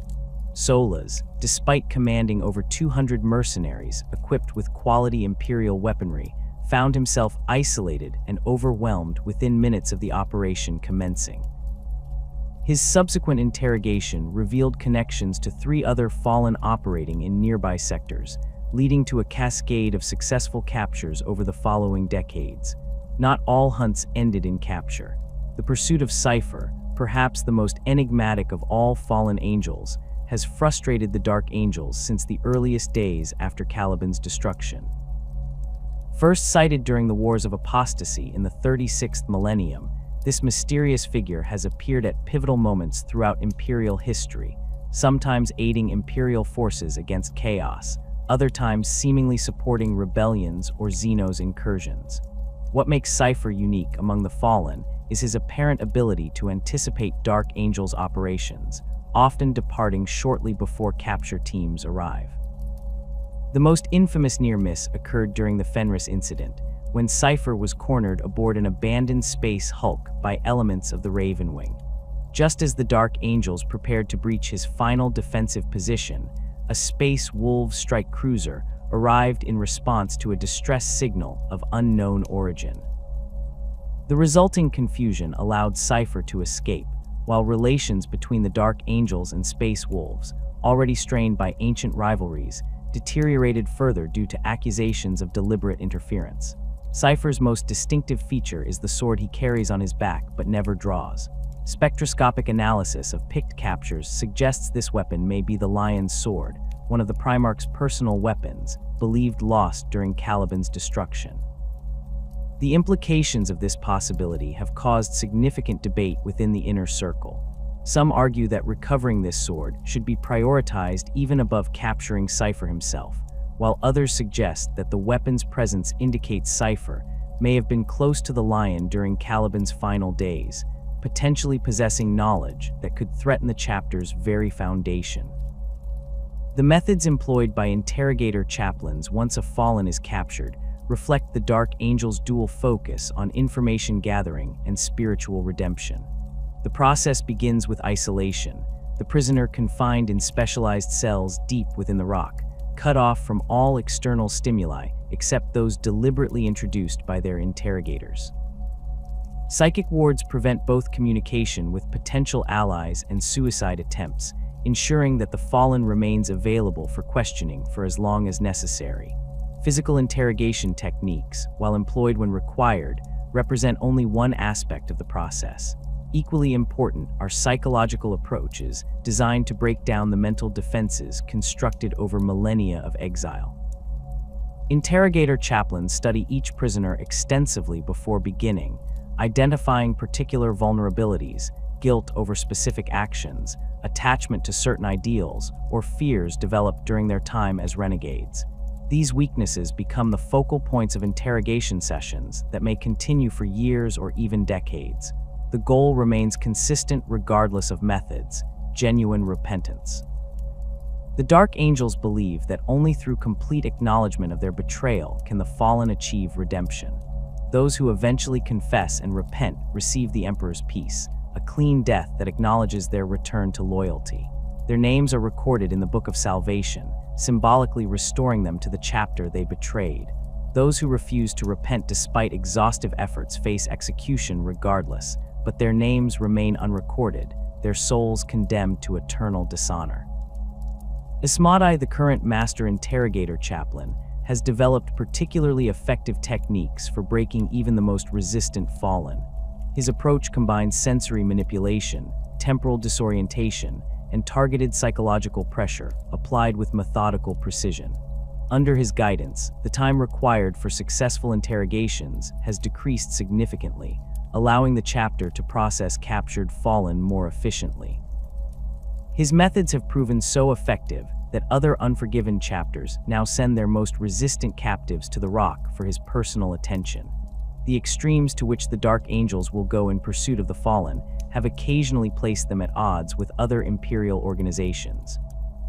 Solas, despite commanding over 200 mercenaries equipped with quality Imperial weaponry, found himself isolated and overwhelmed within minutes of the operation commencing. His subsequent interrogation revealed connections to 3 other Fallen operating in nearby sectors, leading to a cascade of successful captures over the following decades. Not all hunts ended in capture. The pursuit of Cypher, perhaps the most enigmatic of all fallen angels, has frustrated the Dark Angels since the earliest days after Caliban's destruction. First sighted during the Wars of Apostasy in the 36th millennium, this mysterious figure has appeared at pivotal moments throughout Imperial history, sometimes aiding Imperial forces against chaos, other times seemingly supporting rebellions or Xenos incursions. What makes Cypher unique among the Fallen is his apparent ability to anticipate Dark Angels' operations, often departing shortly before capture teams arrive. The most infamous near-miss occurred during the Fenris incident, when Cypher was cornered aboard an abandoned space hulk by elements of the Ravenwing. Just as the Dark Angels prepared to breach his final defensive position, a Space Wolves strike cruiser arrived in response to a distress signal of unknown origin. The resulting confusion allowed Cypher to escape, while relations between the Dark Angels and Space Wolves, already strained by ancient rivalries, deteriorated further due to accusations of deliberate interference. Cypher's most distinctive feature is the sword he carries on his back but never draws. Spectroscopic analysis of picked captures suggests this weapon may be the Lion's Sword, one of the Primarch's personal weapons, believed lost during Caliban's destruction. The implications of this possibility have caused significant debate within the inner circle. Some argue that recovering this sword should be prioritized even above capturing Cypher himself, while others suggest that the weapon's presence indicates Cypher may have been close to the Lion during Caliban's final days, potentially possessing knowledge that could threaten the chapter's very foundation. The methods employed by interrogator chaplains once a Fallen is captured reflect the Dark Angel's dual focus on information gathering and spiritual redemption. The process begins with isolation, the prisoner confined in specialized cells deep within the rock, cut off from all external stimuli except those deliberately introduced by their interrogators. Psychic wards prevent both communication with potential allies and suicide attempts, ensuring that the Fallen remains available for questioning for as long as necessary. Physical interrogation techniques, while employed when required, represent only one aspect of the process. Equally important are psychological approaches designed to break down the mental defenses constructed over millennia of exile. Interrogator chaplains study each prisoner extensively before beginning, identifying particular vulnerabilities, guilt over specific actions, attachment to certain ideals, or fears developed during their time as renegades. These weaknesses become the focal points of interrogation sessions that may continue for years or even decades. The goal remains consistent regardless of methods: genuine repentance. The Dark Angels believe that only through complete acknowledgement of their betrayal can the Fallen achieve redemption. Those who eventually confess and repent receive the Emperor's peace, a clean death that acknowledges their return to loyalty. Their names are recorded in the Book of Salvation, symbolically restoring them to the chapter they betrayed. Those who refuse to repent despite exhaustive efforts face execution regardless, but their names remain unrecorded, their souls condemned to eternal dishonor. Ismadai, the current Master Interrogator Chaplain, has developed particularly effective techniques for breaking even the most resistant Fallen. His approach combines sensory manipulation, temporal disorientation, and targeted psychological pressure applied with methodical precision. Under his guidance, the time required for successful interrogations has decreased significantly, allowing the chapter to process captured Fallen more efficiently. His methods have proven so effective that other Unforgiven chapters now send their most resistant captives to the Rock for his personal attention. The extremes to which the Dark Angels will go in pursuit of the Fallen have occasionally placed them at odds with other Imperial organizations.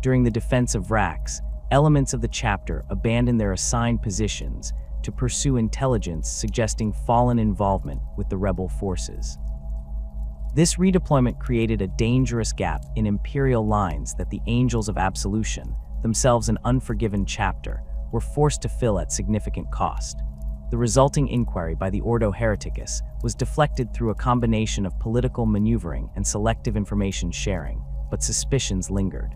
During the defense of Rax, elements of the chapter abandon their assigned positions to pursue intelligence suggesting Fallen involvement with the rebel forces. This redeployment created a dangerous gap in Imperial lines that the Angels of Absolution, themselves an unforgiven chapter, were forced to fill at significant cost. The resulting inquiry by the Ordo Hereticus was deflected through a combination of political maneuvering and selective information sharing, but suspicions lingered.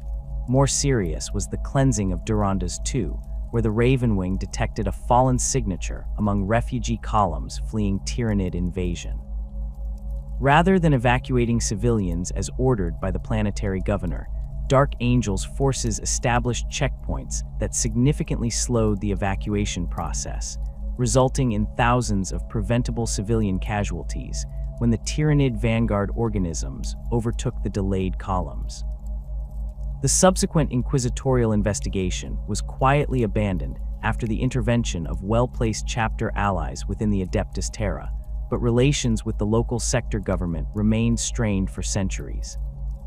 More serious was the cleansing of Durandas II, where the Raven Wing detected a fallen signature among refugee columns fleeing Tyrannid invasion. Rather than evacuating civilians as ordered by the planetary governor, Dark Angels forces established checkpoints that significantly slowed the evacuation process, resulting in thousands of preventable civilian casualties when the Tyrannid vanguard organisms overtook the delayed columns. The subsequent inquisitorial investigation was quietly abandoned after the intervention of well-placed chapter allies within the Adeptus Terra, but relations with the local sector government remained strained for centuries.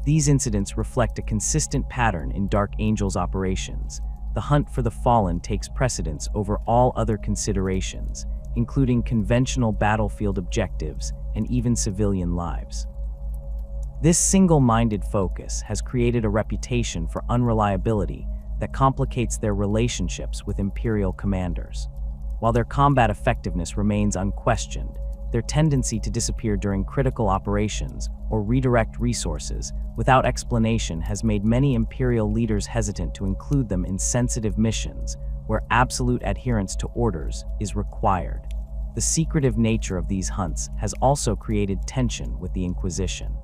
These incidents reflect a consistent pattern in Dark Angels operations. The hunt for the fallen takes precedence over all other considerations, including conventional battlefield objectives and even civilian lives. This single-minded focus has created a reputation for unreliability that complicates their relationships with Imperial commanders. While their combat effectiveness remains unquestioned, their tendency to disappear during critical operations or redirect resources without explanation has made many Imperial leaders hesitant to include them in sensitive missions where absolute adherence to orders is required. The secretive nature of these hunts has also created tension with the Inquisition.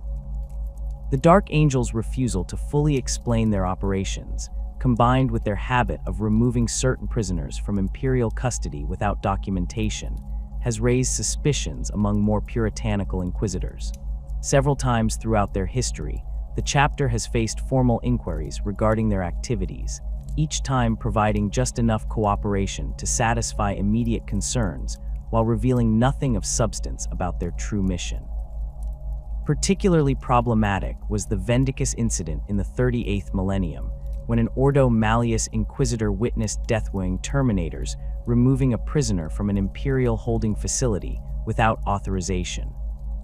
The Dark Angels' refusal to fully explain their operations, combined with their habit of removing certain prisoners from Imperial custody without documentation, has raised suspicions among more puritanical inquisitors. Several times throughout their history, the chapter has faced formal inquiries regarding their activities, each time providing just enough cooperation to satisfy immediate concerns while revealing nothing of substance about their true mission. Particularly problematic was the Vendicus incident in the 38th millennium, when an Ordo Malleus Inquisitor witnessed Deathwing Terminators removing a prisoner from an Imperial holding facility without authorization.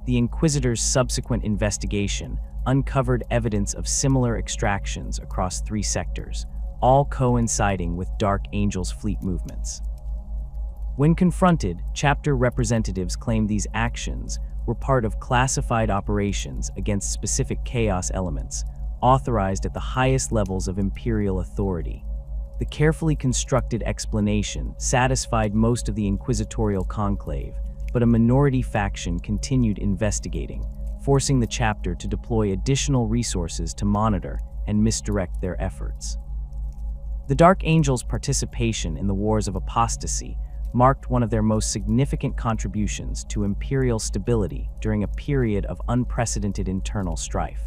The Inquisitor's subsequent investigation uncovered evidence of similar extractions across 3 sectors, all coinciding with Dark Angels' fleet movements. When confronted, chapter representatives claimed these actions were part of classified operations against specific chaos elements, authorized at the highest levels of Imperial authority. The carefully constructed explanation satisfied most of the inquisitorial conclave, but a minority faction continued investigating, forcing the chapter to deploy additional resources to monitor and misdirect their efforts. The Dark Angels' participation in the Wars of Apostasy marked one of their most significant contributions to Imperial stability during a period of unprecedented internal strife.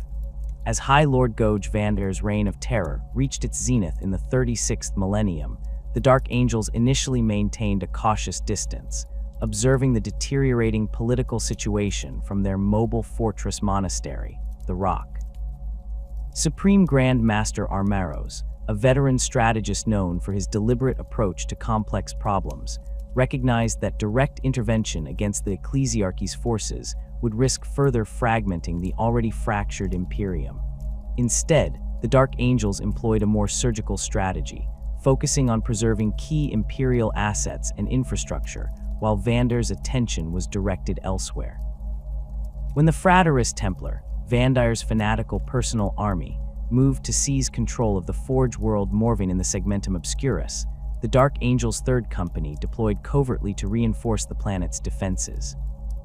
As High Lord Goj Vander's reign of terror reached its zenith in the 36th millennium, the Dark Angels initially maintained a cautious distance, observing the deteriorating political situation from their mobile fortress monastery, the Rock. Supreme Grand Master Armaros, a veteran strategist known for his deliberate approach to complex problems, recognized that direct intervention against the Ecclesiarchy's forces would risk further fragmenting the already fractured Imperium. Instead, the Dark Angels employed a more surgical strategy, focusing on preserving key Imperial assets and infrastructure, while Vander's attention was directed elsewhere. When the Fraterus Templar, Vandir's fanatical personal army, moved to seize control of the Forge World Morven in the Segmentum Obscurus, the Dark Angels' Third Company deployed covertly to reinforce the planet's defenses.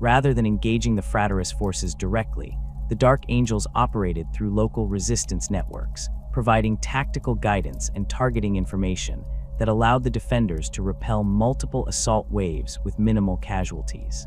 Rather than engaging the Fraterus forces directly, the Dark Angels operated through local resistance networks, providing tactical guidance and targeting information that allowed the defenders to repel multiple assault waves with minimal casualties.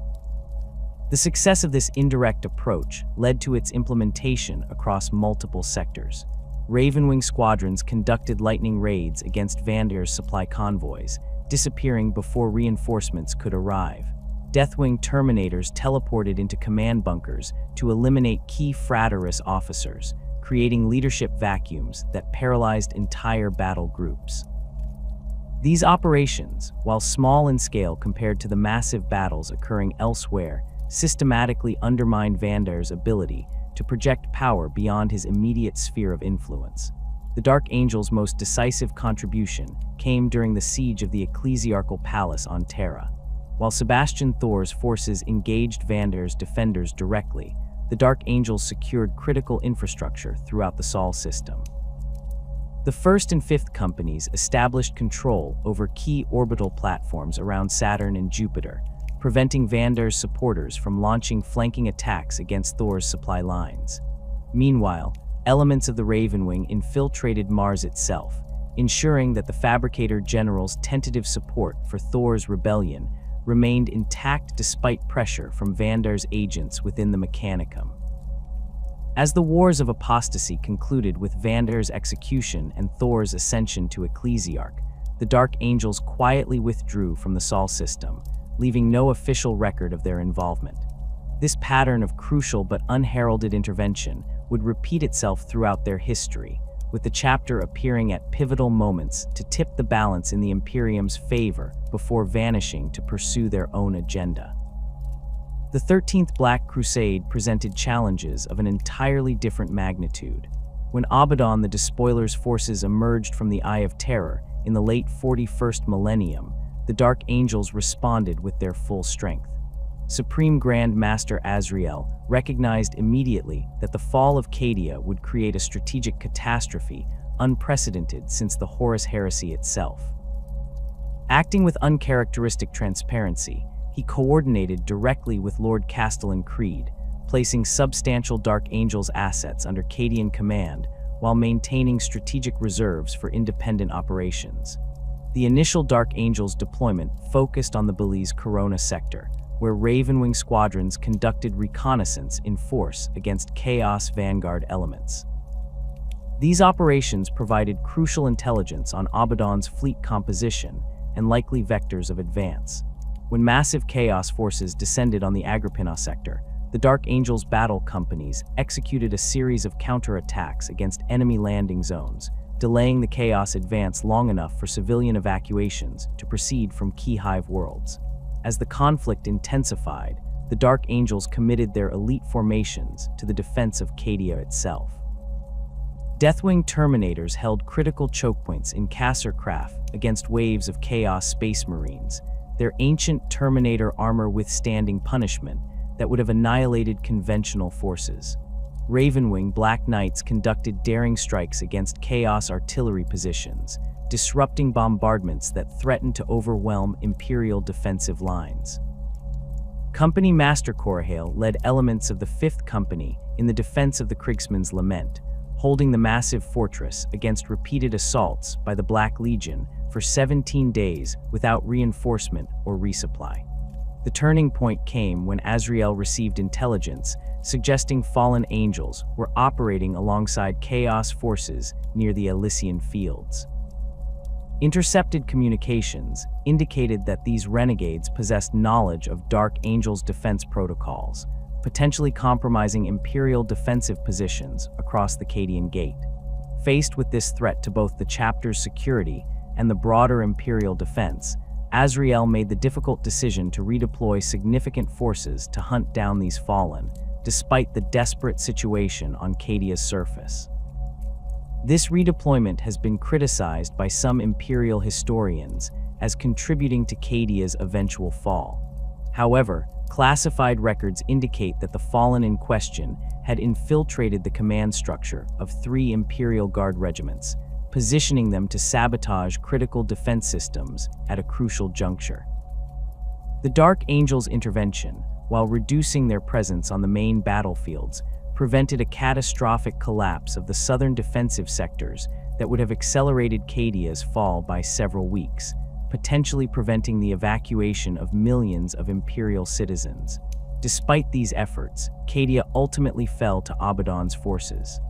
The success of this indirect approach led to its implementation across multiple sectors. Ravenwing squadrons conducted lightning raids against Vandir's supply convoys, disappearing before reinforcements could arrive. Deathwing Terminators teleported into command bunkers to eliminate key Fraterus officers, creating leadership vacuums that paralyzed entire battle groups. These operations, while small in scale compared to the massive battles occurring elsewhere, systematically undermined Vandar's ability to project power beyond his immediate sphere of influence. The Dark Angel's most decisive contribution came during the siege of the ecclesiarchal palace on Terra. While Sebastian Thor's forces engaged Vandar's defenders directly, the Dark Angels secured critical infrastructure throughout the Sol system. The First and Fifth Companies established control over key orbital platforms around Saturn and Jupiter, preventing Vandar's supporters from launching flanking attacks against Thor's supply lines. Meanwhile, elements of the Ravenwing infiltrated Mars itself, ensuring that the Fabricator General's tentative support for Thor's rebellion remained intact despite pressure from Vandar's agents within the Mechanicum. As the Wars of Apostasy concluded with Vandar's execution and Thor's ascension to Ecclesiarch, the Dark Angels quietly withdrew from the Sol system, leaving no official record of their involvement. This pattern of crucial but unheralded intervention would repeat itself throughout their history, with the chapter appearing at pivotal moments to tip the balance in the Imperium's favor before vanishing to pursue their own agenda. The 13th Black Crusade presented challenges of an entirely different magnitude. When Abaddon the Despoiler's forces emerged from the Eye of Terror in the late 41st millennium, the Dark Angels responded with their full strength. Supreme Grand Master Azrael recognized immediately that the fall of Cadia would create a strategic catastrophe unprecedented since the Horus Heresy itself. Acting with uncharacteristic transparency, he coordinated directly with Lord Castellan Creed, placing substantial Dark Angels assets under Cadian command while maintaining strategic reserves for independent operations. The initial Dark Angels deployment focused on the Belize Corona sector, where Ravenwing squadrons conducted reconnaissance in force against Chaos Vanguard elements. These operations provided crucial intelligence on Abaddon's fleet composition and likely vectors of advance. When massive Chaos forces descended on the Agrippina sector, the Dark Angels battle companies executed a series of counterattacks against enemy landing zones, delaying the Chaos advance long enough for civilian evacuations to proceed from key hive worlds. As the conflict intensified, the Dark Angels committed their elite formations to the defense of Cadia itself. Deathwing Terminators held critical chokepoints in Kasser Craft against waves of Chaos Space Marines, their ancient Terminator armor withstanding punishment that would have annihilated conventional forces. Ravenwing Black Knights conducted daring strikes against Chaos artillery positions, disrupting bombardments that threatened to overwhelm Imperial defensive lines. Company Master Corahale led elements of the 5th Company in the defense of the Kriegsman's Lament, holding the massive fortress against repeated assaults by the Black Legion for 17 days without reinforcement or resupply. The turning point came when Azrael received intelligence suggesting fallen angels were operating alongside Chaos forces near the Elysian Fields. Intercepted communications indicated that these renegades possessed knowledge of Dark Angels' defense protocols, potentially compromising Imperial defensive positions across the Cadian Gate. Faced with this threat to both the chapter's security and the broader Imperial defense, Azrael made the difficult decision to redeploy significant forces to hunt down these fallen, despite the desperate situation on Cadia's surface. This redeployment has been criticized by some Imperial historians as contributing to Cadia's eventual fall. However, classified records indicate that the fallen in question had infiltrated the command structure of 3 Imperial Guard regiments, positioning them to sabotage critical defense systems at a crucial juncture. The Dark Angels' intervention, while reducing their presence on the main battlefields, prevented a catastrophic collapse of the southern defensive sectors that would have accelerated Cadia's fall by several weeks, potentially preventing the evacuation of millions of Imperial citizens. Despite these efforts, Cadia ultimately fell to Abaddon's forces.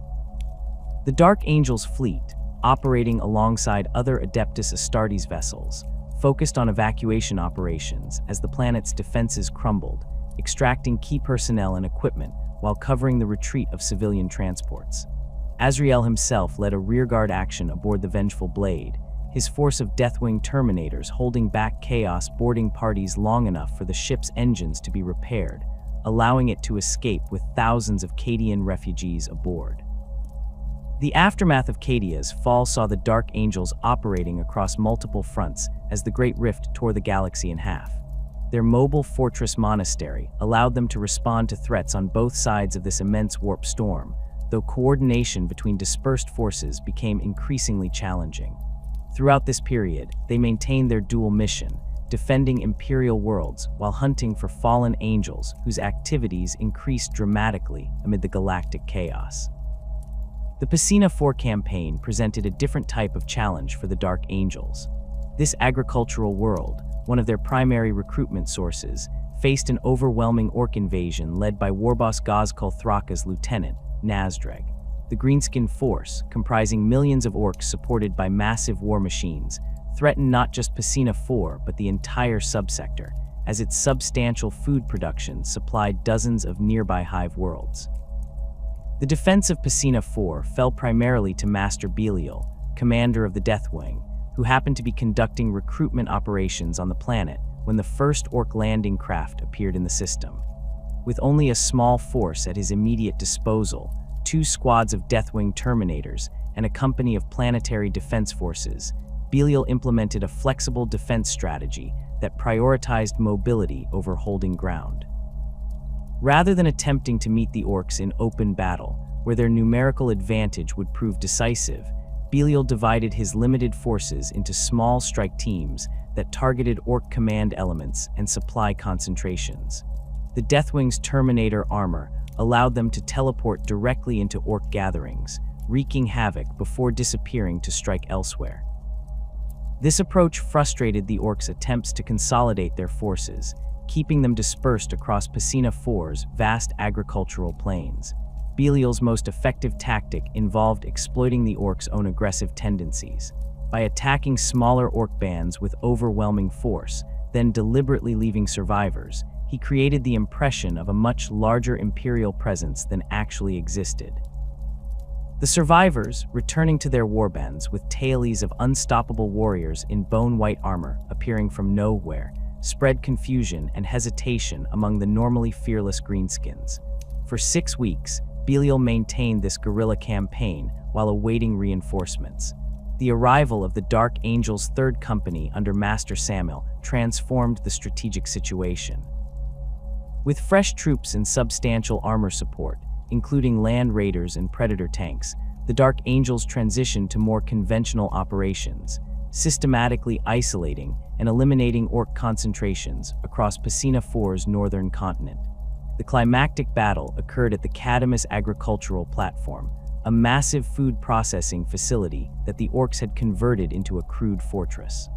The Dark Angels' fleet, operating alongside other Adeptus Astartes vessels, focused on evacuation operations as the planet's defenses crumbled, extracting key personnel and equipment while covering the retreat of civilian transports. Azrael himself led a rearguard action aboard the Vengeful Blade, his force of Deathwing Terminators holding back Chaos boarding parties long enough for the ship's engines to be repaired, allowing it to escape with thousands of Cadian refugees aboard. The aftermath of Cadia's fall saw the Dark Angels operating across multiple fronts as the Great Rift tore the galaxy in half. Their mobile fortress monastery allowed them to respond to threats on both sides of this immense warp storm, though coordination between dispersed forces became increasingly challenging. Throughout this period, they maintained their dual mission, defending Imperial worlds while hunting for fallen angels whose activities increased dramatically amid the galactic chaos. The Pesina 4 campaign presented a different type of challenge for the Dark Angels. This agricultural world, one of their primary recruitment sources, faced an overwhelming orc invasion led by warboss Gozkul Thraka's lieutenant, Nazdreg. The Greenskin force, comprising millions of orcs supported by massive war machines, threatened not just Pesina 4 but the entire subsector, as its substantial food production supplied dozens of nearby hive worlds. The defense of Pesina 4 fell primarily to Master Belial, commander of the Deathwing, who happened to be conducting recruitment operations on the planet when the first orc landing craft appeared in the system. With only a small force at his immediate disposal, 2 squads of Deathwing Terminators, and a company of planetary defense forces, Belial implemented a flexible defense strategy that prioritized mobility over holding ground. Rather than attempting to meet the orcs in open battle, where their numerical advantage would prove decisive, Belial divided his limited forces into small strike teams that targeted orc command elements and supply concentrations. The Deathwing's Terminator armor allowed them to teleport directly into orc gatherings, wreaking havoc before disappearing to strike elsewhere. This approach frustrated the orcs' attempts to consolidate their forces, keeping them dispersed across Pesina 4's vast agricultural plains. Belial's most effective tactic involved exploiting the orcs' own aggressive tendencies. By attacking smaller orc bands with overwhelming force, then deliberately leaving survivors, he created the impression of a much larger Imperial presence than actually existed. The survivors, returning to their warbands with tailies of unstoppable warriors in bone-white armor appearing from nowhere, spread confusion and hesitation among the normally fearless greenskins. For 6 weeks, Belial maintained this guerrilla campaign while awaiting reinforcements. The arrival of the Dark Angels' 3rd Company under Master Samuel transformed the strategic situation. With fresh troops and substantial armor support, including land raiders and predator tanks, the Dark Angels transitioned to more conventional operations, systematically isolating and eliminating orc concentrations across Pesina 4's northern continent. The climactic battle occurred at the Cadamus Agricultural Platform, a massive food processing facility that the orcs had converted into a crude fortress.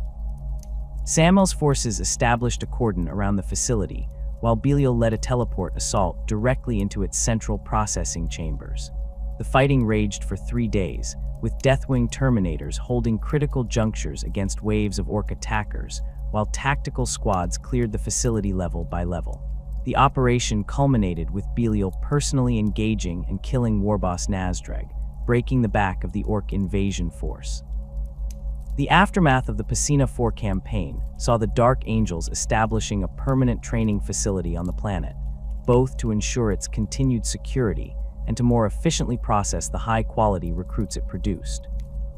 Samuel's forces established a cordon around the facility, while Belial led a teleport assault directly into its central processing chambers. The fighting raged for 3 days, with Deathwing Terminators holding critical junctures against waves of orc attackers, while tactical squads cleared the facility level by level. The operation culminated with Belial personally engaging and killing warboss Nazdreg, breaking the back of the orc invasion force. The aftermath of the Pesina 4 campaign saw the Dark Angels establishing a permanent training facility on the planet, both to ensure its continued security and to more efficiently process the high-quality recruits it produced.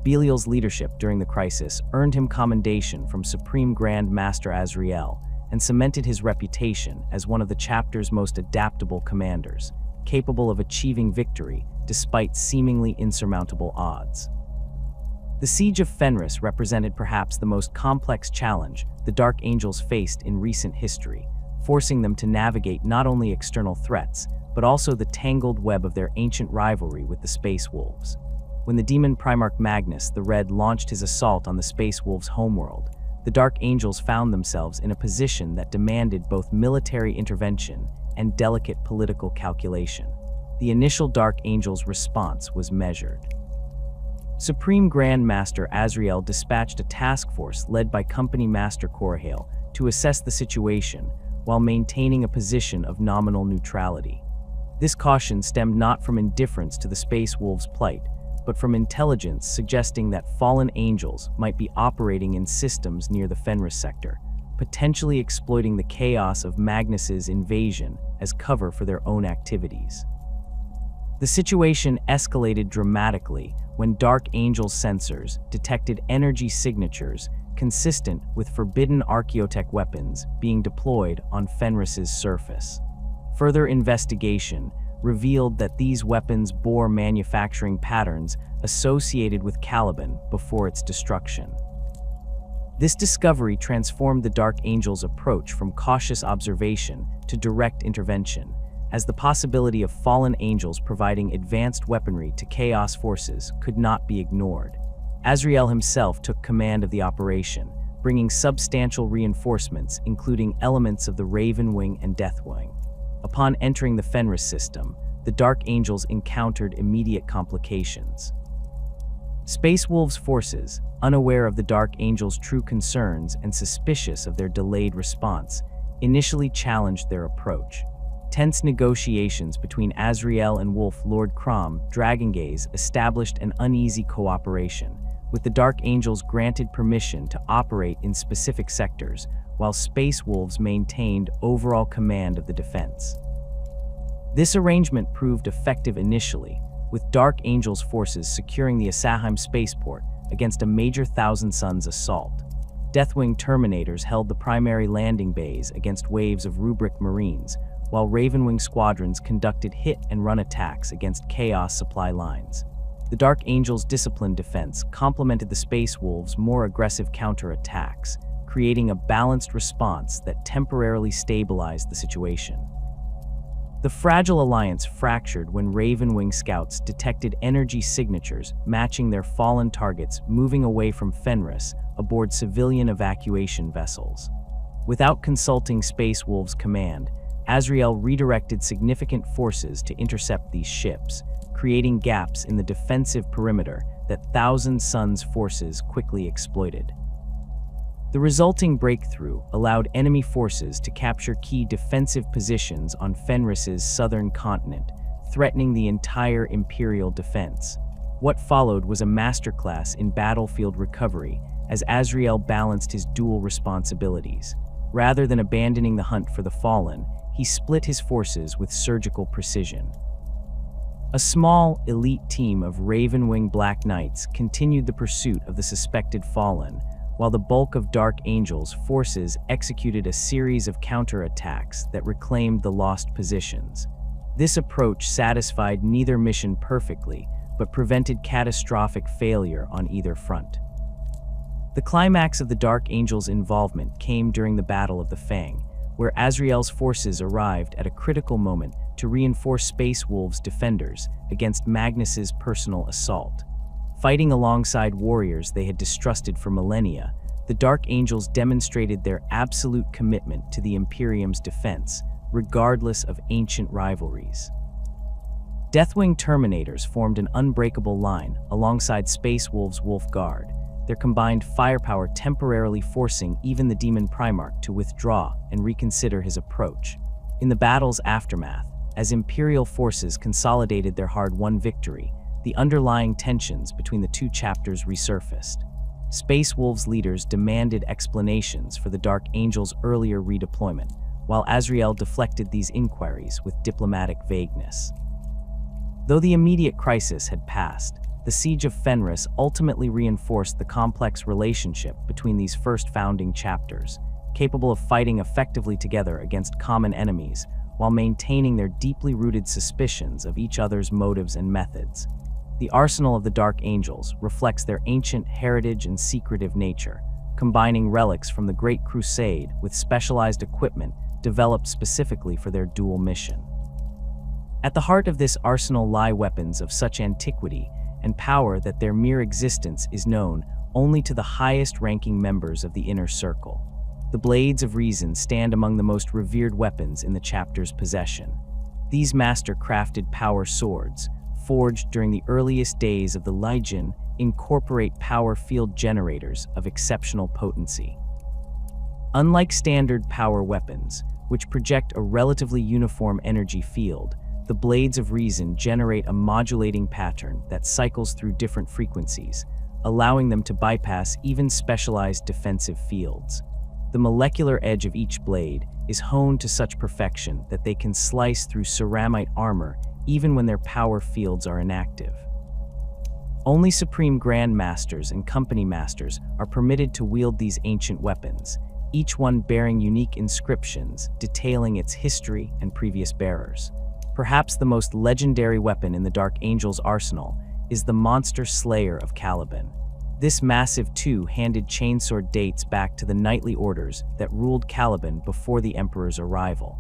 Belial's leadership during the crisis earned him commendation from Supreme Grand Master Azrael and cemented his reputation as one of the chapter's most adaptable commanders, capable of achieving victory despite seemingly insurmountable odds. The Siege of Fenris represented perhaps the most complex challenge the Dark Angels faced in recent history, forcing them to navigate not only external threats, but also the tangled web of their ancient rivalry with the Space Wolves. When the demon Primarch Magnus the Red launched his assault on the Space Wolves' homeworld, the Dark Angels found themselves in a position that demanded both military intervention and delicate political calculation. The initial Dark Angels' response was measured. Supreme Grand Master Azrael dispatched a task force led by Company Master Corahale to assess the situation while maintaining a position of nominal neutrality. This caution stemmed not from indifference to the Space Wolves' plight, but from intelligence suggesting that fallen angels might be operating in systems near the Fenris sector, potentially exploiting the chaos of Magnus's invasion as cover for their own activities. The situation escalated dramatically when Dark Angel's sensors detected energy signatures consistent with forbidden archaeotech weapons being deployed on Fenris's surface. Further investigation revealed that these weapons bore manufacturing patterns associated with Caliban before its destruction. This discovery transformed the Dark Angel's approach from cautious observation to direct intervention, as the possibility of fallen angels providing advanced weaponry to Chaos forces could not be ignored. Azrael himself took command of the operation, bringing substantial reinforcements including elements of the Raven Wing and Deathwing. Upon entering the Fenris system, the Dark Angels encountered immediate complications. Space Wolves' forces, unaware of the Dark Angels' true concerns and suspicious of their delayed response, initially challenged their approach. Tense negotiations between Azrael and Wolf Lord Crom Dragongaze established an uneasy cooperation, with the Dark Angels granted permission to operate in specific sectors, while Space Wolves maintained overall command of the defense. This arrangement proved effective initially, with Dark Angel's forces securing the Asaheim spaceport against a major Thousand Suns assault. Deathwing Terminators held the primary landing bays against waves of Rubric Marines, while Ravenwing squadrons conducted hit-and-run attacks against Chaos supply lines. The Dark Angel's disciplined defense complemented the Space Wolves' more aggressive counterattacks, creating a balanced response that temporarily stabilized the situation. The fragile alliance fractured when Ravenwing scouts detected energy signatures matching their fallen targets moving away from Fenris aboard civilian evacuation vessels. Without consulting Space Wolves' command, Azrael redirected significant forces to intercept these ships, creating gaps in the defensive perimeter that Thousand Suns forces quickly exploited. The resulting breakthrough allowed enemy forces to capture key defensive positions on Fenris's southern continent, threatening the entire Imperial defense. What followed was a masterclass in battlefield recovery as Azrael balanced his dual responsibilities. Rather than abandoning the hunt for the fallen, he split his forces with surgical precision. A small, elite team of Ravenwing Black Knights continued the pursuit of the suspected fallen, while the bulk of Dark Angel's forces executed a series of counterattacks that reclaimed the lost positions. This approach satisfied neither mission perfectly, but prevented catastrophic failure on either front. The climax of the Dark Angel's involvement came during the Battle of the Fang, where Azrael's forces arrived at a critical moment to reinforce Space Wolves' defenders against Magnus's personal assault. Fighting alongside warriors they had distrusted for millennia, the Dark Angels demonstrated their absolute commitment to the Imperium's defense, regardless of ancient rivalries. Deathwing Terminators formed an unbreakable line alongside Space Wolves' Wolf Guard, their combined firepower temporarily forcing even the Demon Primarch to withdraw and reconsider his approach. In the battle's aftermath, as Imperial forces consolidated their hard-won victory, the underlying tensions between the two chapters resurfaced. Space Wolves leaders demanded explanations for the Dark Angel's earlier redeployment, while Azrael deflected these inquiries with diplomatic vagueness. Though the immediate crisis had passed, the Siege of Fenris ultimately reinforced the complex relationship between these first founding chapters, capable of fighting effectively together against common enemies while maintaining their deeply rooted suspicions of each other's motives and methods. The arsenal of the Dark Angels reflects their ancient heritage and secretive nature, combining relics from the Great Crusade with specialized equipment developed specifically for their dual mission. At the heart of this arsenal lie weapons of such antiquity and power that their mere existence is known only to the highest-ranking members of the Inner Circle. The Blades of Reason stand among the most revered weapons in the chapter's possession. These master-crafted power swords, forged during the earliest days of the Legion, incorporate power field generators of exceptional potency. Unlike standard power weapons, which project a relatively uniform energy field, the Blades of Reason generate a modulating pattern that cycles through different frequencies, allowing them to bypass even specialized defensive fields. The molecular edge of each blade is honed to such perfection that they can slice through ceramite armor even when their power fields are inactive. Only Supreme Grand Masters and Company Masters are permitted to wield these ancient weapons, each one bearing unique inscriptions detailing its history and previous bearers. Perhaps the most legendary weapon in the Dark Angel's arsenal is the monster slayer of Caliban. This massive two-handed chainsword dates back to the knightly orders that ruled Caliban before the Emperor's arrival.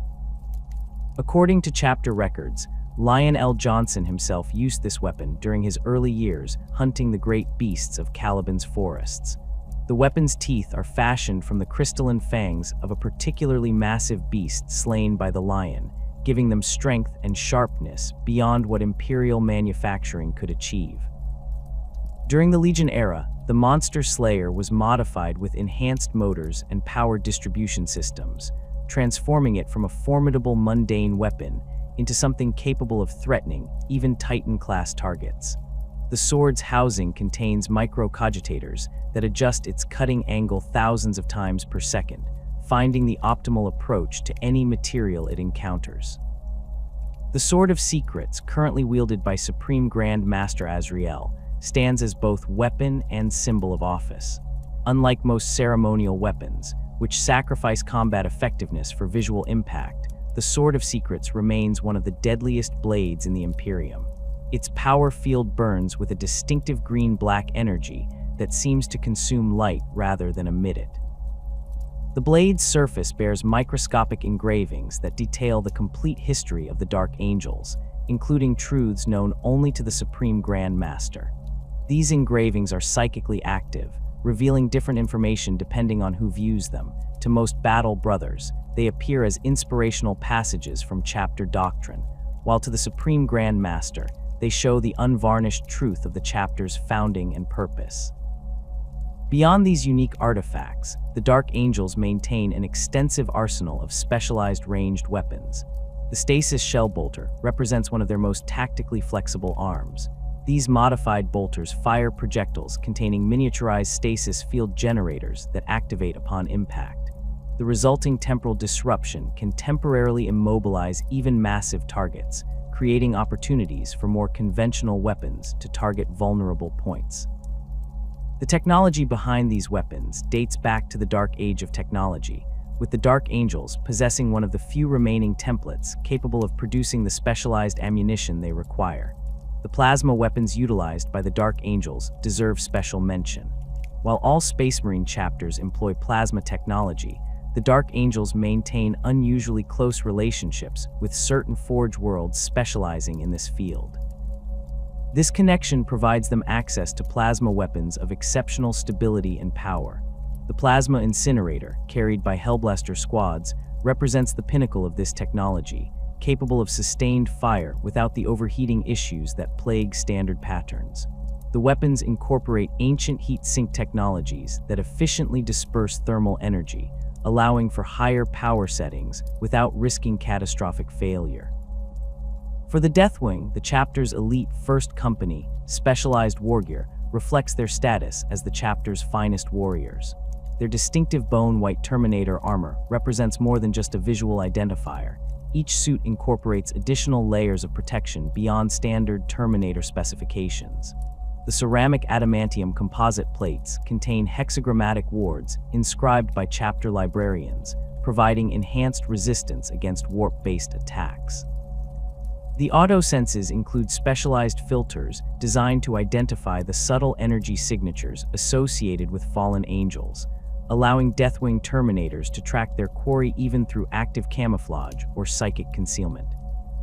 According to chapter records, Lion El'Jonson himself used this weapon during his early years hunting the great beasts of Caliban's forests. The weapon's teeth are fashioned from the crystalline fangs of a particularly massive beast slain by the lion, giving them strength and sharpness beyond what Imperial manufacturing could achieve. During the Legion era, the Monster Slayer was modified with enhanced motors and power distribution systems, transforming it from a formidable mundane weapon into something capable of threatening even Titan-class targets. The sword's housing contains microcogitators that adjust its cutting angle thousands of times per second, finding the optimal approach to any material it encounters. The Sword of Secrets, currently wielded by Supreme Grand Master Azrael, stands as both weapon and symbol of office. Unlike most ceremonial weapons, which sacrifice combat effectiveness for visual impact, the Sword of Secrets remains one of the deadliest blades in the Imperium. Its power field burns with a distinctive green-black energy that seems to consume light rather than emit it. The blade's surface bears microscopic engravings that detail the complete history of the Dark Angels, including truths known only to the Supreme Grand Master. These engravings are psychically active, revealing different information depending on who views them. To most battle brothers, they appear as inspirational passages from chapter doctrine, while to the Supreme Grand Master, they show the unvarnished truth of the chapter's founding and purpose. Beyond these unique artifacts, the Dark Angels maintain an extensive arsenal of specialized ranged weapons. The Stasis Shell Bolter represents one of their most tactically flexible arms. These modified bolters fire projectiles containing miniaturized stasis field generators that activate upon impact. The resulting temporal disruption can temporarily immobilize even massive targets, creating opportunities for more conventional weapons to target vulnerable points. The technology behind these weapons dates back to the Dark Age of technology, with the Dark Angels possessing one of the few remaining templates capable of producing the specialized ammunition they require. The plasma weapons utilized by the Dark Angels deserve special mention. While all Space Marine chapters employ plasma technology, the Dark Angels maintain unusually close relationships with certain Forge worlds specializing in this field. This connection provides them access to plasma weapons of exceptional stability and power. The Plasma Incinerator, carried by Hellblaster squads, represents the pinnacle of this technology, capable of sustained fire without the overheating issues that plague standard patterns. The weapons incorporate ancient heat sink technologies that efficiently disperse thermal energy, allowing for higher power settings without risking catastrophic failure. For the Deathwing, the chapter's elite First Company, specialized wargear, reflects their status as the chapter's finest warriors. Their distinctive bone-white Terminator armor represents more than just a visual identifier. Each suit incorporates additional layers of protection beyond standard Terminator specifications. The ceramic adamantium composite plates contain hexagrammatic wards inscribed by chapter librarians, providing enhanced resistance against warp-based attacks. The auto-senses include specialized filters designed to identify the subtle energy signatures associated with fallen angels, allowing Deathwing Terminators to track their quarry even through active camouflage or psychic concealment.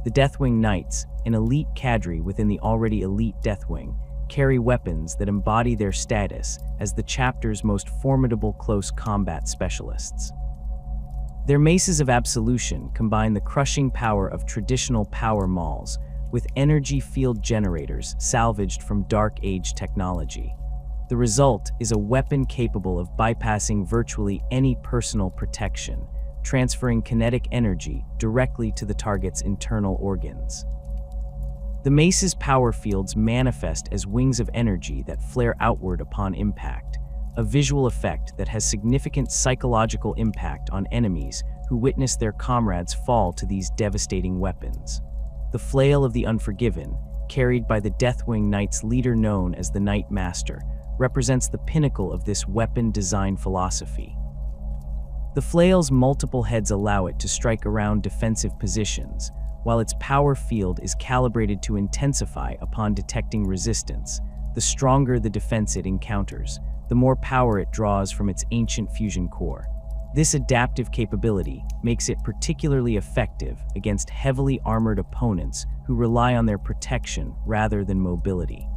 The Deathwing Knights, an elite cadre within the already elite Deathwing, carry weapons that embody their status as the chapter's most formidable close combat specialists. Their maces of absolution combine the crushing power of traditional power mauls with energy field generators salvaged from Dark Age technology. The result is a weapon capable of bypassing virtually any personal protection, transferring kinetic energy directly to the target's internal organs. The mace's power fields manifest as wings of energy that flare outward upon impact, a visual effect that has significant psychological impact on enemies who witness their comrades fall to these devastating weapons. The Flail of the Unforgiven, carried by the Deathwing Knight's leader known as the Knight Master, represents the pinnacle of this weapon design philosophy. The flail's multiple heads allow it to strike around defensive positions, while its power field is calibrated to intensify upon detecting resistance. The stronger the defense it encounters, the more power it draws from its ancient fusion core. This adaptive capability makes it particularly effective against heavily armored opponents who rely on their protection rather than mobility.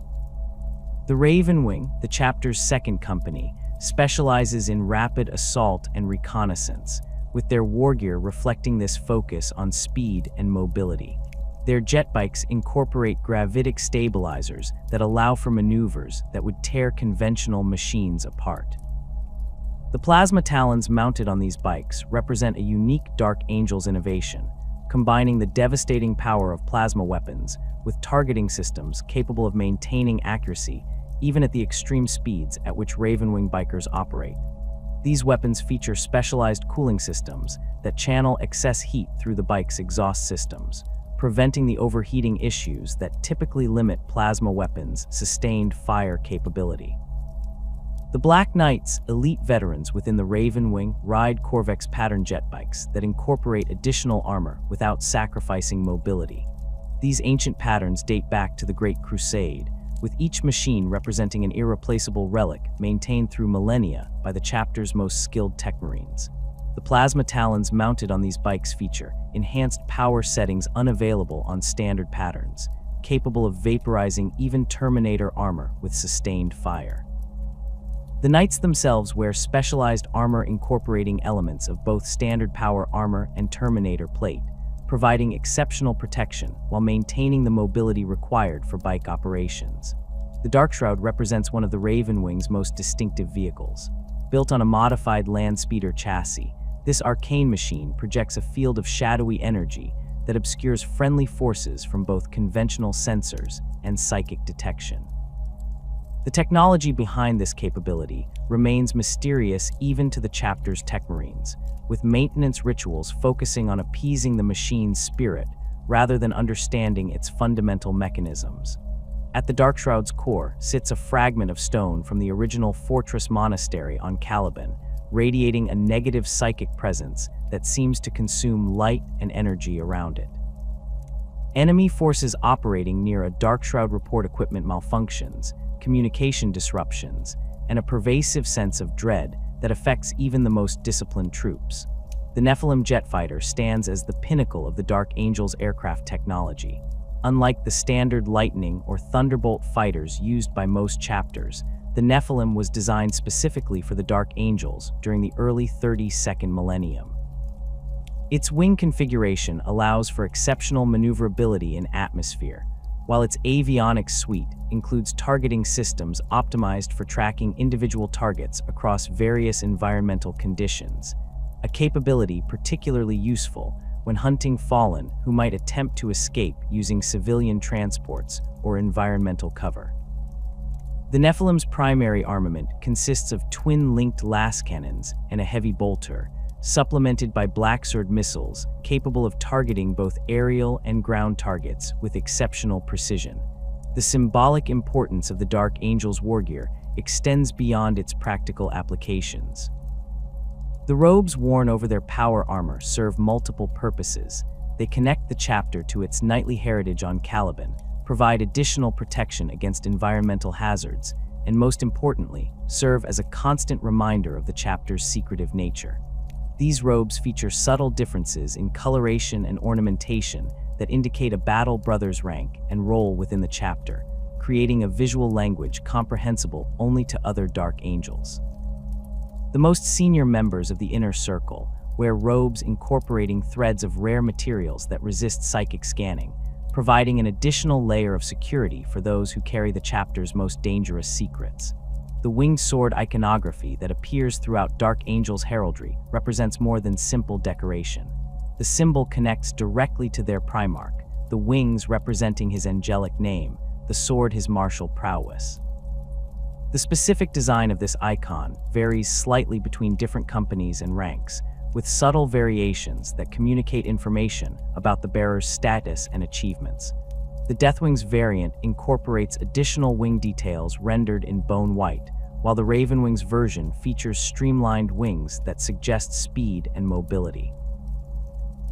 The Raven Wing, the chapter's second company, specializes in rapid assault and reconnaissance, with their wargear reflecting this focus on speed and mobility. Their jet bikes incorporate gravitic stabilizers that allow for maneuvers that would tear conventional machines apart. The plasma talons mounted on these bikes represent a unique Dark Angels innovation, combining the devastating power of plasma weapons with targeting systems capable of maintaining accuracy even at the extreme speeds at which Ravenwing bikers operate. These weapons feature specialized cooling systems that channel excess heat through the bike's exhaust systems, preventing the overheating issues that typically limit plasma weapons' sustained fire capability. The Black Knights, elite veterans within the Ravenwing, ride Corvex pattern jet bikes that incorporate additional armor without sacrificing mobility. These ancient patterns date back to the Great Crusade, with each machine representing an irreplaceable relic maintained through millennia by the chapter's most skilled tech marines. The plasma talons mounted on these bikes feature enhanced power settings unavailable on standard patterns, capable of vaporizing even Terminator armor with sustained fire. The Knights themselves wear specialized armor incorporating elements of both standard power armor and Terminator plate, providing exceptional protection while maintaining the mobility required for bike operations. The Darkshroud represents one of the Ravenwing's most distinctive vehicles. Built on a modified land speeder chassis, this arcane machine projects a field of shadowy energy that obscures friendly forces from both conventional sensors and psychic detection. The technology behind this capability remains mysterious even to the chapter's tech marines, with maintenance rituals focusing on appeasing the machine's spirit rather than understanding its fundamental mechanisms. At the Darkshroud's core sits a fragment of stone from the original fortress monastery on Caliban, radiating a negative psychic presence that seems to consume light and energy around it. Enemy forces operating near a Darkshroud report equipment malfunctions, communication disruptions, and a pervasive sense of dread that affects even the most disciplined troops. The Nephilim jet fighter stands as the pinnacle of the Dark Angels aircraft technology. Unlike the standard Lightning or Thunderbolt fighters used by most chapters, the Nephilim was designed specifically for the Dark Angels during the early 32nd millennium. Its wing configuration allows for exceptional maneuverability in atmosphere, while its avionics suite includes targeting systems optimized for tracking individual targets across various environmental conditions, a capability particularly useful when hunting fallen who might attempt to escape using civilian transports or environmental cover. The Nephilim's primary armament consists of twin-linked las cannons and a heavy bolter, supplemented by Blacksword missiles capable of targeting both aerial and ground targets with exceptional precision. The symbolic importance of the Dark Angels wargear extends beyond its practical applications. The robes worn over their power armor serve multiple purposes. They connect the chapter to its knightly heritage on Caliban, provide additional protection against environmental hazards, and most importantly, serve as a constant reminder of the chapter's secretive nature. These robes feature subtle differences in coloration and ornamentation that indicate a battle brother's rank and role within the chapter, creating a visual language comprehensible only to other Dark Angels. The most senior members of the Inner Circle wear robes incorporating threads of rare materials that resist psychic scanning, providing an additional layer of security for those who carry the chapter's most dangerous secrets. The winged sword iconography that appears throughout Dark Angels' heraldry represents more than simple decoration. The symbol connects directly to their Primarch, the wings representing his angelic name, the sword his martial prowess. The specific design of this icon varies slightly between different companies and ranks, with subtle variations that communicate information about the bearer's status and achievements. The Deathwings variant incorporates additional wing details rendered in bone white, while the Ravenwings version features streamlined wings that suggest speed and mobility.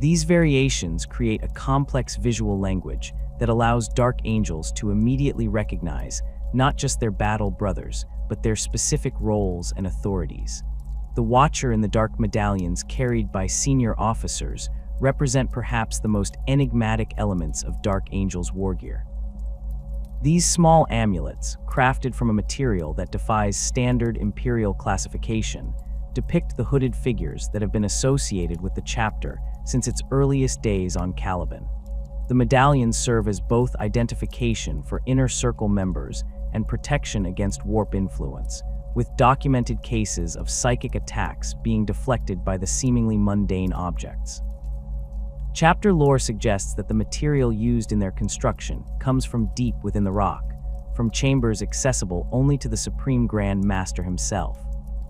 These variations create a complex visual language that allows Dark Angels to immediately recognize not just their battle brothers, but their specific roles and authorities. The Watcher and the Dark Medallions carried by senior officers represent perhaps the most enigmatic elements of Dark Angels' wargear. These small amulets, crafted from a material that defies standard Imperial classification, depict the hooded figures that have been associated with the chapter since its earliest days on Caliban. The medallions serve as both identification for Inner Circle members and protection against warp influence, with documented cases of psychic attacks being deflected by the seemingly mundane objects. Chapter lore suggests that the material used in their construction comes from deep within the rock, from chambers accessible only to the Supreme Grand Master himself.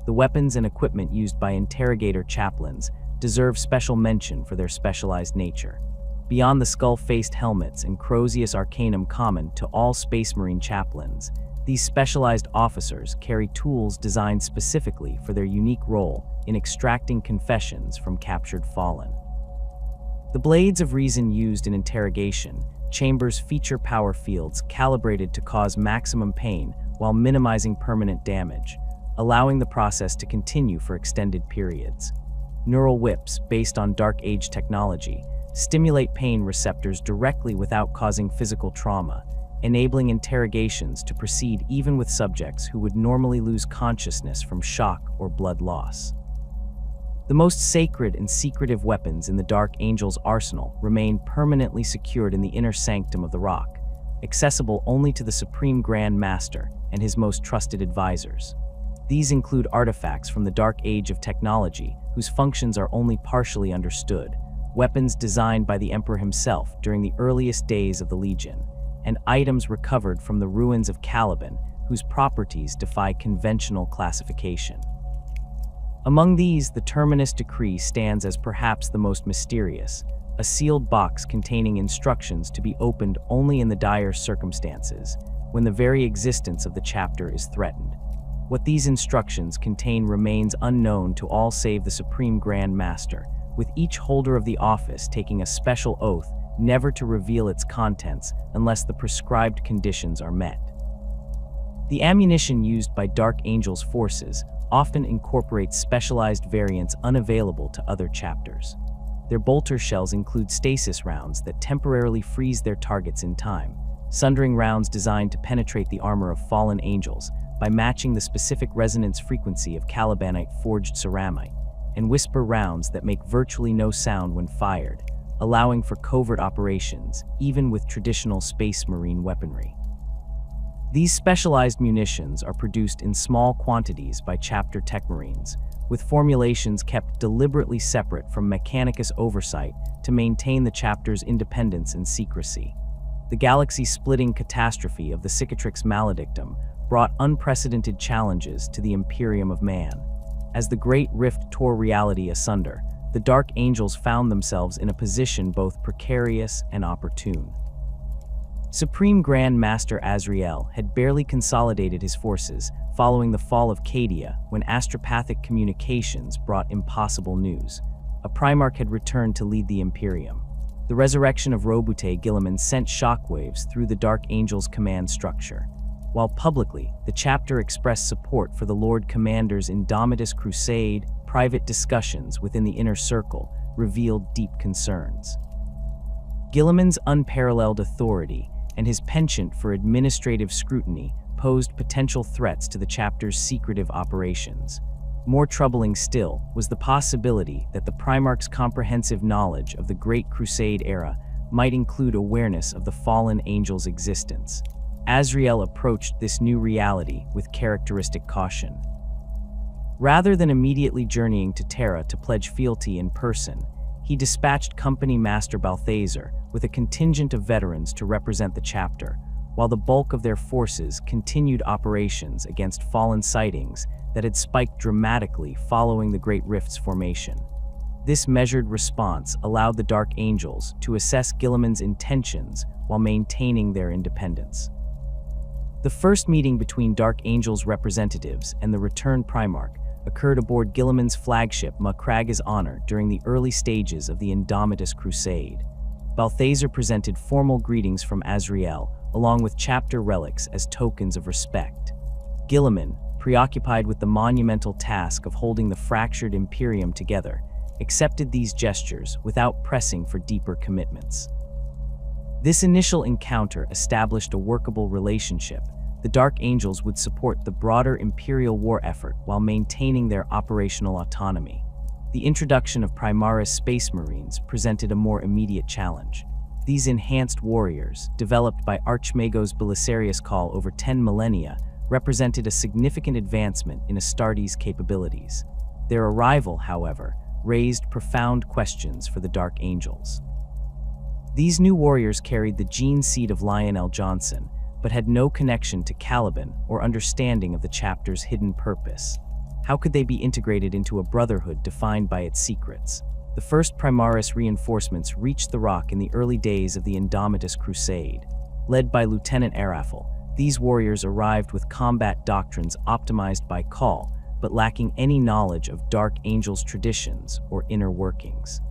The weapons and equipment used by interrogator chaplains deserve special mention for their specialized nature. Beyond the skull-faced helmets and Crozius Arcanum common to all Space Marine chaplains, these specialized officers carry tools designed specifically for their unique role in extracting confessions from captured fallen. The Blades of Reason used in interrogation chambers feature power fields calibrated to cause maximum pain while minimizing permanent damage, allowing the process to continue for extended periods. Neural whips, based on Dark Age technology, stimulate pain receptors directly without causing physical trauma, enabling interrogations to proceed even with subjects who would normally lose consciousness from shock or blood loss. The most sacred and secretive weapons in the Dark Angel's arsenal remain permanently secured in the inner sanctum of the rock, accessible only to the Supreme Grand Master and his most trusted advisors. These include artifacts from the Dark Age of technology whose functions are only partially understood, weapons designed by the Emperor himself during the earliest days of the Legion, and items recovered from the ruins of Caliban whose properties defy conventional classification. Among these, the Terminus Decree stands as perhaps the most mysterious, a sealed box containing instructions to be opened only in the dire circumstances, when the very existence of the chapter is threatened. What these instructions contain remains unknown to all save the Supreme Grand Master, with each holder of the office taking a special oath never to reveal its contents unless the prescribed conditions are met. The ammunition used by Dark Angel's forces often incorporates specialized variants unavailable to other chapters. Their bolter shells include stasis rounds that temporarily freeze their targets in time, sundering rounds designed to penetrate the armor of fallen angels by matching the specific resonance frequency of Calibanite forged ceramite, and whisper rounds that make virtually no sound when fired, allowing for covert operations even with traditional Space Marine weaponry. These specialized munitions are produced in small quantities by chapter tech marines, with formulations kept deliberately separate from Mechanicus oversight to maintain the chapter's independence and secrecy. The galaxy-splitting catastrophe of the Cicatrix Maledictum brought unprecedented challenges to the Imperium of Man. As the Great Rift tore reality asunder, the Dark Angels found themselves in a position both precarious and opportune. Supreme Grand Master Azrael had barely consolidated his forces following the fall of Cadia when astropathic communications brought impossible news. A Primarch had returned to lead the Imperium. The resurrection of Robute Guilliman sent shockwaves through the Dark Angel's command structure. While publicly, the chapter expressed support for the Lord Commander's Indomitus crusade, private discussions within the Inner Circle revealed deep concerns. Guilliman's unparalleled authority and his penchant for administrative scrutiny posed potential threats to the chapter's secretive operations. More troubling still was the possibility that the Primarch's comprehensive knowledge of the Great Crusade era might include awareness of the fallen angel's existence. Azrael approached this new reality with characteristic caution. Rather than immediately journeying to Terra to pledge fealty in person, he dispatched Company Master Balthazar with a contingent of veterans to represent the chapter, while the bulk of their forces continued operations against fallen sightings that had spiked dramatically following the Great Rift's formation. This measured response allowed the Dark Angels to assess Guilliman's intentions while maintaining their independence. The first meeting between Dark Angels representatives and the returned Primarch occurred aboard Guilliman's flagship Macraga's Honor during the early stages of the Indomitus Crusade. Balthazar presented formal greetings from Azrael, along with chapter relics as tokens of respect. Guilliman, preoccupied with the monumental task of holding the fractured Imperium together, accepted these gestures without pressing for deeper commitments. This initial encounter established a workable relationship. The Dark Angels would support the broader Imperial war effort while maintaining their operational autonomy. The introduction of Primaris Space Marines presented a more immediate challenge. These enhanced warriors, developed by Archmagos Belisarius Call over 10 millennia, represented a significant advancement in Astartes' capabilities. Their arrival, however, raised profound questions for the Dark Angels. These new warriors carried the gene seed of Lion El'Jonson, but had no connection to Caliban or understanding of the chapter's hidden purpose. How could they be integrated into a brotherhood defined by its secrets? The first Primaris reinforcements reached the Rock in the early days of the Indomitus Crusade. Led by Lieutenant Arafel, these warriors arrived with combat doctrines optimized by Call, but lacking any knowledge of Dark Angels' traditions or inner workings.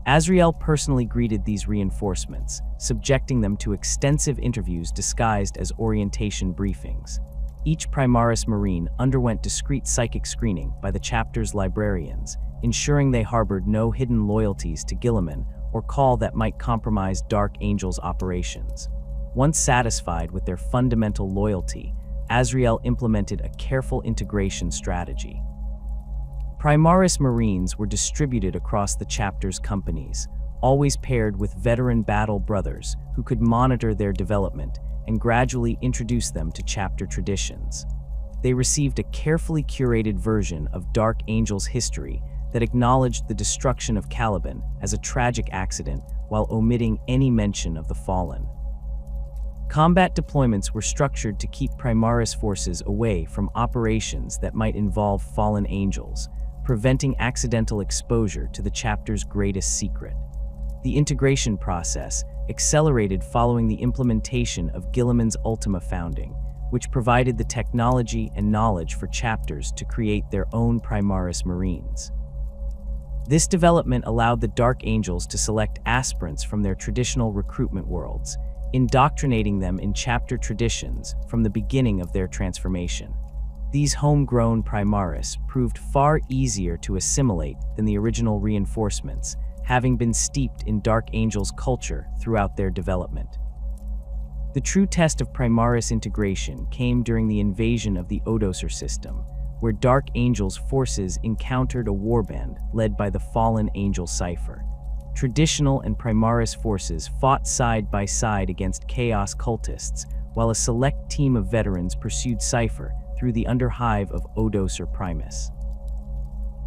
Azrael personally greeted these reinforcements, subjecting them to extensive interviews disguised as orientation briefings. Each Primaris Marine underwent discreet psychic screening by the chapter's librarians, ensuring they harbored no hidden loyalties to Guilliman or Call that might compromise Dark Angels' operations. Once satisfied with their fundamental loyalty, Azrael implemented a careful integration strategy. Primaris Marines were distributed across the chapter's companies, always paired with veteran battle brothers who could monitor their development and gradually introduce them to chapter traditions. They received a carefully curated version of Dark Angels' history that acknowledged the destruction of Caliban as a tragic accident while omitting any mention of the fallen. Combat deployments were structured to keep Primaris forces away from operations that might involve fallen angels, preventing accidental exposure to the chapter's greatest secret. The integration process accelerated following the implementation of Guilliman's Ultima founding, which provided the technology and knowledge for chapters to create their own Primaris Marines. This development allowed the Dark Angels to select aspirants from their traditional recruitment worlds, indoctrinating them in chapter traditions from the beginning of their transformation. These homegrown Primaris proved far easier to assimilate than the original reinforcements, having been steeped in Dark Angels' culture throughout their development. The true test of Primaris integration came during the invasion of the Odoser system, where Dark Angels' forces encountered a warband led by the fallen Angel Cypher. Traditional and Primaris forces fought side by side against Chaos cultists, while a select team of veterans pursued Cypher through the underhive of Odoser Primus.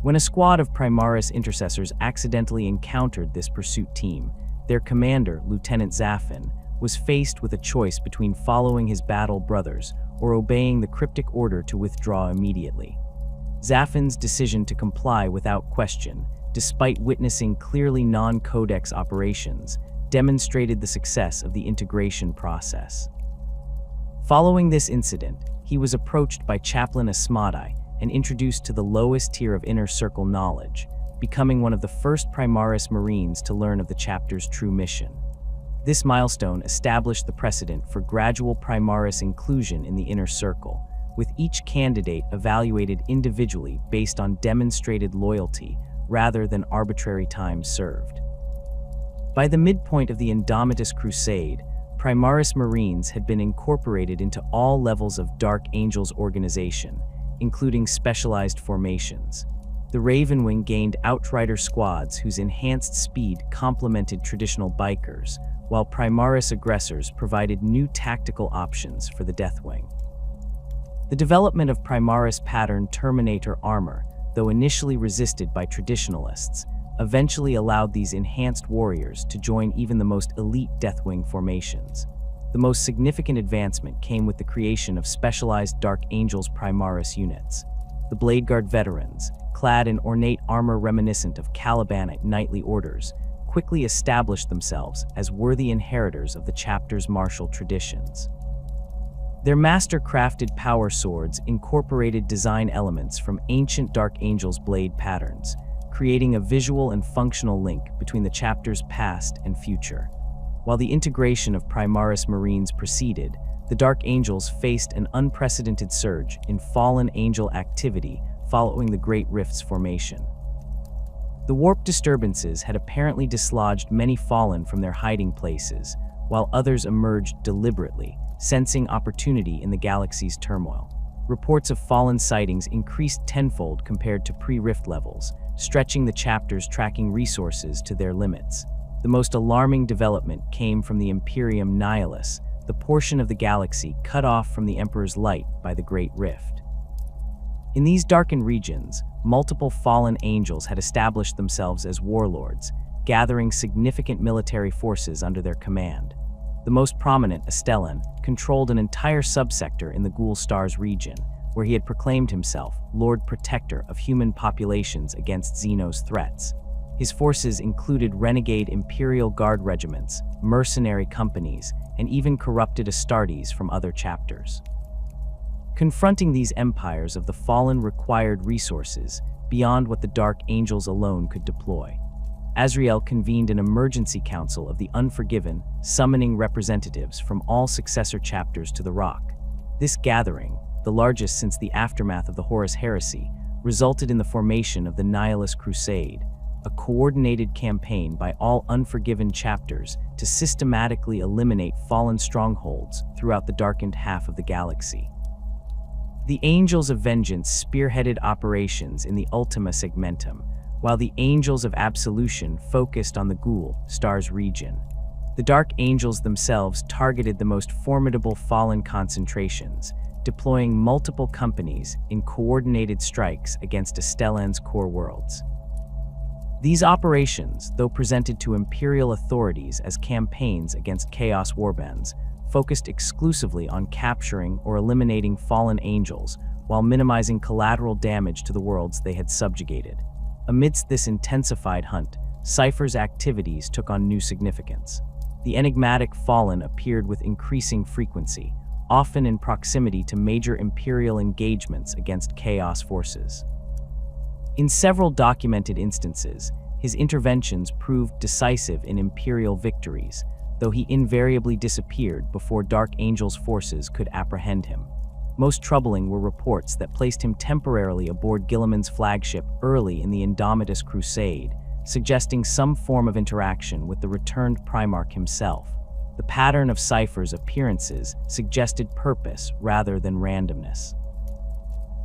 When a squad of Primaris intercessors accidentally encountered this pursuit team, their commander, Lieutenant Zaffin, was faced with a choice between following his battle brothers or obeying the cryptic order to withdraw immediately. Zaffin's decision to comply without question, despite witnessing clearly non-codex operations, demonstrated the success of the integration process. Following this incident, he was approached by Chaplain Asmodai and introduced to the lowest tier of Inner Circle knowledge, becoming one of the first Primaris Marines to learn of the chapter's true mission. This milestone established the precedent for gradual Primaris inclusion in the Inner Circle, with each candidate evaluated individually based on demonstrated loyalty rather than arbitrary time served. By the midpoint of the Indomitus Crusade, Primaris Marines had been incorporated into all levels of Dark Angels organization, including specialized formations. The Raven Wing gained Outrider squads whose enhanced speed complemented traditional bikers, while Primaris aggressors provided new tactical options for the Deathwing. The development of Primaris pattern Terminator armor, though initially resisted by traditionalists, eventually allowed these enhanced warriors to join even the most elite Deathwing formations. The most significant advancement came with the creation of specialized Dark Angels Primaris units. The Blade Guard veterans, clad in ornate armor reminiscent of Calibanic knightly orders, quickly established themselves as worthy inheritors of the chapter's martial traditions. Their master-crafted power swords incorporated design elements from ancient Dark Angels blade patterns, creating a visual and functional link between the chapter's past and future. While the integration of Primaris Marines proceeded, the Dark Angels faced an unprecedented surge in fallen angel activity following the Great Rift's formation. The warp disturbances had apparently dislodged many fallen from their hiding places, while others emerged deliberately, sensing opportunity in the galaxy's turmoil. Reports of fallen sightings increased tenfold compared to pre-rift levels, stretching the chapter's tracking resources to their limits. The most alarming development came from the Imperium Nihilus, the portion of the galaxy cut off from the Emperor's light by the Great Rift. In these darkened regions, multiple fallen angels had established themselves as warlords, gathering significant military forces under their command. The most prominent, Astellan, controlled an entire subsector in the Ghoul Stars region, where he had proclaimed himself Lord Protector of human populations against Xenos threats. His forces included renegade Imperial Guard regiments, mercenary companies, and even corrupted Astartes from other chapters. Confronting these empires of the fallen required resources beyond what the Dark Angels alone could deploy. Azrael convened an emergency council of the Unforgiven, summoning representatives from all successor chapters to the Rock. This gathering, the largest since the aftermath of the Horus Heresy, resulted in the formation of the Nihilist Crusade, a coordinated campaign by all Unforgiven chapters to systematically eliminate fallen strongholds throughout the darkened half of the galaxy. The Angels of Vengeance spearheaded operations in the Ultima Segmentum, while the Angels of Absolution focused on the Ghoul Stars region. The Dark Angels themselves targeted the most formidable fallen concentrations, deploying multiple companies in coordinated strikes against Astellan's core worlds. These operations, though presented to Imperial authorities as campaigns against Chaos warbands, focused exclusively on capturing or eliminating fallen angels while minimizing collateral damage to the worlds they had subjugated. Amidst this intensified hunt, Cypher's activities took on new significance. The enigmatic fallen appeared with increasing frequency, often in proximity to major Imperial engagements against Chaos forces. In several documented instances, his interventions proved decisive in Imperial victories, though he invariably disappeared before Dark Angel's forces could apprehend him. Most troubling were reports that placed him temporarily aboard Guilliman's flagship early in the Indomitus Crusade, suggesting some form of interaction with the returned Primarch himself. The pattern of Cypher's appearances suggested purpose rather than randomness.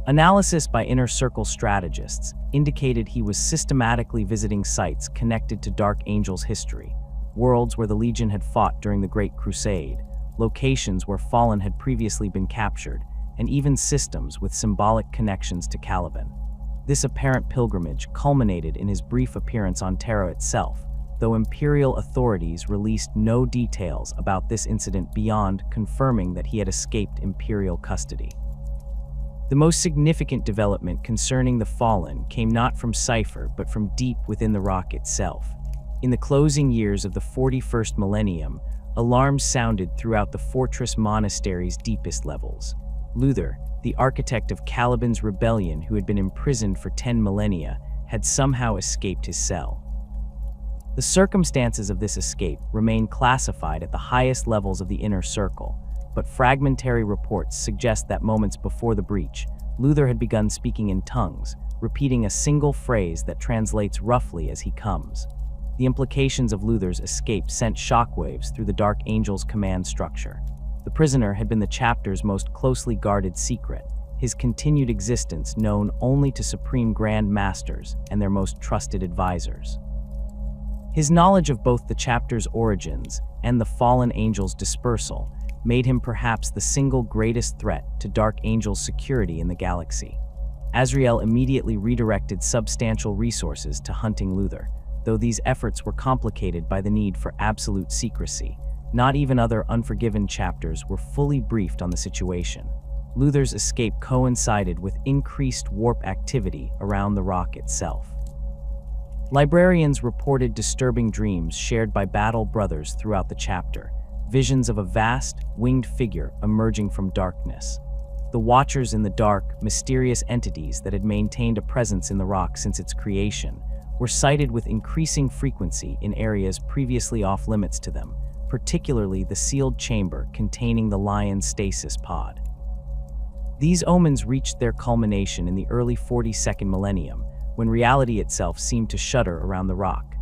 Analysis by Inner Circle strategists indicated he was systematically visiting sites connected to Dark Angel's history, worlds where the Legion had fought during the Great Crusade, locations where Fallen had previously been captured, and even systems with symbolic connections to Caliban. This apparent pilgrimage culminated in his brief appearance on Terra itself, though Imperial authorities released no details about this incident beyond confirming that he had escaped Imperial custody. The most significant development concerning the Fallen came not from Cypher but from deep within the Rock itself. In the closing years of the 41st millennium, alarms sounded throughout the Fortress Monastery's deepest levels. Luther, the architect of Caliban's rebellion who had been imprisoned for 10 millennia, had somehow escaped his cell. The circumstances of this escape remain classified at the highest levels of the Inner Circle, but fragmentary reports suggest that moments before the breach, Luther had begun speaking in tongues, repeating a single phrase that translates roughly as "he comes." The implications of Luther's escape sent shockwaves through the Dark Angel's command structure. The prisoner had been the chapter's most closely guarded secret, his continued existence known only to Supreme Grand Masters and their most trusted advisors. His knowledge of both the chapter's origins and the fallen angel's dispersal made him perhaps the single greatest threat to Dark Angel's security in the galaxy. Azrael immediately redirected substantial resources to hunting Luther, though these efforts were complicated by the need for absolute secrecy, Not even other Unforgiven chapters were fully briefed on the situation. Luther's escape coincided with increased warp activity around the rock itself. Librarians reported disturbing dreams shared by battle brothers throughout the chapter, visions of a vast, winged figure emerging from darkness. The Watchers in the Dark, mysterious entities that had maintained a presence in the rock since its creation, were cited with increasing frequency in areas previously off-limits to them, particularly the sealed chamber containing the lion's stasis pod. These omens reached their culmination in the early 42nd millennium, when reality itself seemed to shudder around the rock.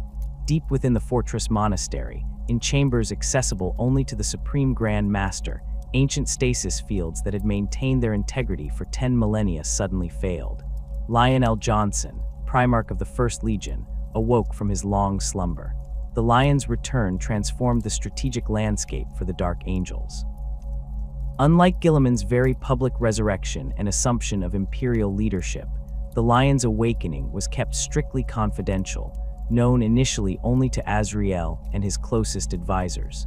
Deep within the fortress monastery, in chambers accessible only to the Supreme Grand Master, ancient stasis fields that had maintained their integrity for 10 millennia suddenly failed. Lion El'Jonson, Primarch of the First Legion, awoke from his long slumber. The Lion's return transformed the strategic landscape for the Dark Angels. Unlike Guilliman's very public resurrection and assumption of Imperial leadership, the Lion's awakening was kept strictly confidential, known initially only to Azrael and his closest advisors.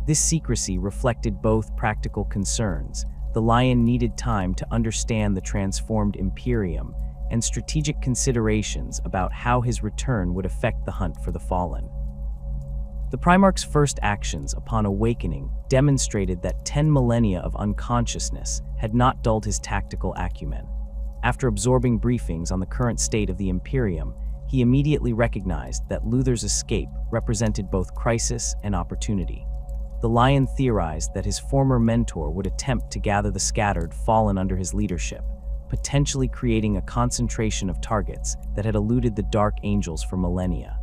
This secrecy reflected both practical concerns. The Lion needed time to understand the transformed Imperium, and strategic considerations about how his return would affect the hunt for the fallen. The Primarch's first actions upon awakening demonstrated that 10 millennia of unconsciousness had not dulled his tactical acumen. After absorbing briefings on the current state of the Imperium, he immediately recognized that Luther's escape represented both crisis and opportunity. The Lion theorized that his former mentor would attempt to gather the scattered fallen under his leadership, potentially creating a concentration of targets that had eluded the Dark Angels for millennia.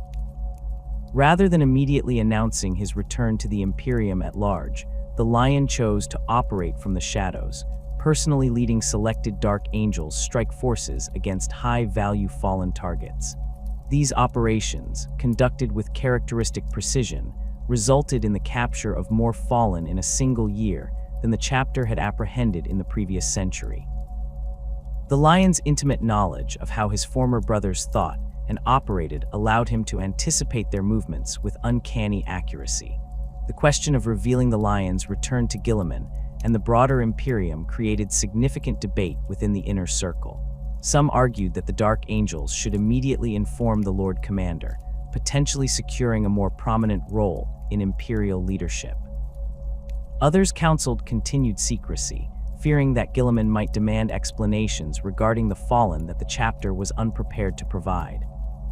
Rather than immediately announcing his return to the Imperium at large, the Lion chose to operate from the shadows, personally leading selected Dark Angels strike forces against high-value fallen targets. These operations, conducted with characteristic precision, resulted in the capture of more fallen in a single year than the chapter had apprehended in the previous century. The Lion's intimate knowledge of how his former brothers thought and operated allowed him to anticipate their movements with uncanny accuracy. The question of revealing the Lion's return to Guilliman and the broader Imperium created significant debate within the inner circle. Some argued that the Dark Angels should immediately inform the Lord Commander, potentially securing a more prominent role in Imperial leadership. Others counseled continued secrecy, fearing that Guilliman might demand explanations regarding the fallen that the chapter was unprepared to provide.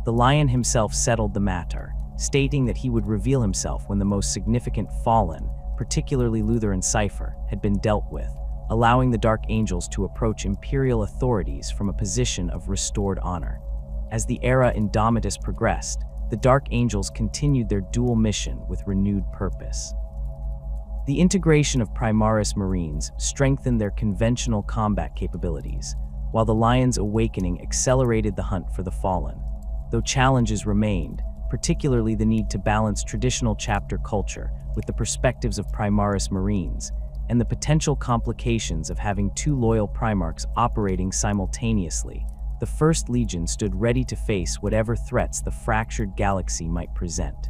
The Lion himself settled the matter, stating that he would reveal himself when the most significant fallen, particularly Luther and Cypher, had been dealt with, allowing the Dark Angels to approach Imperial authorities from a position of restored honor. As the era Indomitus progressed, the Dark Angels continued their dual mission with renewed purpose. The integration of Primaris Marines strengthened their conventional combat capabilities, while the Lion's awakening accelerated the hunt for the fallen. Though challenges remained, particularly the need to balance traditional chapter culture with the perspectives of Primaris Marines, and the potential complications of having two loyal Primarchs operating simultaneously, the First Legion stood ready to face whatever threats the fractured galaxy might present.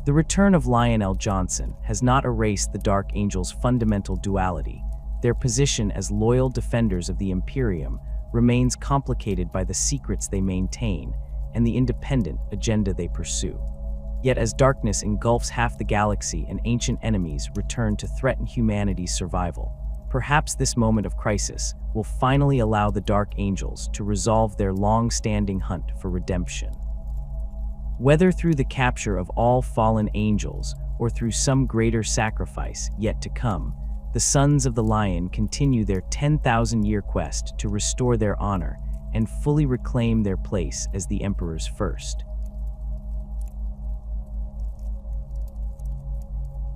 The return of Lion El'Jonson has not erased the Dark Angels' fundamental duality. Their position as loyal defenders of the Imperium remains complicated by the secrets they maintain and the independent agenda they pursue. Yet as darkness engulfs half the galaxy and ancient enemies return to threaten humanity's survival, perhaps this moment of crisis will finally allow the Dark Angels to resolve their long-standing hunt for redemption. Whether through the capture of all fallen angels or through some greater sacrifice yet to come, the Sons of the Lion continue their 10,000-year quest to restore their honor and fully reclaim their place as the Emperor's first.